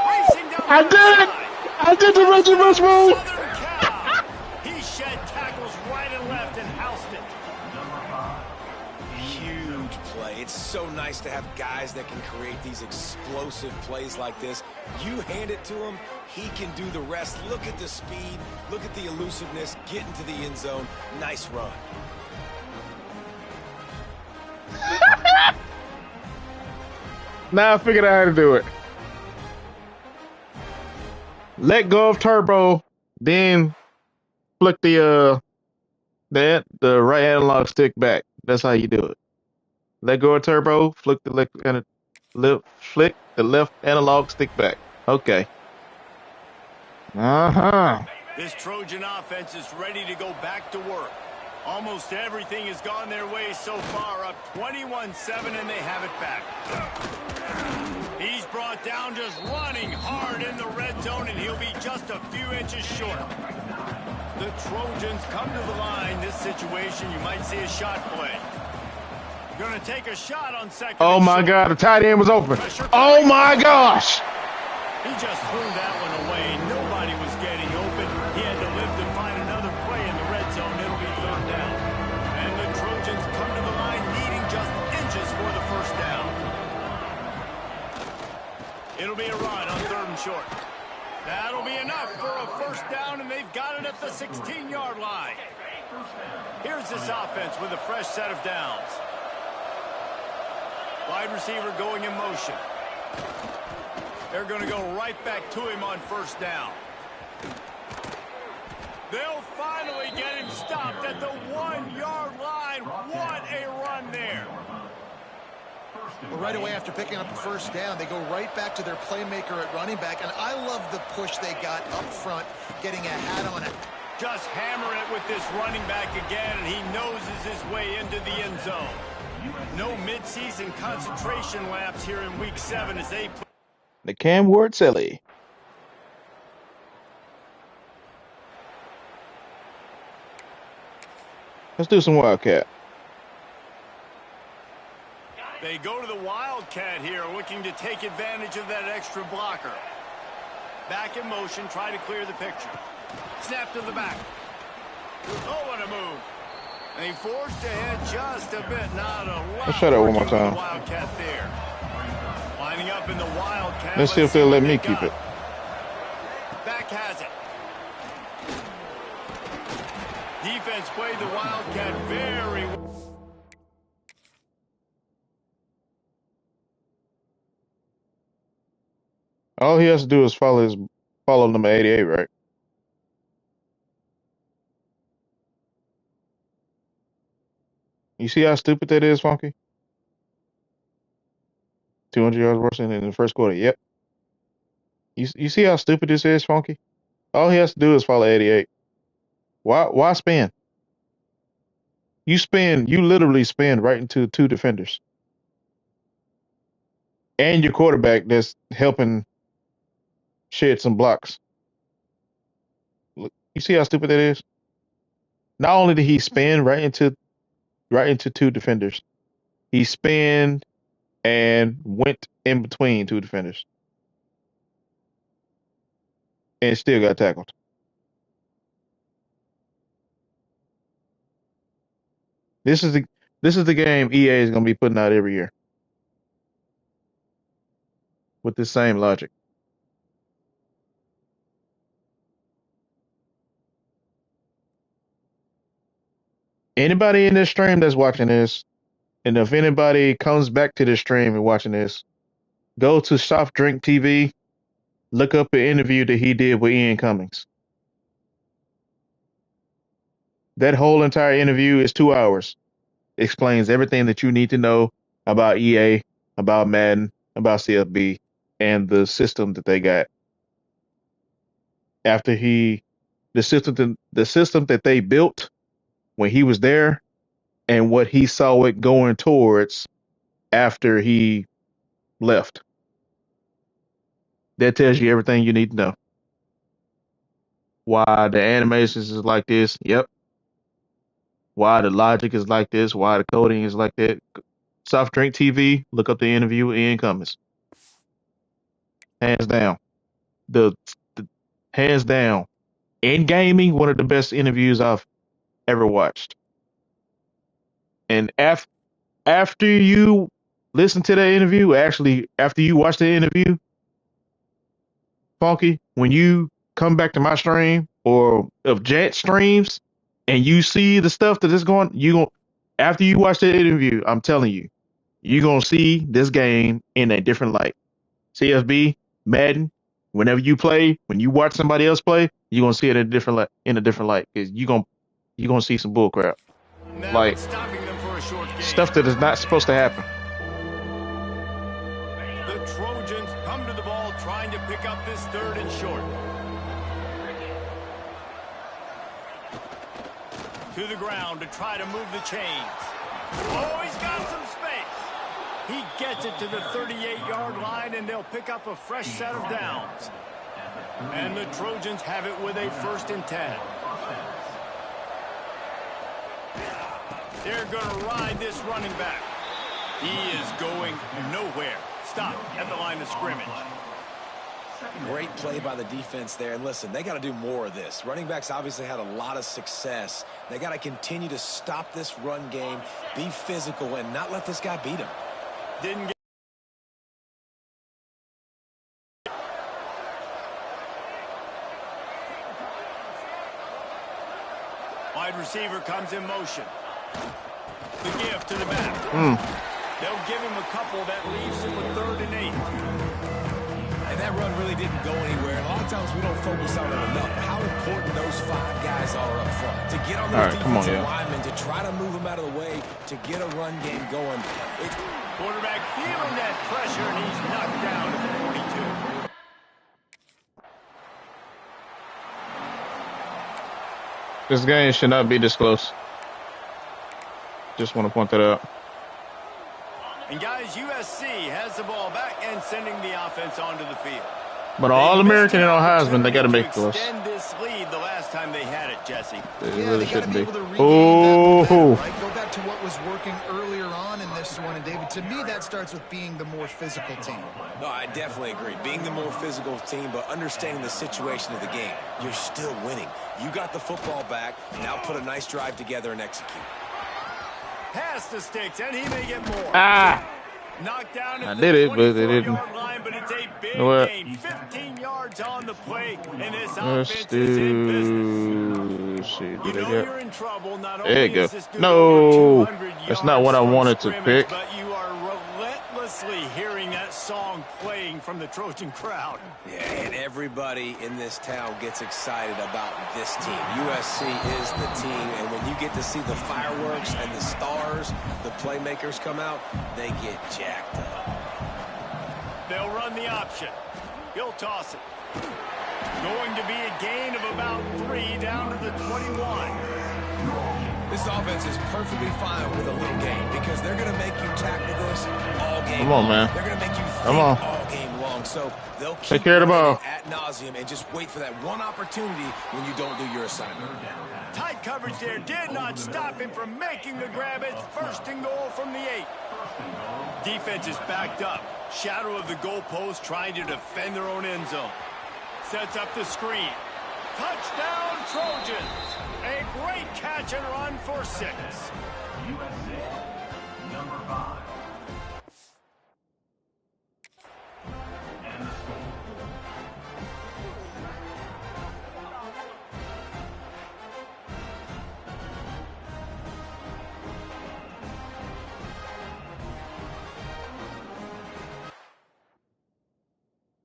Speaker 3: Racing down the
Speaker 1: I did it!
Speaker 3: side.
Speaker 1: I did the Reggie Bush move!
Speaker 3: Southern Cal. He shed tackles right and left and housed it.
Speaker 4: Huge play. It's so nice to have guys that can create these explosive plays like this. You hand it to him, he can do the rest. Look at the speed. Look at the elusiveness. Get into the end zone. Nice run.
Speaker 1: Now I figured out how to do it. Let go of turbo, then flick the right analog stick back. That's how you do it. Let go of turbo, flick the left analog stick back. Okay.
Speaker 3: This Trojan offense is ready to go back to work. Almost everything has gone their way so far, up 21-7, and they have it back. He's brought down just running hard in the red zone, and he'll be just a few inches short. The Trojans come to the line. This situation, you might see a shot play. Going to take a shot on 2nd.
Speaker 1: Oh my God, the tight end was open. Oh my gosh.
Speaker 3: He just threw that one away. Nobody was getting open. He had to live to find another play in the red zone. It'll be 3rd down. And the Trojans come to the line needing just inches for the 1st down. It'll be a run on 3rd and short. That'll be enough for a 1st down, and they've got it at the 16-yard line. Here's this offense with a fresh set of downs. Wide receiver going in motion. They're going to go right back to him on 1st down. They'll finally get him stopped at the 1-yard line. What a run there.
Speaker 5: Well, right away after picking up the 1st down, they go right back to their playmaker at running back. And I love the push they got up front, getting a hat on it.
Speaker 3: Just hammer it with this running back again, and he noses his way into the end zone. No midseason concentration laps here in Week 7 as they play.
Speaker 1: The Cam Ward silly. Let's do some Wildcat.
Speaker 3: They go to the Wildcat here, looking to take advantage of that extra blocker. Back in motion, try to clear the picture. Snap to the back. Oh, what a move. And he forced ahead just a bit. Not a lot.
Speaker 1: Let's try that one more time.
Speaker 3: Wildcat there. Lining up in the Wildcat.
Speaker 1: Let's see if they'll let me keep it.
Speaker 3: Back has it. Defense played the Wildcat very well.
Speaker 1: All he has to do is follow number 88, right? You see how stupid that is, Funky? 200 yards worse than in the first quarter. Yep. You see how stupid this is, Funky? All he has to do is follow 88. Why spin? You literally spin right into 2 defenders. And your quarterback that's helping shed some blocks. Look, you see how stupid that is? Not only did he spin right into 2 defenders, he spun and went in between 2 defenders. And still got tackled. This is the game EA is going to be putting out every year. With the same logic. Anybody in this stream that's watching this, and if anybody comes back to this stream and watching this, go to Soft Drink TV, look up an interview that he did with Ian Cummings. That whole entire interview is 2 hours. It explains everything that you need to know about EA, about Madden, about CFB, and the system that they got. After the system that they built when he was there and what he saw it going towards after he left. That tells you everything you need to know. Why the animations is like this. Yep. Why the logic is like this. Why the coding is like that. Soft Drink TV, look up the interview with Ian Cummins. Hands down. The hands down. In gaming, one of the best interviews I've ever watched. And after you listen to that interview, actually after you watch the interview, Funky, when you come back to my stream or of Jet streams and you see the stuff that is going, you going after you watch the interview, I'm telling you, you're gonna see this game in a different light. CFB, Madden, whenever you play, when you watch somebody else play, you're gonna see it in a different light. Because you're gonna see some bull crap. Like stuff that is not supposed to happen.
Speaker 3: The Trojans come to the ball trying to pick up this 3rd and short. To the ground to try to move the chains. Oh, he's got some space. He gets it to the 38-yard line, and they'll pick up a fresh set of downs. And the Trojans have it with a 1st and 10. They're going to ride this running back. He is going nowhere. Stop at the line of scrimmage.
Speaker 4: Great play by the defense there. And listen, they got to do more of this. Running backs obviously had a lot of success. They got to continue to stop this run game, be physical, and not let this guy beat him.
Speaker 3: Didn't get wide receiver comes in motion. The give to the back. They'll give him a couple that leaves him with 3rd and 8.
Speaker 4: And that run really didn't go anywhere. And a lot of times we don't focus on it enough. How important those 5 guys are up front. To get on those defensive linemen, to try to move them out of the way, to get a run game going.
Speaker 3: Quarterback feeling that pressure, and he's knocked down at the 42.
Speaker 1: This game should not be this close. Just want to point that out.
Speaker 3: And guys, USC has the ball back and sending the offense onto the field.
Speaker 1: But All-American and Heisman, they got to make it close.
Speaker 3: Extend this lead the last time they had it, Jesse.
Speaker 1: They really shouldn't be.
Speaker 5: Oh, right? Go back to what was working earlier on in this one, and David, to me, that starts with being the more physical team.
Speaker 4: No, I definitely agree. Being the more physical team, but understanding the situation of the game. You're still winning. You got the football back. Now put a nice drive together and execute.
Speaker 3: Pass the sticks, and he may get more. Knocked down
Speaker 1: I did it, but they didn't.
Speaker 3: Line, but it's a big
Speaker 1: What?
Speaker 3: gain. 15 yards on the play, and this offense is in business. You know you're in trouble. Not
Speaker 1: There you
Speaker 3: only
Speaker 1: go.
Speaker 3: is this dude
Speaker 1: No,
Speaker 3: over 200
Speaker 1: that's not what I
Speaker 3: yards from
Speaker 1: wanted to
Speaker 3: scrimmage,
Speaker 1: pick.
Speaker 3: But you are relentlessly hearing that song playing from the Trojan crowd.
Speaker 4: Yeah, and everybody in this town gets excited about this team. USC is the team, and when you get to see the fireworks and the stars, the playmakers come out, they get jacked up.
Speaker 3: They'll run the option. He'll toss it. Going to be a gain of about 3 down to the 21.
Speaker 4: This offense is perfectly fine with a little game because they're going to make you tackle this all game
Speaker 1: Come on,
Speaker 4: long.
Speaker 1: man.
Speaker 4: They're going to make you think
Speaker 1: Come on.
Speaker 4: all game long. So they'll keep
Speaker 1: Take care of the ball.
Speaker 4: ad nauseum and just wait for that one opportunity when you don't do your assignment.
Speaker 3: Tight coverage there did not stop him from making the grab. It's 1st and goal from the 8. Defense is backed up. Shadow of the goalpost trying to defend their own end zone. Sets up the screen. Touchdown Trojans. A great catch and run for 6.
Speaker 6: Number 5.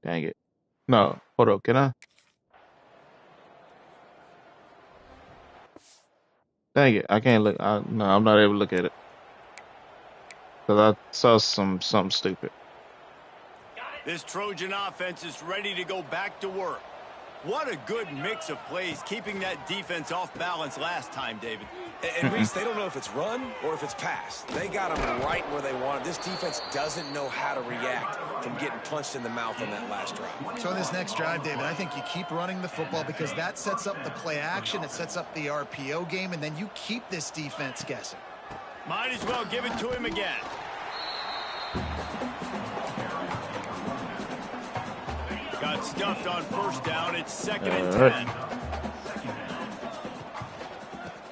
Speaker 1: Dang it. No, hold up. Can I? Dang it. I can't look. No, I'm not able to look at it. Because I saw something stupid.
Speaker 3: This Trojan offense is ready to go back to work. What a good mix of plays, keeping that defense off balance last time, David.
Speaker 4: And Reese, they don't know if it's run or if it's pass. They got them right where they want it. This defense doesn't know how to react from getting punched in the mouth on that last drive.
Speaker 5: So in this next drive, David, I think you keep running the football because that sets up the play action, it sets up the RPO game, and then you keep this defense guessing.
Speaker 3: Might as well give it to him again. Got stuffed on first down. It's 2nd and 10.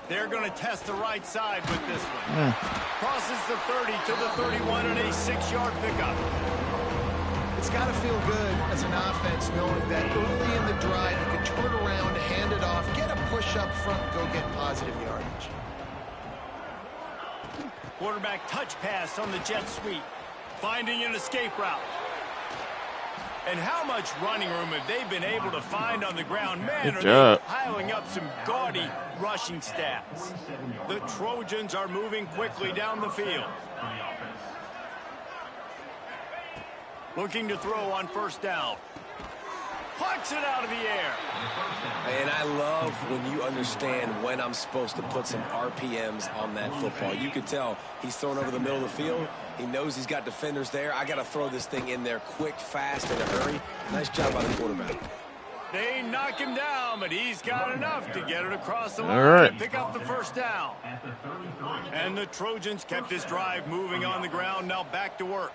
Speaker 3: They're going to test the right side with this one. Crosses the 30 to the 31 on a 6-yard pickup.
Speaker 5: It's got to feel good as an offense knowing that early in the drive you can turn around, hand it off, get a push up front, and go get positive yardage.
Speaker 3: Quarterback touch pass on the jet sweep. Finding an escape route. And how much running room have they been able to find on the ground? Man, are they piling up some gaudy rushing stats. The Trojans are moving quickly down the field. Looking to throw on first down. Plucks it out of the air.
Speaker 4: And I love when you understand when I'm supposed to put some RPMs on that football. You can tell he's thrown over the middle of the field. He knows he's got defenders there. I got to throw this thing in there quick, fast, in a hurry. Nice job by the quarterback.
Speaker 3: They knock him down, but he's got enough to get it across the line and pick up the first down. And the Trojans kept this drive moving on the ground. Now back to work.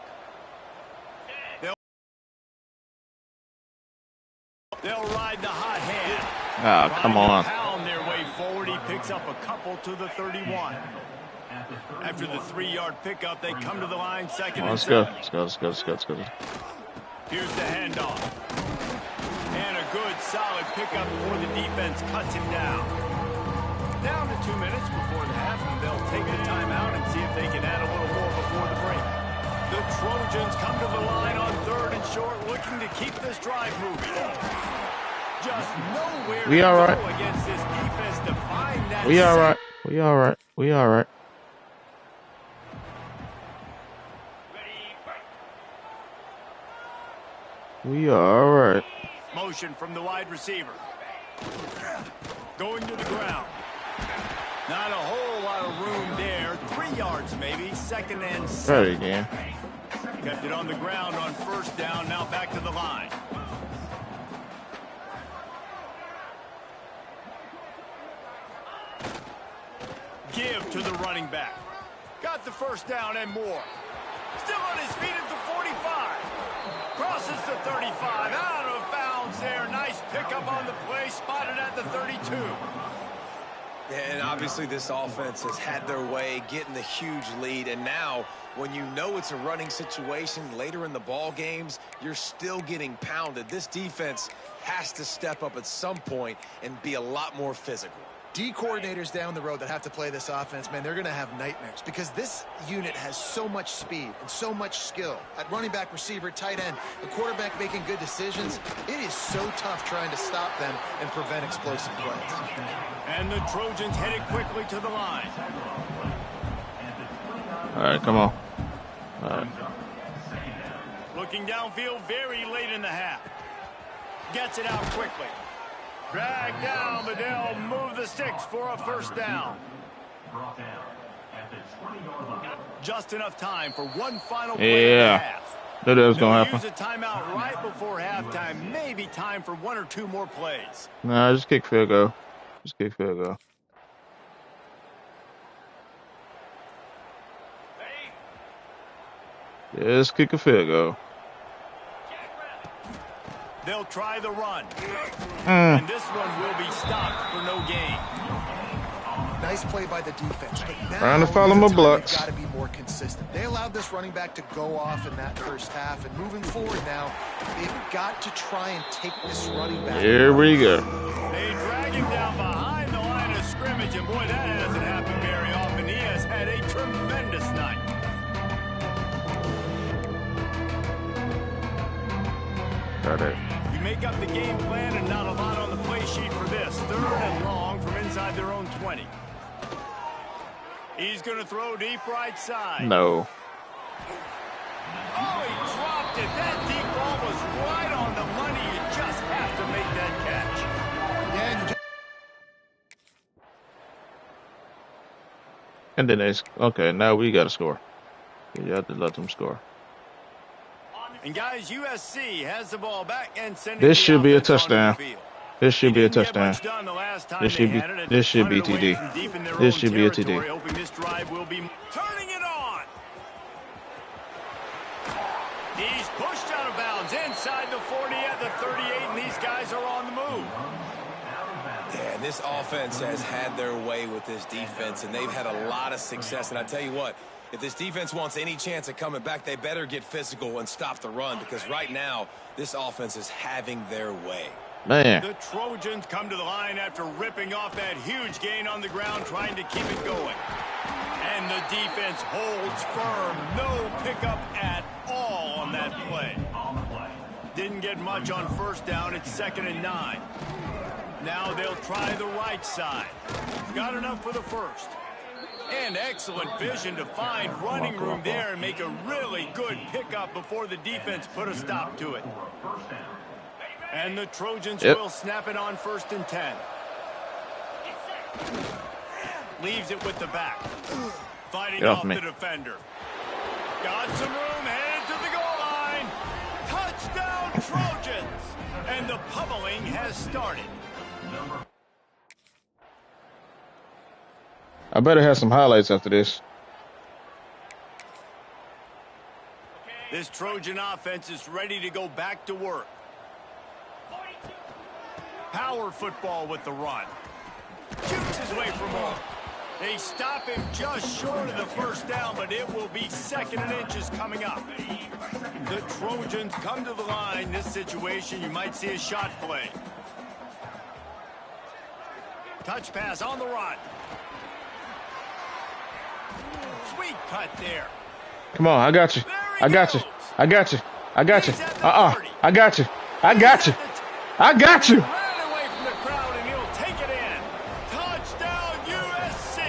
Speaker 3: They'll ride the hot hand.
Speaker 1: Ah, come on.
Speaker 3: Pound their way forward. He picks up a couple to the 31. After the 3-yard pickup, they come to the line, 2nd and 7.
Speaker 1: Let's go.
Speaker 3: Here's the handoff. And a good, solid pickup before the defense cuts him down. Down to 2 minutes before the half, and they'll take the timeout and see if they can add a little more before the break. The Trojans come to the line on 3rd and short, looking to keep this drive moving. Just nowhere to go against this defense to find that.
Speaker 1: We all right.
Speaker 3: Motion from the wide receiver. Going to the ground. Not a whole lot of room there. 3 yards maybe. 2nd and 7.
Speaker 1: Right again.
Speaker 3: Kept it on the ground on first down. Now back to the line. Give to the running back. Got the first down and more. Still on his feet at the 45. Crosses the 35. Out of bounds there. Nice pickup on the play. Spotted at the 32.
Speaker 4: And obviously this offense has had their way, getting the huge lead. And now, when you know it's a running situation later in the ball games, you're still getting pounded. This defense has to step up at some point and be a lot more physical.
Speaker 5: D coordinators down the road that have to play this offense, man, they're going to have nightmares because this unit has so much speed and so much skill. At running back, receiver, tight end, the quarterback making good decisions. It is so tough trying to stop them and prevent explosive plays.
Speaker 3: And the Trojans headed quickly to the line.
Speaker 1: All right, come on. All right.
Speaker 3: Looking downfield very late in the half. Gets it out quickly. Drag down, but they'll move the sticks for a first down. Just enough time for one final play of the half.
Speaker 1: Knew that was going to happen.
Speaker 3: Use a timeout right before halftime. Maybe time for 1 or 2 more plays.
Speaker 1: Nah, just kick field goal. Just kick field goal. Just kick a field goal.
Speaker 3: They'll try the run. And this one will be stopped for no gain.
Speaker 5: Nice play by the defense. But now
Speaker 1: Trying to follow my blocks.
Speaker 5: Got to be more consistent. They allowed this running back to go off in that first half. And moving forward now, they've got to try and take this running back.
Speaker 1: Here we go.
Speaker 3: They drag him down behind the line of scrimmage. And boy, that hasn't happened very often. He has had a tremendous night.
Speaker 1: Got it.
Speaker 3: You make up the game plan and not a lot on the play sheet for this. 3rd and long from inside their own 20. He's going to throw deep right side.
Speaker 1: No.
Speaker 3: Oh, he dropped it. That deep ball was right on the money. You just have to make that catch.
Speaker 5: Yeah,
Speaker 1: And then okay, now we got to score. You have to let them score.
Speaker 3: And guys, USC has the ball back and sending
Speaker 1: This
Speaker 3: the
Speaker 1: should be a
Speaker 3: offense onto the
Speaker 1: touchdown.
Speaker 3: field.
Speaker 1: This
Speaker 3: They
Speaker 1: should be a
Speaker 3: didn't get
Speaker 1: touchdown.
Speaker 3: much done the last time
Speaker 1: This
Speaker 3: they
Speaker 1: should be
Speaker 3: had it.
Speaker 1: this should be
Speaker 3: Punted away
Speaker 1: TD.
Speaker 3: from deep in their
Speaker 1: This
Speaker 3: own
Speaker 1: should be a
Speaker 3: territory,
Speaker 1: TD.
Speaker 3: hoping this drive will be turning it on. He's pushed out of bounds inside the 40 at the 38, and these guys are on the move.
Speaker 4: Yeah, and this offense has had their way with this defense, and they've had a lot of success. And I tell you what, if this defense wants any chance of coming back, they better get physical and stop the run, because right now, this offense is having their way.
Speaker 1: Man.
Speaker 3: The Trojans come to the line after ripping off that huge gain on the ground, trying to keep it going. And the defense holds firm. No pickup at all on that play. Didn't get much on first down. It's 2nd and 9. Now they'll try the right side. Got enough for the first. And excellent vision to find running room there and make a really good pickup before the defense put a stop to it. And the Trojans will snap it on 1st and 10. Leaves it with the back. Fighting off the defender. Got some room, headed to the goal line. Touchdown, Trojans. And the pummeling has started.
Speaker 1: I better have some highlights after this.
Speaker 3: This Trojan offense is ready to go back to work. Power football with the run. Shoots his way for more. They stop him just short of the first down, but it will be 2nd and inches coming up. The Trojans come to the line. This situation, you might see a shot play. Touch pass on the run. Sweet cut there.
Speaker 1: Come on, I got you. I got you. I got you. I got you. I got you. I got you. I got you.
Speaker 3: Ran away from the crowd, and he'll take it in. Touchdown, USC.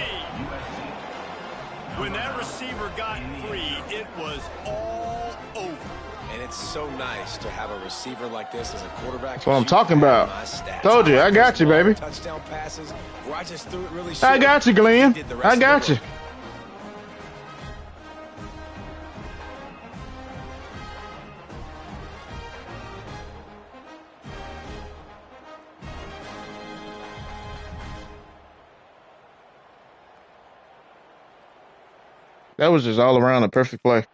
Speaker 3: When that receiver got free, it was all over.
Speaker 4: And it's so nice to have a receiver like this as a quarterback.
Speaker 1: That's what I'm talking about. Told you, I got you, baby.
Speaker 4: Touchdown passes where I just threw it really short.
Speaker 1: I got you, Glenn. I got you. That was just all around a perfect play.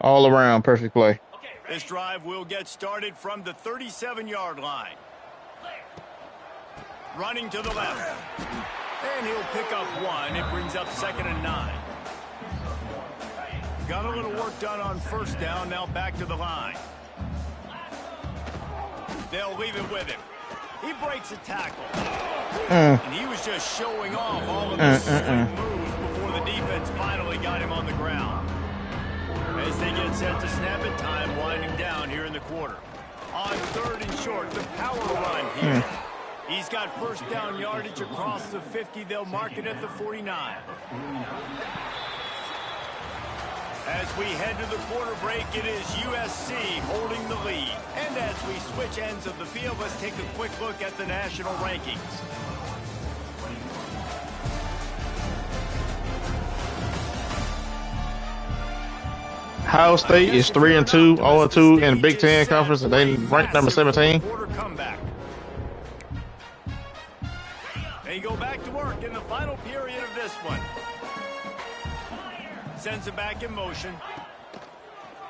Speaker 1: All around perfect play.
Speaker 3: This drive will get started from the 37-yard line. Running to the left. And he'll pick up 1. It brings up 2nd and 9. Got a little work done on first down. Now back to the line. They'll leave it with him. He breaks a tackle. And he was just showing off all of the slick moves before the defense finally got him on the ground. As they get set to snap it, time winding down here in the quarter. On 3rd and short, the power run here. He's got first down yardage across the 50. They'll mark it at the 49. As we head to the quarter break, it is USC holding the lead. And as we switch ends of the field, let's take a quick look at the national rankings.
Speaker 1: Ohio State is 3-2, 0-2 in the Big Ten Conference, and they ranked number 17.
Speaker 3: They go back to work in the final period of this one. Sends it back in motion.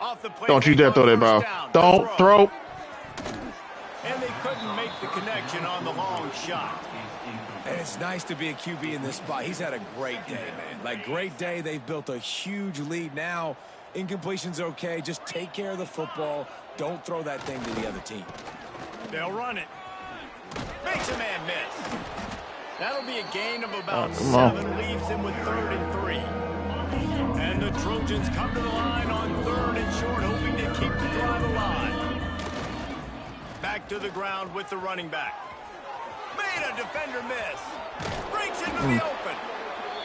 Speaker 3: Off the play.
Speaker 1: Don't you dare throw that ball. Don't throw.
Speaker 3: And they couldn't make the connection on the long shot.
Speaker 4: And it's nice to be a QB in this spot. He's had a great day, man. Like, great day. They've built a huge lead now. Incompletion's okay. Just take care of the football. Don't throw that thing to the other team.
Speaker 3: They'll run it. Makes a man miss. That'll be a gain of about 7. Leaves him with 3rd and 3. And the Trojans come to the line on 3rd and short, hoping to keep the drive alive. Back to the ground with the running back. Made a defender miss. Breaks into the open.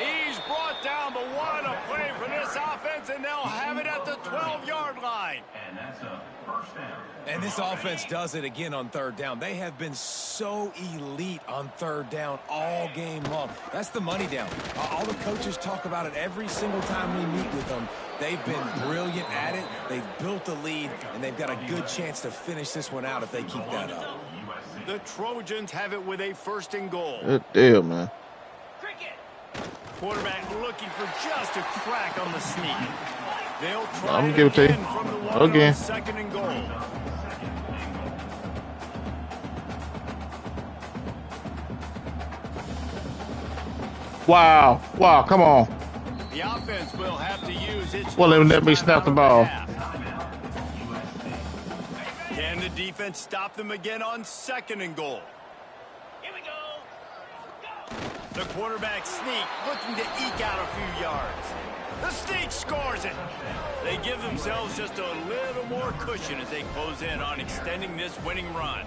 Speaker 3: He's brought down, but what a play for this offense, and they'll have it at the 12-yard line.
Speaker 4: And that's a first down. And this offense does it again on third down. They have been so elite on third down all game long. That's the money down. All the coaches talk about it every single time we meet with them. They've been brilliant at it. They've built the lead, and they've got a good chance to finish this one out if they keep that up.
Speaker 3: The Trojans have it with a 1st and goal.
Speaker 1: Good deal, man.
Speaker 3: Quarterback looking for just a crack on the sneak. They'll try
Speaker 1: I'm gonna give it to you.
Speaker 3: from the one
Speaker 1: Again.
Speaker 3: on 2nd and goal.
Speaker 1: Wow. Wow, come on.
Speaker 3: The offense will have to use its.
Speaker 1: Well, let me snap the ball.
Speaker 3: Can the defense stop them again on 2nd and goal?
Speaker 2: Here we go.
Speaker 3: The quarterback sneak looking to eke out a few yards. The sneak scores it. They give themselves just a little more cushion as they close in on extending this winning run.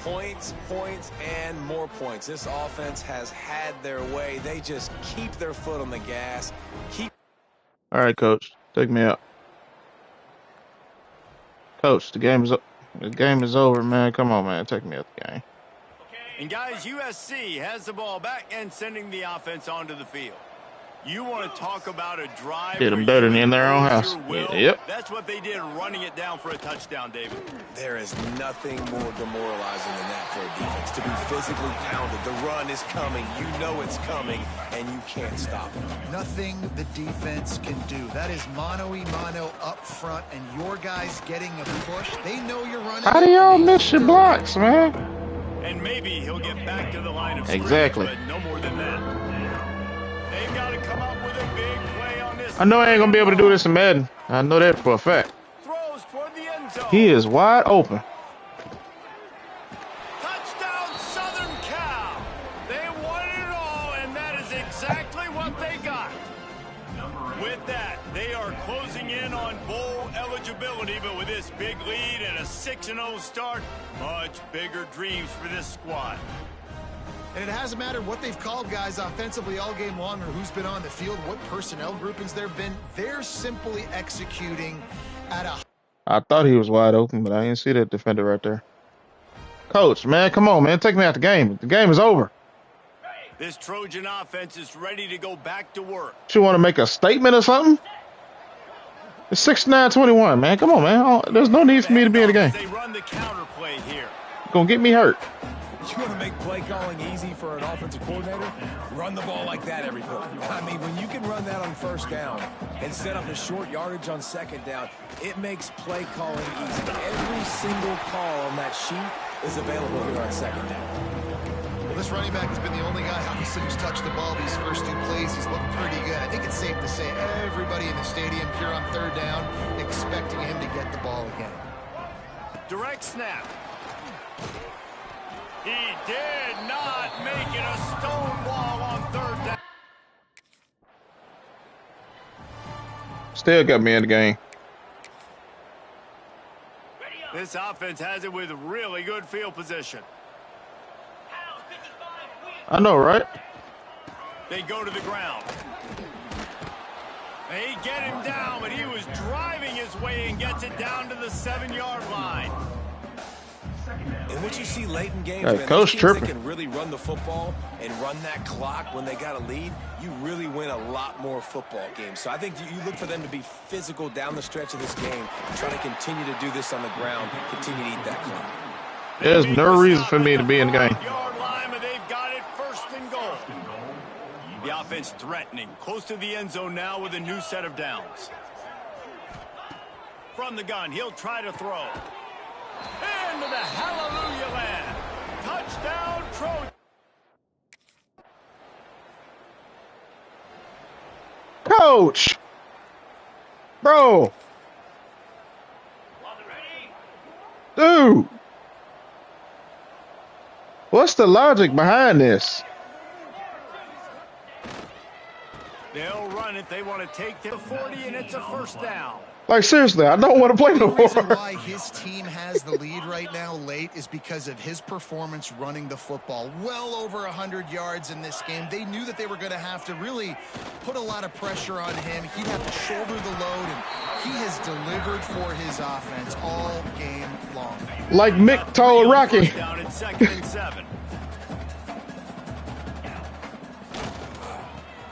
Speaker 4: Points, points, and more points. This offense has had their way. They just keep their foot on the gas.
Speaker 1: All right, coach. Take me out. Coach, the game is over, man. Come on, man. Take me out the game.
Speaker 3: And guys, USC has the ball back and sending the offense onto the field. You want to talk about a drive?
Speaker 1: Hit them better than in their own house. Yep.
Speaker 3: That's what they did, running it down for a touchdown, David.
Speaker 4: There is nothing more demoralizing than that for a defense. To be physically pounded. The run is coming. You know it's coming, and you can't stop it.
Speaker 5: Nothing the defense can do. That is mano-a-mano up front, and your guys getting a push. They know you're running.
Speaker 1: How do y'all miss your blocks, man?
Speaker 3: And maybe he'll get back to the line of scrimmage,
Speaker 1: Exactly.
Speaker 3: but no more than that. They've got to come up with a big play on this.
Speaker 1: I know I ain't gonna be able to do this in Madden. I know that for a fact.
Speaker 3: Throws toward the end zone.
Speaker 1: He is wide open.
Speaker 3: Touchdown, Southern Cal. They won it all, and that is exactly what they got. With that, they are closing in on bowl eligibility, but with this big lead and a 6-0 start, much bigger dreams for this squad.
Speaker 5: And it hasn't mattered what they've called guys offensively all game long or who's been on the field, what personnel groupings there have been. They're simply executing at a...
Speaker 1: I thought he was wide open, but I didn't see that defender right there. Coach, man, come on, man. Take me out the game. The game is over.
Speaker 3: This Trojan offense is ready to go back to work.
Speaker 1: You want to make a statement or something? It's 69-21, man. Come on, man. There's no need for me to be in the game.
Speaker 3: They run the counter play here.
Speaker 1: Gonna get me hurt.
Speaker 4: You want to make play calling easy for an offensive coordinator? Run the ball like that every play. I mean, when you can run that on 1st down and set up a short yardage on 2nd down, it makes play calling easy. Every single call on that sheet is available here on 2nd down.
Speaker 5: Well, this running back has been the only guy obviously who's touched the ball these first 2 plays. He's looked pretty good. I think it's safe to say everybody in the stadium here on 3rd down expecting him to get the ball again.
Speaker 3: Direct snap. He did not make it a stonewall on 3rd down.
Speaker 1: Still got me in the game.
Speaker 3: This offense has it with really good field position.
Speaker 1: I know, right?
Speaker 3: They go to the ground. They get him down, but he was driving his way and gets it down to the 7-yard line.
Speaker 4: And what you see late in games,
Speaker 1: Hey,
Speaker 4: man,
Speaker 1: coach
Speaker 4: those teams
Speaker 1: tripping.
Speaker 4: that can really run the football and run that clock when they got a lead, you really win a lot more football games. So I think you look for them to be physical down the stretch of this game, try to continue to do this on the ground, continue to eat that clock.
Speaker 1: There's no reason for me to be in the game.
Speaker 3: Yard line, but they've got it 1st and goal. The offense threatening, close to the end zone now with a new set of downs. From the gun, he'll try to throw. Into the hallelujah land. Touchdown, Trojan.
Speaker 1: Coach! Bro! Dude! What's the logic behind this?
Speaker 3: They'll run it. They want to take the 40, and it's a 1st down.
Speaker 1: Like seriously, I don't want to play
Speaker 5: Big
Speaker 1: no
Speaker 5: reason
Speaker 1: more.
Speaker 5: why his team has the lead right now late is because of his performance running the football. Well over 100 yards in this game. They knew that they were going to have to really put a lot of pressure on him. He'd have to shoulder the load, and he has delivered for his offense all game long.
Speaker 1: Like
Speaker 3: Got
Speaker 1: Mick
Speaker 3: three
Speaker 1: told
Speaker 3: on
Speaker 1: Rocky,
Speaker 3: first down and 2nd and 7.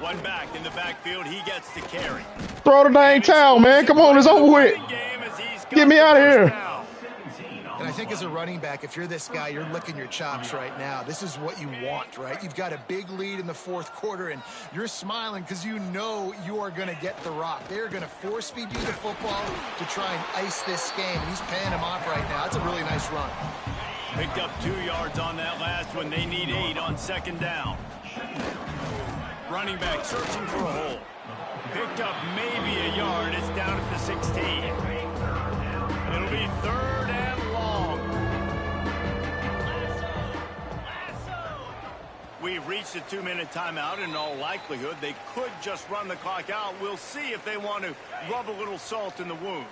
Speaker 3: One back in the backfield. He gets to carry.
Speaker 1: throw the dang
Speaker 3: And
Speaker 1: towel, man.
Speaker 3: explosive
Speaker 1: Come on,
Speaker 3: play
Speaker 1: it's
Speaker 3: to the
Speaker 1: over with.
Speaker 3: running game as he's
Speaker 1: Get
Speaker 3: got
Speaker 1: me
Speaker 3: the
Speaker 1: out of
Speaker 3: first
Speaker 1: here.
Speaker 3: down.
Speaker 5: And I think as a running back, if you're this guy, you're licking your chops right now. This is what you want, right? You've got a big lead in the fourth quarter, and you're smiling because you know you are going to get the rock. They're going to force feed you the football to try and ice this game. And he's paying him off right now. That's a really nice run.
Speaker 3: Picked up 2 yards on that last one. They need 8 on 2nd down. Running back searching for a hole. Picked up maybe a yard. It's down at the 16. It'll be 3rd and long. We've reached a 2-minute timeout. In all likelihood, they could just run the clock out. We'll see if they want to rub a little salt in the wound.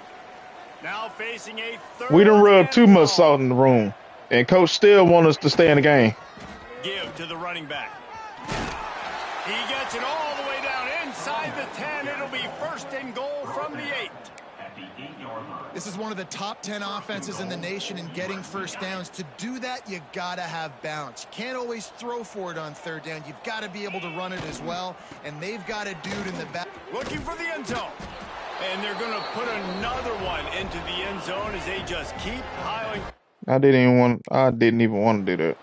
Speaker 3: Now facing a 3rd
Speaker 1: We done rubbed too
Speaker 3: and
Speaker 1: much
Speaker 3: long.
Speaker 1: salt in the room, and coach still want us to stay in the game.
Speaker 3: Give to the running back. He gets it all the way down inside the 10. It'll be 1st and goal from the 8.
Speaker 5: This is one of the top 10 offenses in the nation in getting first downs. To do that, you got to have balance. You can't always throw for it on 3rd down. You've got to be able to run it as well, and they've got a dude in the back.
Speaker 3: Looking for the end zone. And they're going to put another one into the end zone as they just keep piling.
Speaker 1: I didn't even want to do that.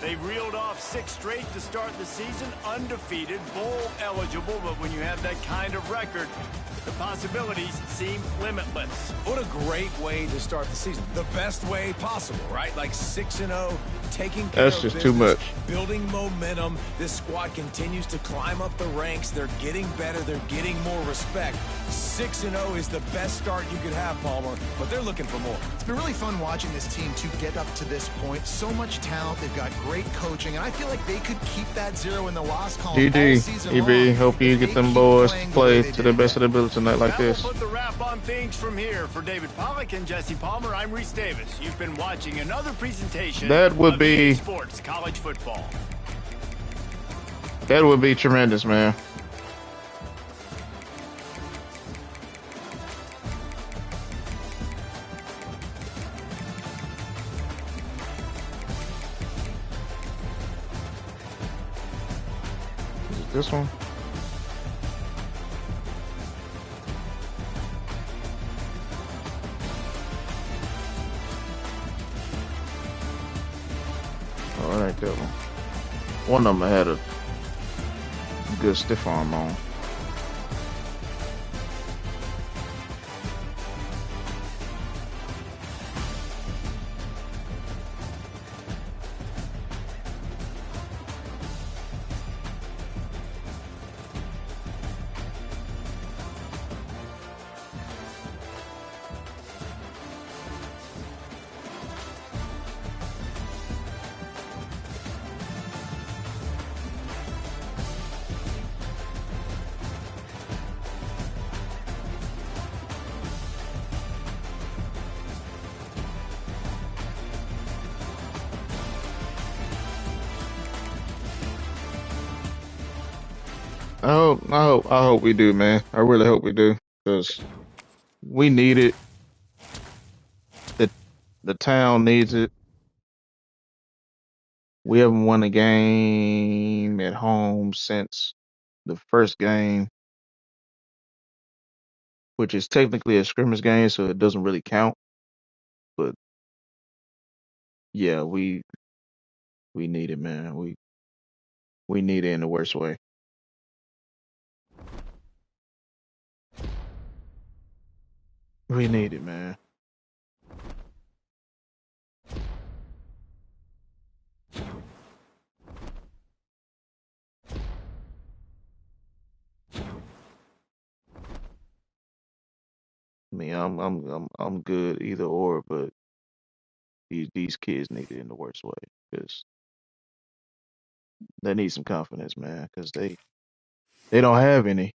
Speaker 3: They reeled off 6 straight to start the season, undefeated, bowl eligible, but when you have that kind of record, the possibilities seem limitless.
Speaker 4: What a great way to start the season. The best way possible, right? Like 6-0, taking care
Speaker 1: That's
Speaker 4: of
Speaker 1: just
Speaker 4: business,
Speaker 1: too much.
Speaker 4: building momentum. This squad continues to climb up the ranks. They're getting better. They're getting more respect. 6-0 is the best start you could have, Palmer, but they're looking for more.
Speaker 5: It's been really fun watching this team to get up to this point. So much talent. They've got great coaching, and I feel like they could keep that 0 in the loss column all
Speaker 1: GG,
Speaker 5: season
Speaker 1: EB,
Speaker 5: long
Speaker 1: hope you
Speaker 5: if
Speaker 1: get
Speaker 5: they
Speaker 1: them
Speaker 5: keep
Speaker 1: boys to
Speaker 5: playing the way
Speaker 1: play
Speaker 5: they
Speaker 1: to the
Speaker 5: did
Speaker 1: best of
Speaker 5: today.
Speaker 1: their ability tonight like
Speaker 3: That will
Speaker 1: this.
Speaker 3: put the wrap on things from here. For David Pollack and Jesse Palmer, I'm Reese Davis. You've been watching another presentation
Speaker 1: That would
Speaker 3: of
Speaker 1: be-
Speaker 3: EA Sports College Football.
Speaker 1: That would be tremendous, man. Is it this one? Oh, it ain't that one. One of them had a good stiff arm on. I hope we do, man. I really hope we do, because we need it. The the town needs it. We haven't won a game at home since the first game, which is technically a scrimmage game, so it doesn't really count. But yeah, we need it, man. We need it in the worst way. We need it, man. I mean, I'm good either or, but these kids need it in the worst way, because they need some confidence, man, because they don't have any.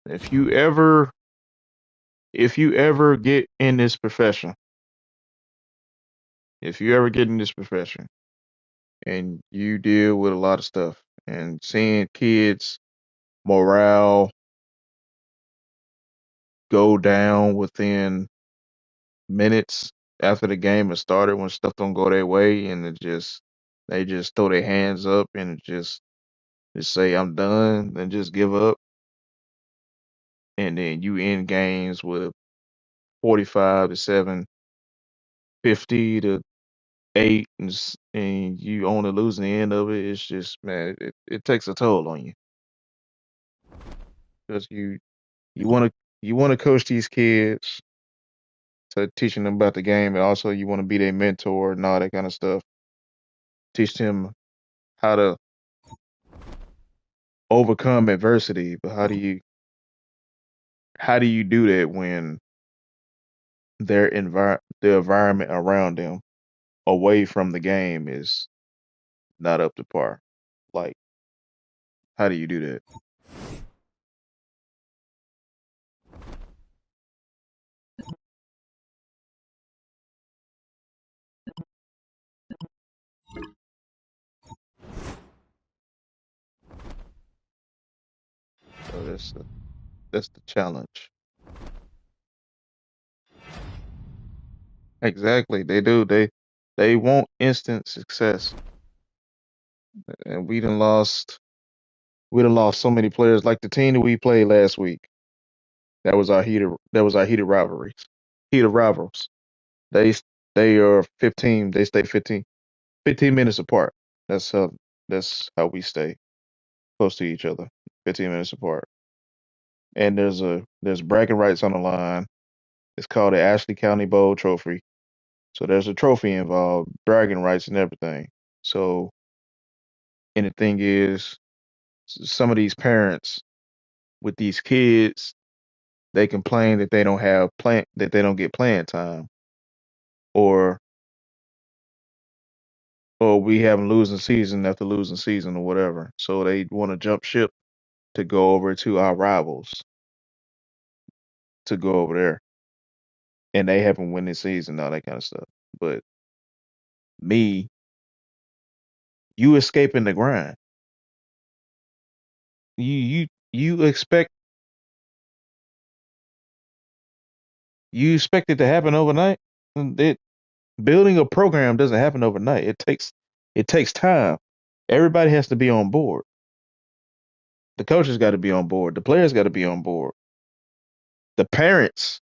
Speaker 1: If you ever if you ever get in this profession, if you ever get in this profession and you deal with a lot of stuff and seeing kids morale go down within minutes after the game has started when stuff don't go their way and they just throw their hands up and just say I'm done and just give up and then you end games with 45 to 7, 50 to 8 and you only losing the end of it. It's just man, it takes a toll on you because you want to you want to coach these kids to teaching them about the game and also you want to be their mentor and all that kind of stuff. Teach them how to overcome adversity, but how do you do that when the environment around them away from the game is not up to par? Like, how do you do that? So that's the challenge. Exactly, they do. They want instant success, and we done lost so many players. Like the team that we played last week, that was our heated rivalries, heated rivals. They they are 15. They stay 15 minutes apart. That's how that's how we stay close to each other, 15 minutes apart. And there's bragging rights on the line. It's called the Ashley County Bowl Trophy. So there's a trophy involved, bragging rights and everything. So and the thing is, some of these parents with these kids, they complain that they don't get playing time, or or we have losing season after losing season or whatever. So they want to jump ship to go over to our rivals to go over there, and they haven't win this season, all that kind of stuff. But me, you escaping the grind. You expect it to happen overnight. It building a program doesn't happen overnight. It takes time. Everybody has to be on board. The coaches got to be on board. The players got to be on board. The parents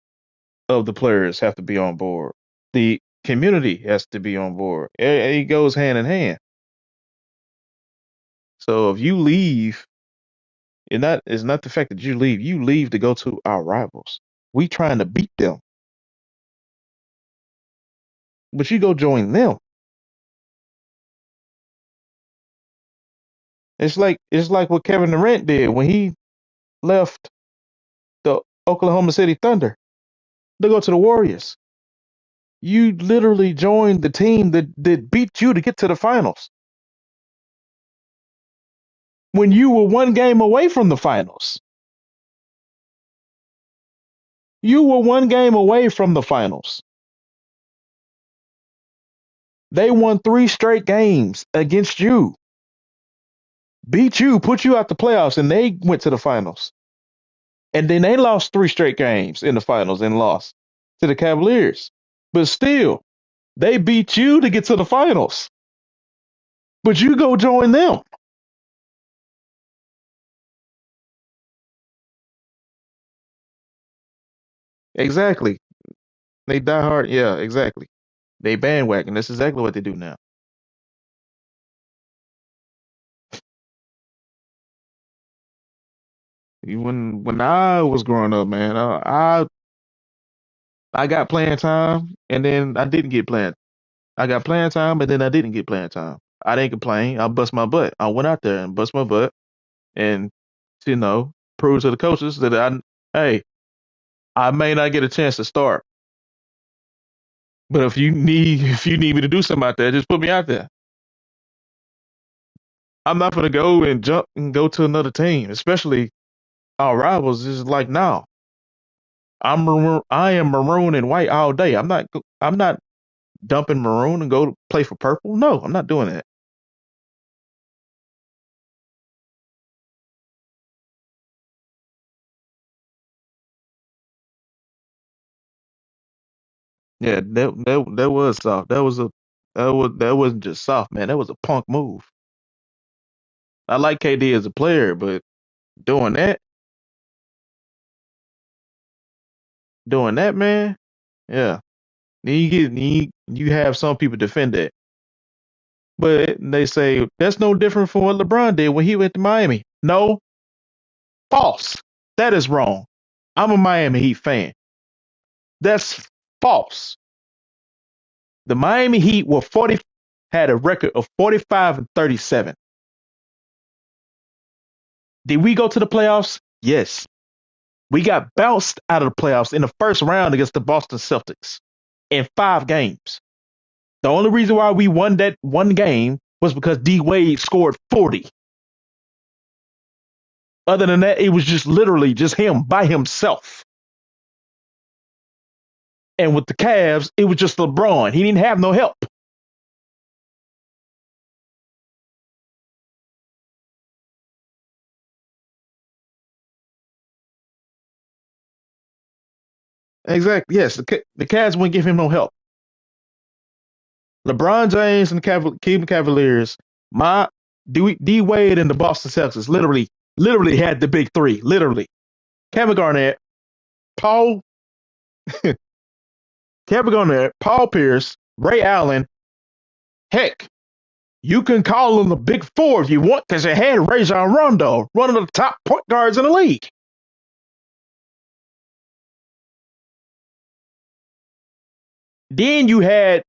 Speaker 1: of the players have to be on board. The community has to be on board. It goes hand in hand. So if you leave, it's not the fact that you leave. You leave to go to our rivals. We trying to beat them, but you go join them. It's like what Kevin Durant did when he left the Oklahoma City Thunder to go to the Warriors. You literally joined the team that beat you to get to the finals when you were one game away from the finals. You were one game away from the finals. They won 3 straight games against you, beat you, put you out the playoffs, and they went to the finals. And then they lost 3 straight games in the finals and lost to the Cavaliers. But still, they beat you to get to the finals. But you go join them. Exactly. They die hard. Yeah, exactly. They bandwagon. That's exactly what they do now. When I was growing up, man, I got playing time, and then I didn't get playing. I got playing time, but then I didn't get playing time. I didn't complain. I bust my butt. I went out there and bust my butt, and you know, prove to the coaches that hey, I may not get a chance to start, but if you need me to do something out there, just put me out there. I'm not gonna go and jump and go to another team, especially Our rivals is like, no, I am maroon and white all day. I'm not dumping maroon and go to play for purple. No, I'm not doing that. Yeah, that was soft. That wasn't just soft, man. That was a punk move. I like KD as a player, but doing that, doing that, man. Yeah. Then you have some people defend that. But they say that's no different from what LeBron did when he went to Miami. No, false. That is wrong. I'm a Miami Heat fan. That's false. The Miami Heat were 40 had a record of 45 and 37. Did we go to the playoffs? Yes. We got bounced out of the playoffs in the first round against the Boston Celtics in 5 games. The only reason why we won that one game was because D Wade scored 40. Other than that, it was just literally just him by himself. And with the Cavs, it was just LeBron. He didn't have no help. Exactly. Yes, the Cavs wouldn't give him no help. LeBron James and the Cleveland Cavaliers, my D Wade and the Boston Celtics literally had the big three. Literally, Kevin Garnett, Paul, Kevin Garnett, Paul Pierce, Ray Allen. Heck, you can call them the big four if you want, because it had Rajon Rondo, one of the top point guards in the league. Then you had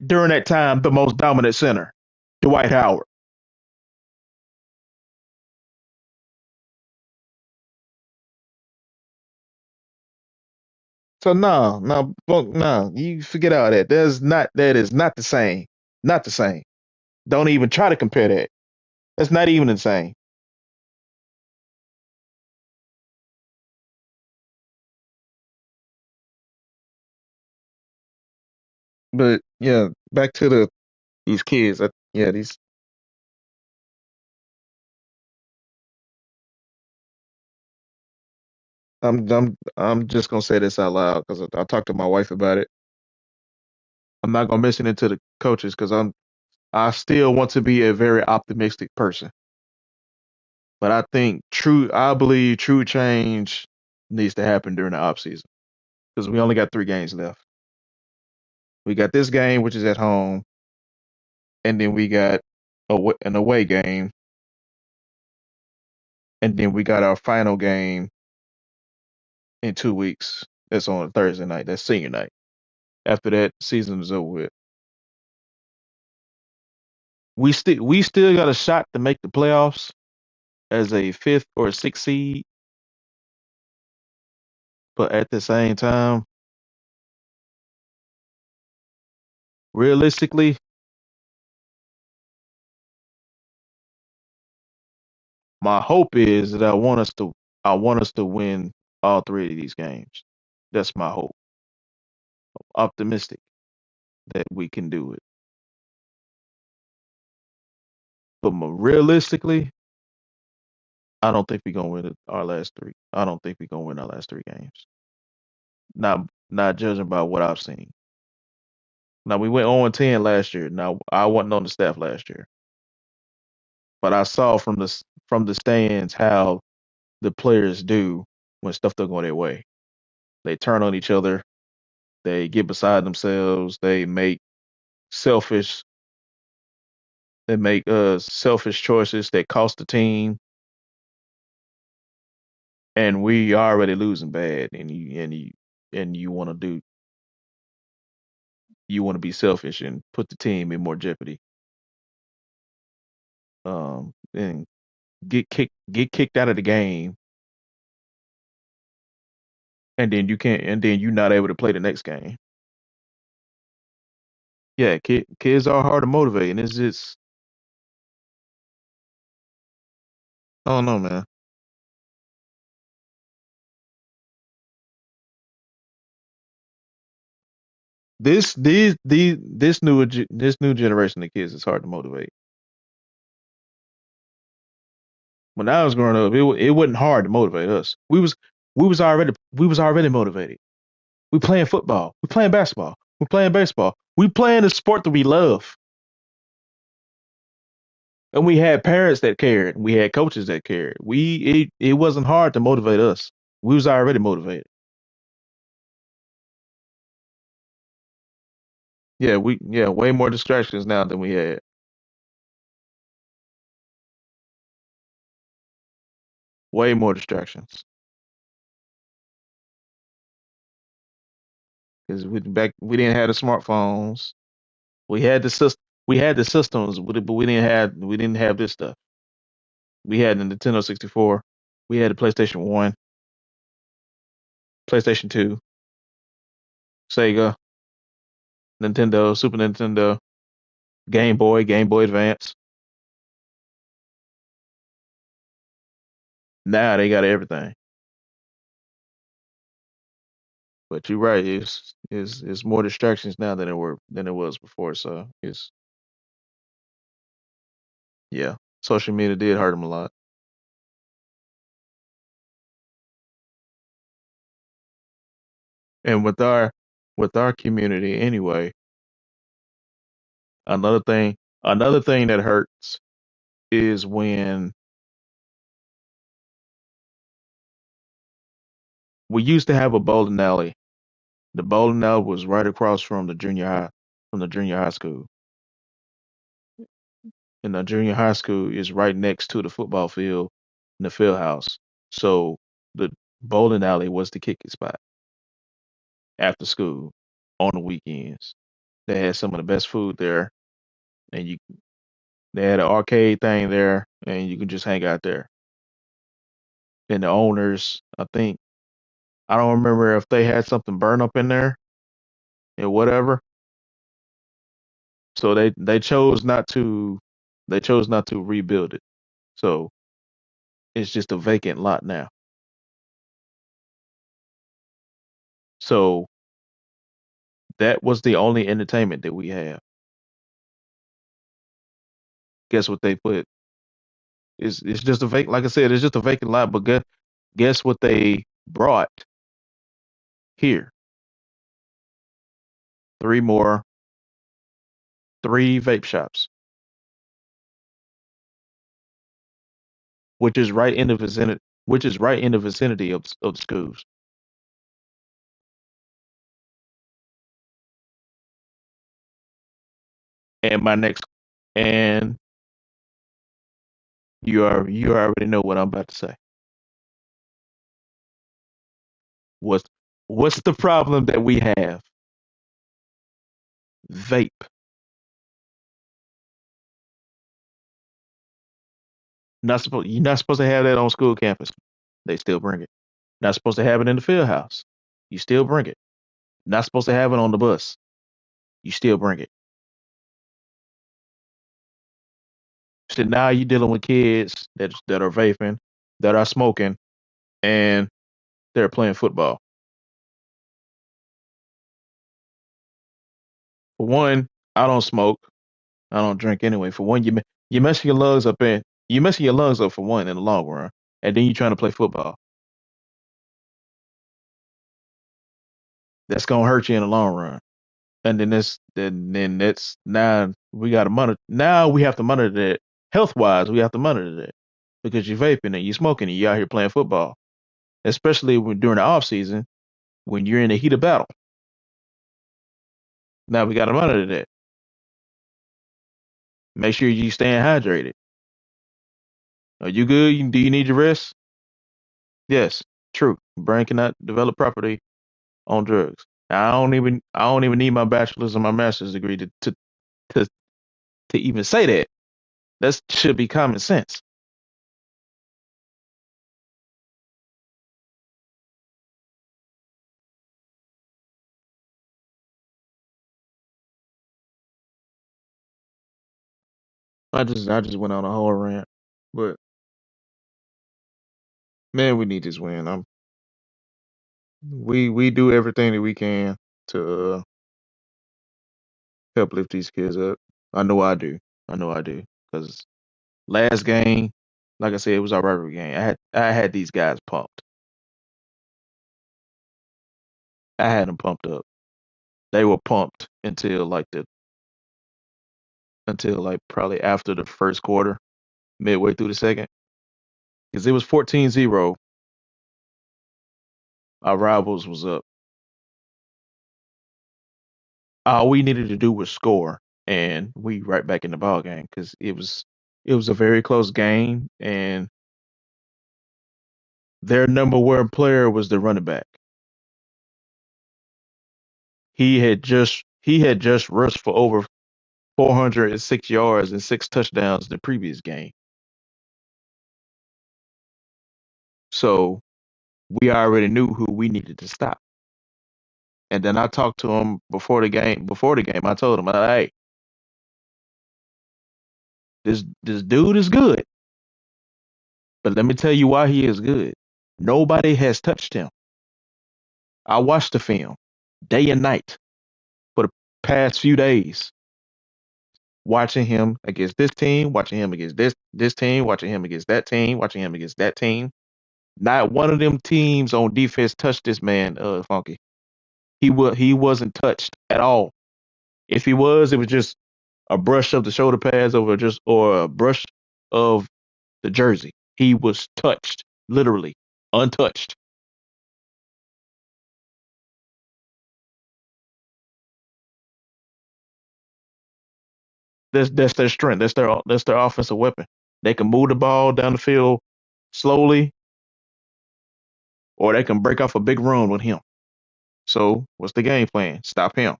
Speaker 1: during that time the most dominant center, Dwight Howard. So no, you forget all that. That is not the same. Not the same. Don't even try to compare that. That's not even the same. But yeah, back to these kids. Yeah, these. I'm just gonna say this out loud because I talked to my wife about it. I'm not gonna mention it to the coaches because I still want to be a very optimistic person. But I believe true change needs to happen during the off season because we only got 3 games left. We got this game, which is at home, and then we got an away game, and then we got our final game in 2 weeks. That's on Thursday night. That's senior night. After that, season is over with. We still got a shot to make the playoffs as a fifth or sixth seed, but at the same time, realistically, my hope is that I want us to win all 3 of these games. That's my hope. Optimistic that we can do it. But realistically, I don't think we're gonna win our last three. I don't think we're gonna win our last 3 games. Not judging by what I've seen. Now we went 0-10 last year. Now I wasn't on the staff last year, but I saw from the stands how the players do when stuff don't go their way. They turn on each other. They get beside themselves. Selfish. They make selfish choices that cost the team, and we already losing bad. And you want to be selfish and put the team in more jeopardy. And get kicked out of the game, and then you can't, and then you're not able to play the next game. Yeah, kids are hard to motivate, and it's just I don't know, man. this new generation of kids is hard to motivate. When I was growing up, it wasn't hard to motivate us. We was already motivated. We playing football. We playing basketball. We playing baseball. We playing the sport that we love. And we had parents that cared. We had coaches that cared. It wasn't hard to motivate us. We was already motivated. Yeah, way more distractions now than we had. Way more distractions. Because we didn't have the smartphones. We had the systems, but we didn't have this stuff. We had the Nintendo 64. We had the PlayStation 1, PlayStation 2, Sega, Nintendo, Super Nintendo, Game Boy, Game Boy Advance. Now they got everything. But you're right, it's more distractions now than it was before. So it's yeah. Social media did hurt them a lot. And with our community anyway, another thing another thing that hurts is when we used to have a bowling alley. The bowling alley was right across from the junior high school. And the junior high school is right next to the football field and the field house. So the bowling alley was the kicking spot after school on the weekends. They had some of the best food there, and they had an arcade thing there, and you could just hang out there. And the owners, I don't remember if they had something burn up in there or whatever. So they chose not to rebuild it. So it's just a vacant lot now. So that was the only entertainment that we have. Guess what they put? It's just a vacant, like I said, it's just a vacant lot. But guess what they brought here? Three more, three vape shops, which is right in the vicinity of the schools. And my next, and you already know what I'm about to say. What's what's the problem that we have? Vape. You're not supposed to have that on school campus. They still bring it. Not supposed to have it in the field house. You still bring it. Not supposed to have it on the bus. You still bring it. So now you're dealing with kids that are vaping, that are smoking, and they're playing football. For one, I don't smoke. I don't drink anyway. For one, you messing your lungs up for one in the long run, and then you're trying to play football. That's gonna hurt you in the long run. And then that's now we got to monitor. Now we have to monitor that health wise. We have to monitor that because you're vaping and you're smoking and you're out here playing football, especially during the off season when you're in the heat of battle. Now we got to monitor that. Make sure you staying hydrated. Are you good? Do you need your rest? Yes, true. Brain cannot develop properly on drugs. I don't even need my bachelor's and my master's degree to, to even say that. That should be common sense. I just went on a whole rant, but man, we need this win. We do everything that we can to help lift these kids up. I know I do. I know I do. Because last game, like I said, it was our rivalry game. I had these guys pumped. I had them pumped up. They were pumped until probably after the first quarter, midway through the second. Because it was 14-0. Our rivals was up. All we needed to do was score, and we right back in the ball game because it was a very close game, and their number one player was the running back. He had just rushed for over 406 yards and 6 touchdowns the previous game. So we already knew who we needed to stop. And then I talked to him before the game. Before the game, I told him, "Hey, this dude is good, but let me tell you why he is good. Nobody has touched him. I watched the film day and night for the past few days, watching him against this team, watching him against this team, watching him against that team, watching him against that team. Not one of them teams on defense touched this man, Funky. He wasn't touched at all. If he was, it was just a brush of the shoulder pads over just or a brush of the jersey. He was touched, literally untouched. That's their strength. That's their offensive weapon. They can move the ball down the field slowly, or they can break off a big run with him. So what's the game plan? Stop him,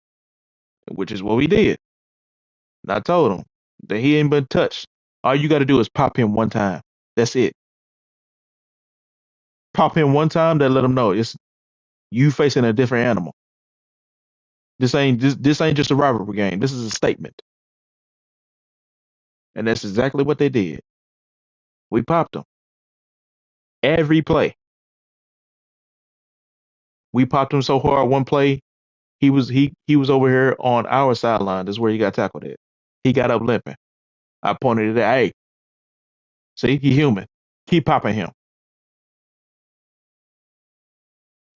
Speaker 1: which is what we did. And I told him that he ain't been touched. All you got to do is pop him one time. That's it. Pop him one time. That let him know it's you facing a different animal. This ain't just a rivalry game. This is a statement, and that's exactly what they did. We popped him every play. We popped him so hard one play he was over here on our sideline. That's where he got tackled at. He got up limping. I pointed it at, hey, see, he human. Keep popping him.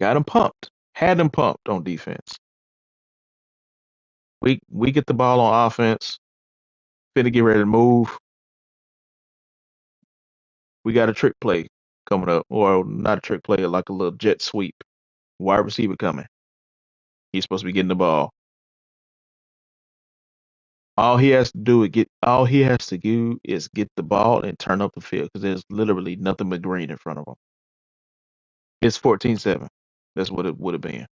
Speaker 1: Got him pumped. Had him pumped on defense. We get the ball on offense. Finna get ready to move. We got a trick play coming up, or not a trick play, like a little jet sweep. Wide receiver coming. He's supposed to be getting the ball. All he has to do is get the ball and turn up the field because there's literally nothing but green in front of him. It's 14-7. That's what it would have been.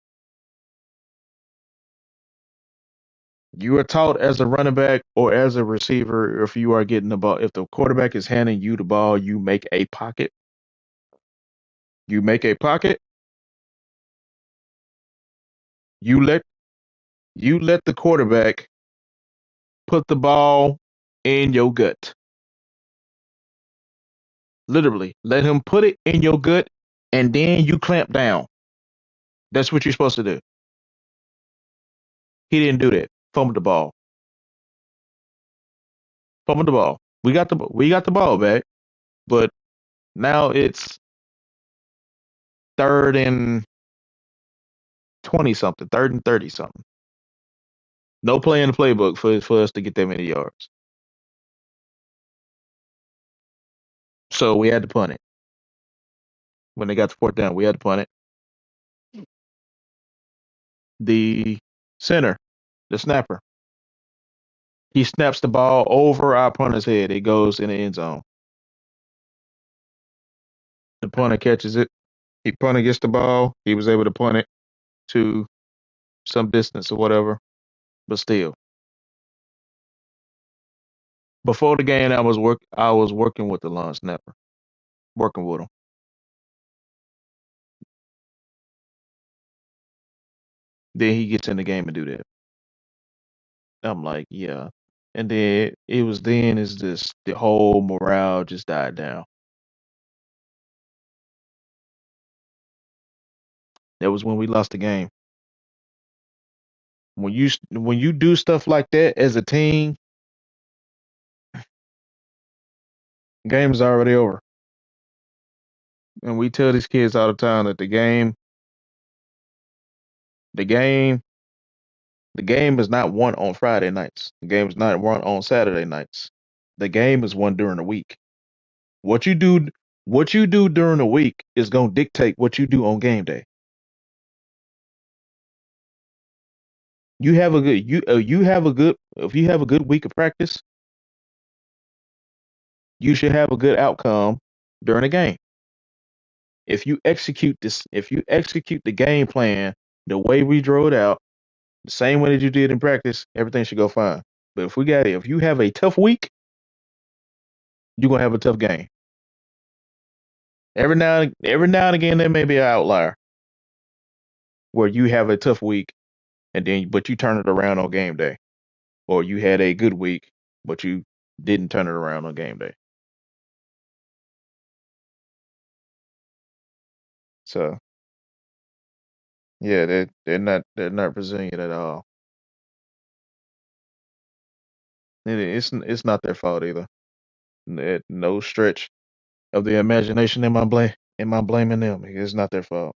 Speaker 1: You are taught as a running back or as a receiver, if you are getting the ball, if the quarterback is handing you the ball, you make a pocket. You make a pocket. You let you let the quarterback put the ball in your gut. Literally, let him put it in your gut, and then you clamp down. That's what you're supposed to do. He didn't do that. Fumbled the ball. Fumbled the ball. We got the ball back, but now it's third and 20 something, third and 30 something. No play in the playbook for us to get that many yards. So we had to punt it. When they got the fourth down, we had to punt it. The center, the snapper, he snaps the ball over our punter's head. It goes in the end zone. The punter catches it. He punter gets the ball. He was able to punt it to some distance or whatever. But still, before the game, I was working with the long snapper, working with him. Then he gets in the game and do that. I'm like, yeah. And then it was then is this the whole morale just died down. That was when we lost the game. When you do stuff like that as a team, game is already over. And we tell these kids all the time that the game, the game is not won on Friday nights. The game is not won on Saturday nights. The game is won during the week. What you do, what you do during the week is gonna dictate what you do on game day. You have a good if you have a good week of practice, you should have a good outcome during the game. If you execute the game plan the way we drew it out, the same way that you did in practice, everything should go fine. But if you have a tough week, you're gonna have a tough game. Every now and again, there may be an outlier where you have a tough week but you turn it around on game day, or you had a good week but you didn't turn it around on game day. So yeah, they're not resilient at all. It's not their fault either. No stretch of the imagination am I blaming them. It's not their fault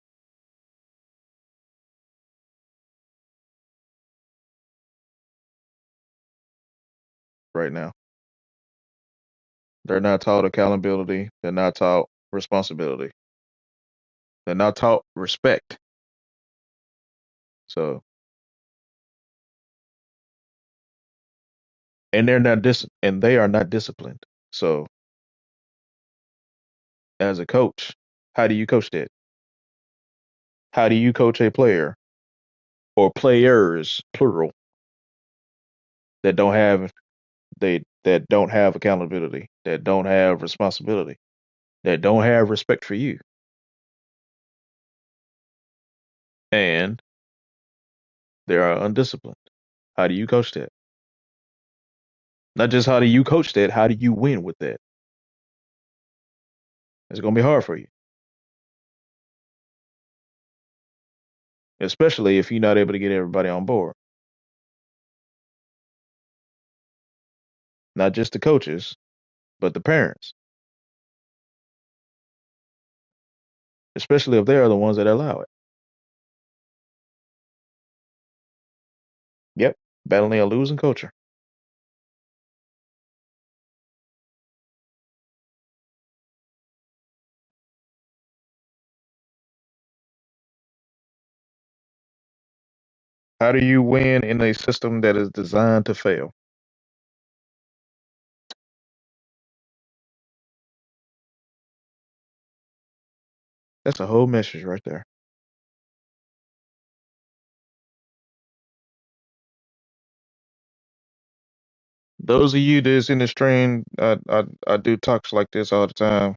Speaker 1: right now. They're not taught accountability. They're not taught responsibility. They're not taught respect. So and they are not disciplined. So as a coach, how do you coach that? How do you coach a player or players plural that don't have accountability, that don't have responsibility, that don't have respect for you, and they are undisciplined? How do you coach that? Not just how do you coach that, how do you win with that? It's going to be hard for you, especially if you're not able to get everybody on board. Not just the coaches, but the parents, especially if they're the ones that allow it. Yep, battling a losing culture. How do you win in a system that is designed to fail? That's a whole message right there. Those of you that's in this train, I do talks like this all the time.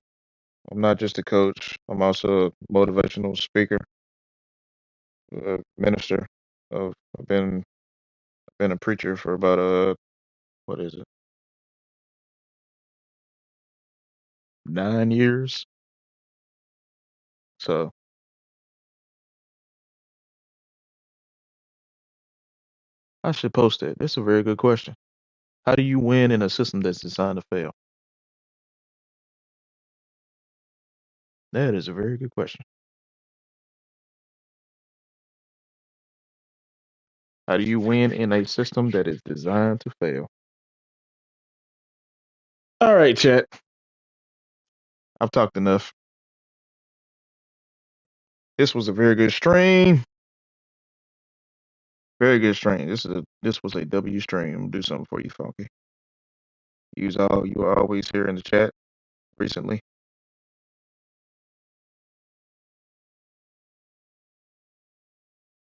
Speaker 1: I'm not just a coach. I'm also a motivational speaker, a minister. I've been a preacher for about what is it, 9 years? So I should post it. That's a very good question. How do you win in a system that's designed to fail? That is a very good question. How do you win in a system that is designed to fail? All right, chat. I've talked enough. This was a very good stream. Very good stream. This was a W stream. I'm gonna do something for you, Funky. You are always here in the chat recently.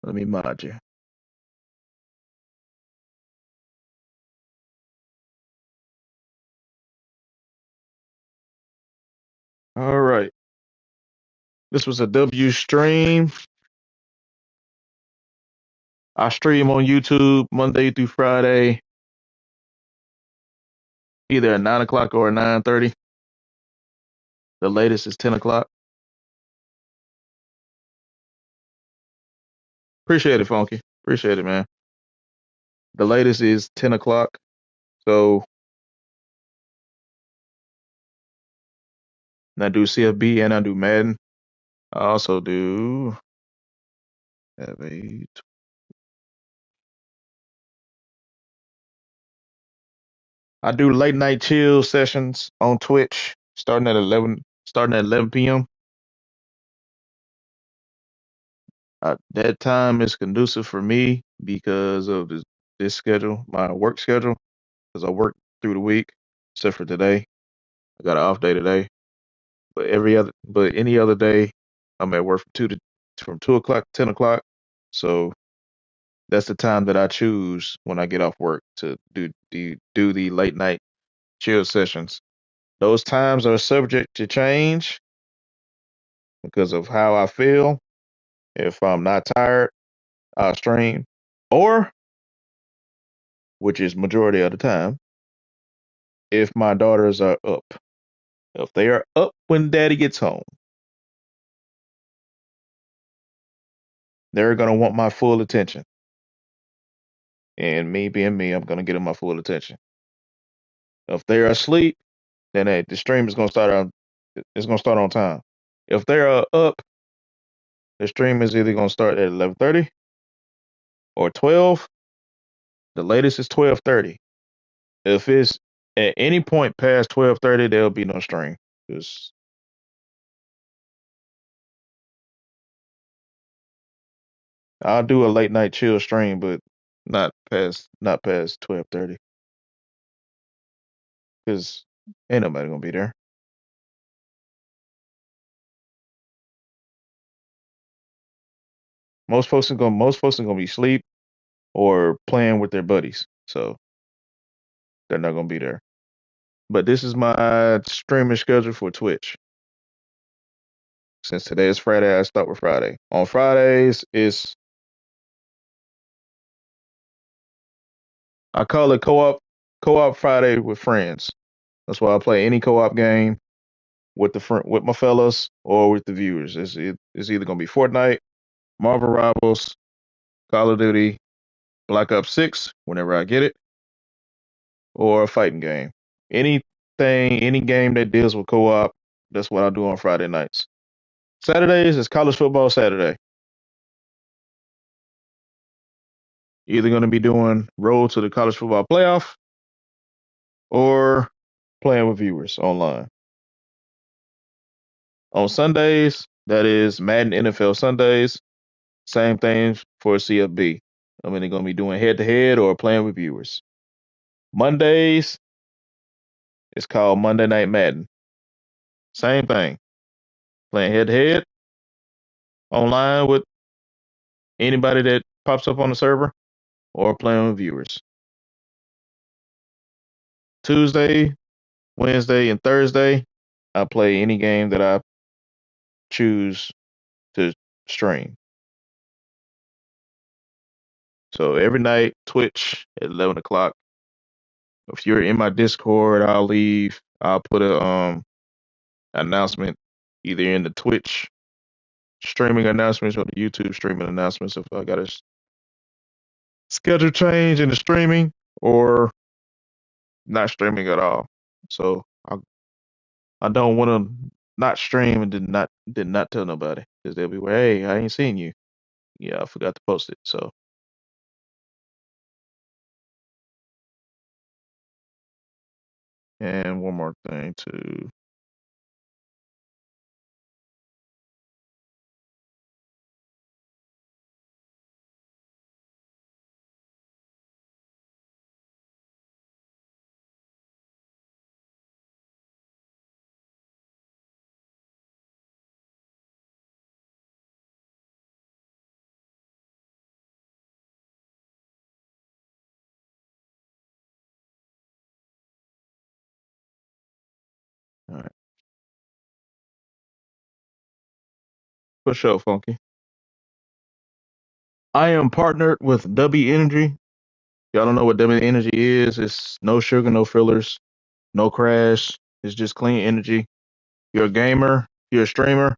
Speaker 1: Let me mod you. All right. This was a W stream. I stream on YouTube Monday through Friday, either at 9 o'clock or at 9:30. The latest is 10 o'clock. Appreciate it, Funky. Appreciate it, man. The latest is 10 o'clock. So I do CFB and I do Madden. I also do have a I do late night chill sessions on Twitch starting at 11 p.m. That time is conducive for me because of this schedule, my work schedule, because I work through the week, except for today. I got an off day today, but any other day, I'm at work from 2 o'clock to 10 o'clock. So that's the time that I choose when I get off work to do the late night chill sessions. Those times are subject to change because of how I feel. If I'm not tired, I'll stream, or which is majority of the time, if my daughters are up. If they are up when daddy gets home, they're gonna want my full attention. And me being me, I'm gonna get them my full attention. If they're asleep, then hey, the stream is gonna start on it's gonna start on time. If they're up, the stream is either gonna start at 11:30 or 12. The latest is 12:30. If it's at any point past 12:30, there'll be no stream. 'Cause I'll do a late night chill stream, but not past 12:30, because ain't nobody gonna be there. Most folks are gonna be asleep or playing with their buddies, so they're not gonna be there. But this is my streaming schedule for Twitch. Since today is Friday, I start with Friday. On Fridays, I call it co-op Friday with friends. That's why I play any co-op game with my fellas or with the viewers. It's either gonna be Fortnite, Marvel Rivals, Call of Duty, Black Ops 6 whenever I get it, or a fighting game. Any game that deals with co-op, that's what I do on Friday nights. Saturdays is college football Saturday. Either going to be doing Road to the College Football Playoff or playing with viewers online. On Sundays, that is Madden NFL Sundays. Same thing for CFB. I'm either going to be doing head to head or playing with viewers. Mondays, it's called Monday Night Madden. Same thing. Playing head to head online with anybody that pops up on the server or playing with viewers. Tuesday, Wednesday, and Thursday, I play any game that I choose to stream. So every night, Twitch at 11 o'clock. If you're in my Discord, I'll put a announcement either in the Twitch streaming announcements or the YouTube streaming announcements if I got a schedule change in the streaming or not streaming at all. So I don't want to not stream and did not tell nobody because they'll be like, hey, I ain't seen you. Yeah, I forgot to post it. So and one more thing too. All right, for sure, Funky. I am partnered with W Energy. Y'all don't know what W Energy is? It's no sugar, no fillers, no crash. It's just clean energy. You're a gamer, you're a streamer.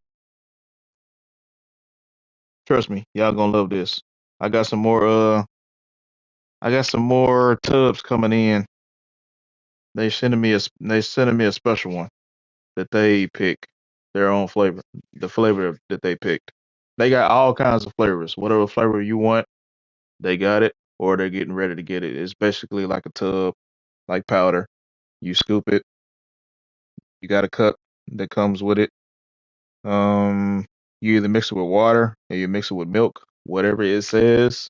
Speaker 1: Trust me, y'all gonna love this. I got some more I got some more tubs coming in. They sending me a special one that they pick their own flavor, the flavor that they picked. They got all kinds of flavors. Whatever flavor you want, they got it, or they're getting ready to get it. It's basically like a tub, like powder. You scoop it. You got a cup that comes with it. Um, you either mix it with water or you mix it with milk, whatever it says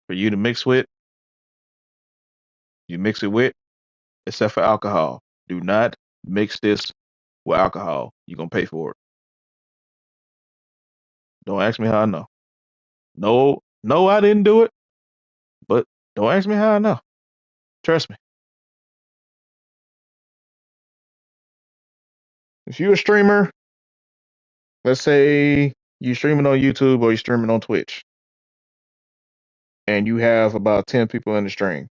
Speaker 1: for you to mix with. You mix it with, except for alcohol. Do not mix this with alcohol. You're gonna pay for it. Don't ask me how I know. No, no, I didn't do it, but don't ask me how I know. Trust me. If you're a streamer, let's say you're streaming on YouTube or you're streaming on Twitch, and you have about 10 people in the stream,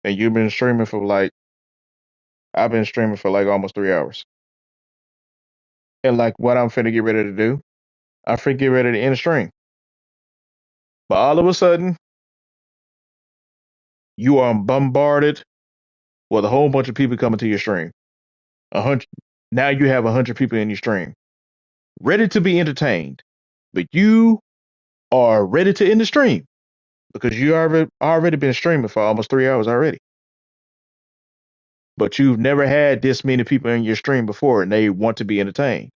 Speaker 1: and you've been streaming for like, I've been streaming for like almost 3 hours. And like what I'm finna get ready to do, I finna get ready to end the stream. But all of a sudden, you are bombarded with a whole bunch of people coming to your stream. 100. Now you have 100 people in your stream, ready to be entertained, but you are ready to end the stream because you already been streaming for almost 3 hours already. But you've never had this many people in your stream before, and they want to be entertained.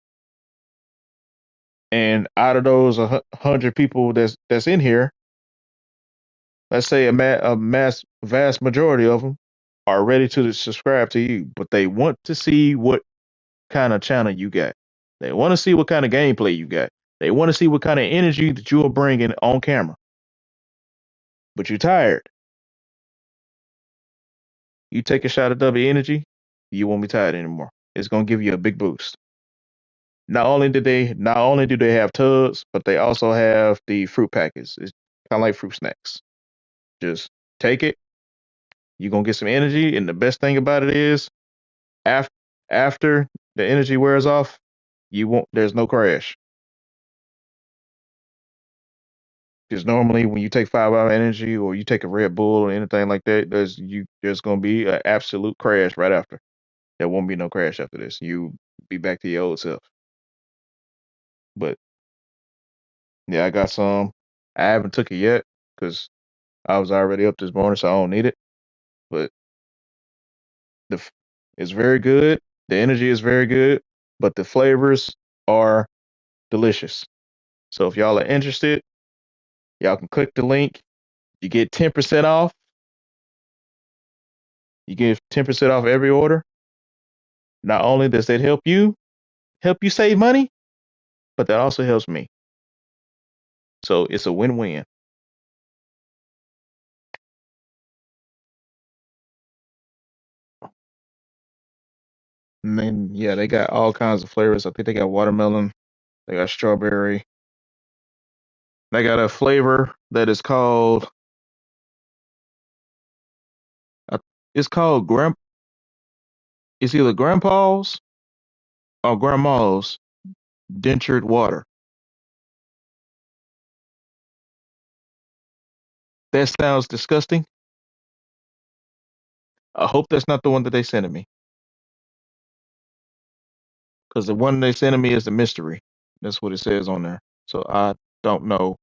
Speaker 1: And out of those 100 people that's in here, let's say a vast majority of them are ready to subscribe to you, but they want to see what kind of channel you got. They want to see what kind of gameplay you got. They want to see what kind of energy that you are bringing on camera. But you're tired. You take a shot of W energy, you won't be tired anymore. It's gonna give you a big boost. Not only do they have tubs, but they also have the fruit packets. It's kind of like fruit snacks. Just take it. You're gonna get some energy, and the best thing about it is after after the energy wears off, you won't. There's no crash. Because normally when you take 5 hour energy or you take a Red Bull or anything like that, there's gonna be an absolute crash right after. There won't be no crash after this. You be back to your old self. But yeah, I got some. I haven't took it yet because I was already up this morning, so I don't need it. But the f- it's very good. The energy is very good, but the flavors are delicious. So if y'all are interested, y'all can click the link. You get 10% off. You get 10% off every order. Not only does that help you save money, but that also helps me. So it's a win-win. And then yeah, they got all kinds of flavors. I think they got watermelon, they got strawberry. They got a flavor that is called uh, it's called it's either grandpa's or grandma's dentured water. That sounds disgusting. I hope that's not the one that they sending me, because the one they sending me is the mystery. That's what it says on there. So don't know.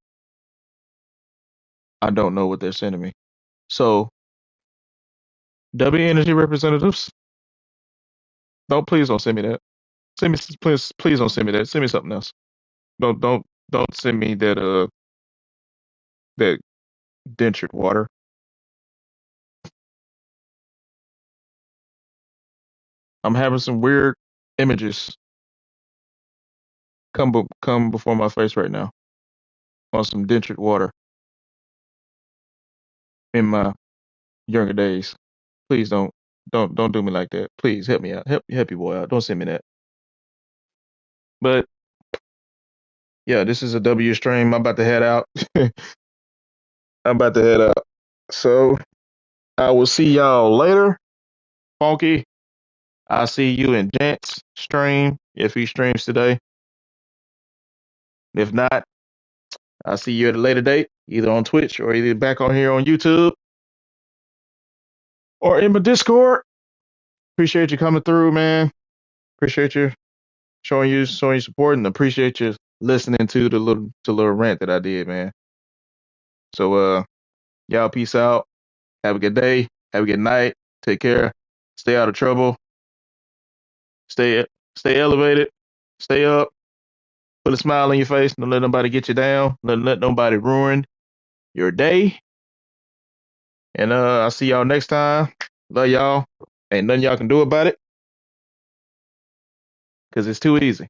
Speaker 1: I don't know what they're sending me. So W Energy representatives, please don't send me that. Please don't send me that. Send me something else. Don't send me that dentured water. I'm having some weird images come before my face right now on some dentured water in my younger days. Please don't do me like that. Please help me out. Help your boy out. Don't send me that. But yeah, this is a W stream. I'm about to head out. I'm about to head out. So I will see y'all later. Funky. I'll see you in Jant's stream if he streams today. If not, I'll see you at a later date, either on Twitch or either back on here on YouTube or in my Discord. Appreciate you coming through, man. Appreciate you showing you support, and appreciate you listening to the little rant that I did, man. So y'all peace out. Have a good day. Have a good night. Take care. Stay out of trouble. Stay elevated. Stay up. Put a smile on your face. Don't let nobody get you down. Don't let nobody ruin your day. And I'll see y'all next time. Love y'all. Ain't nothing y'all can do about it, because it's too easy.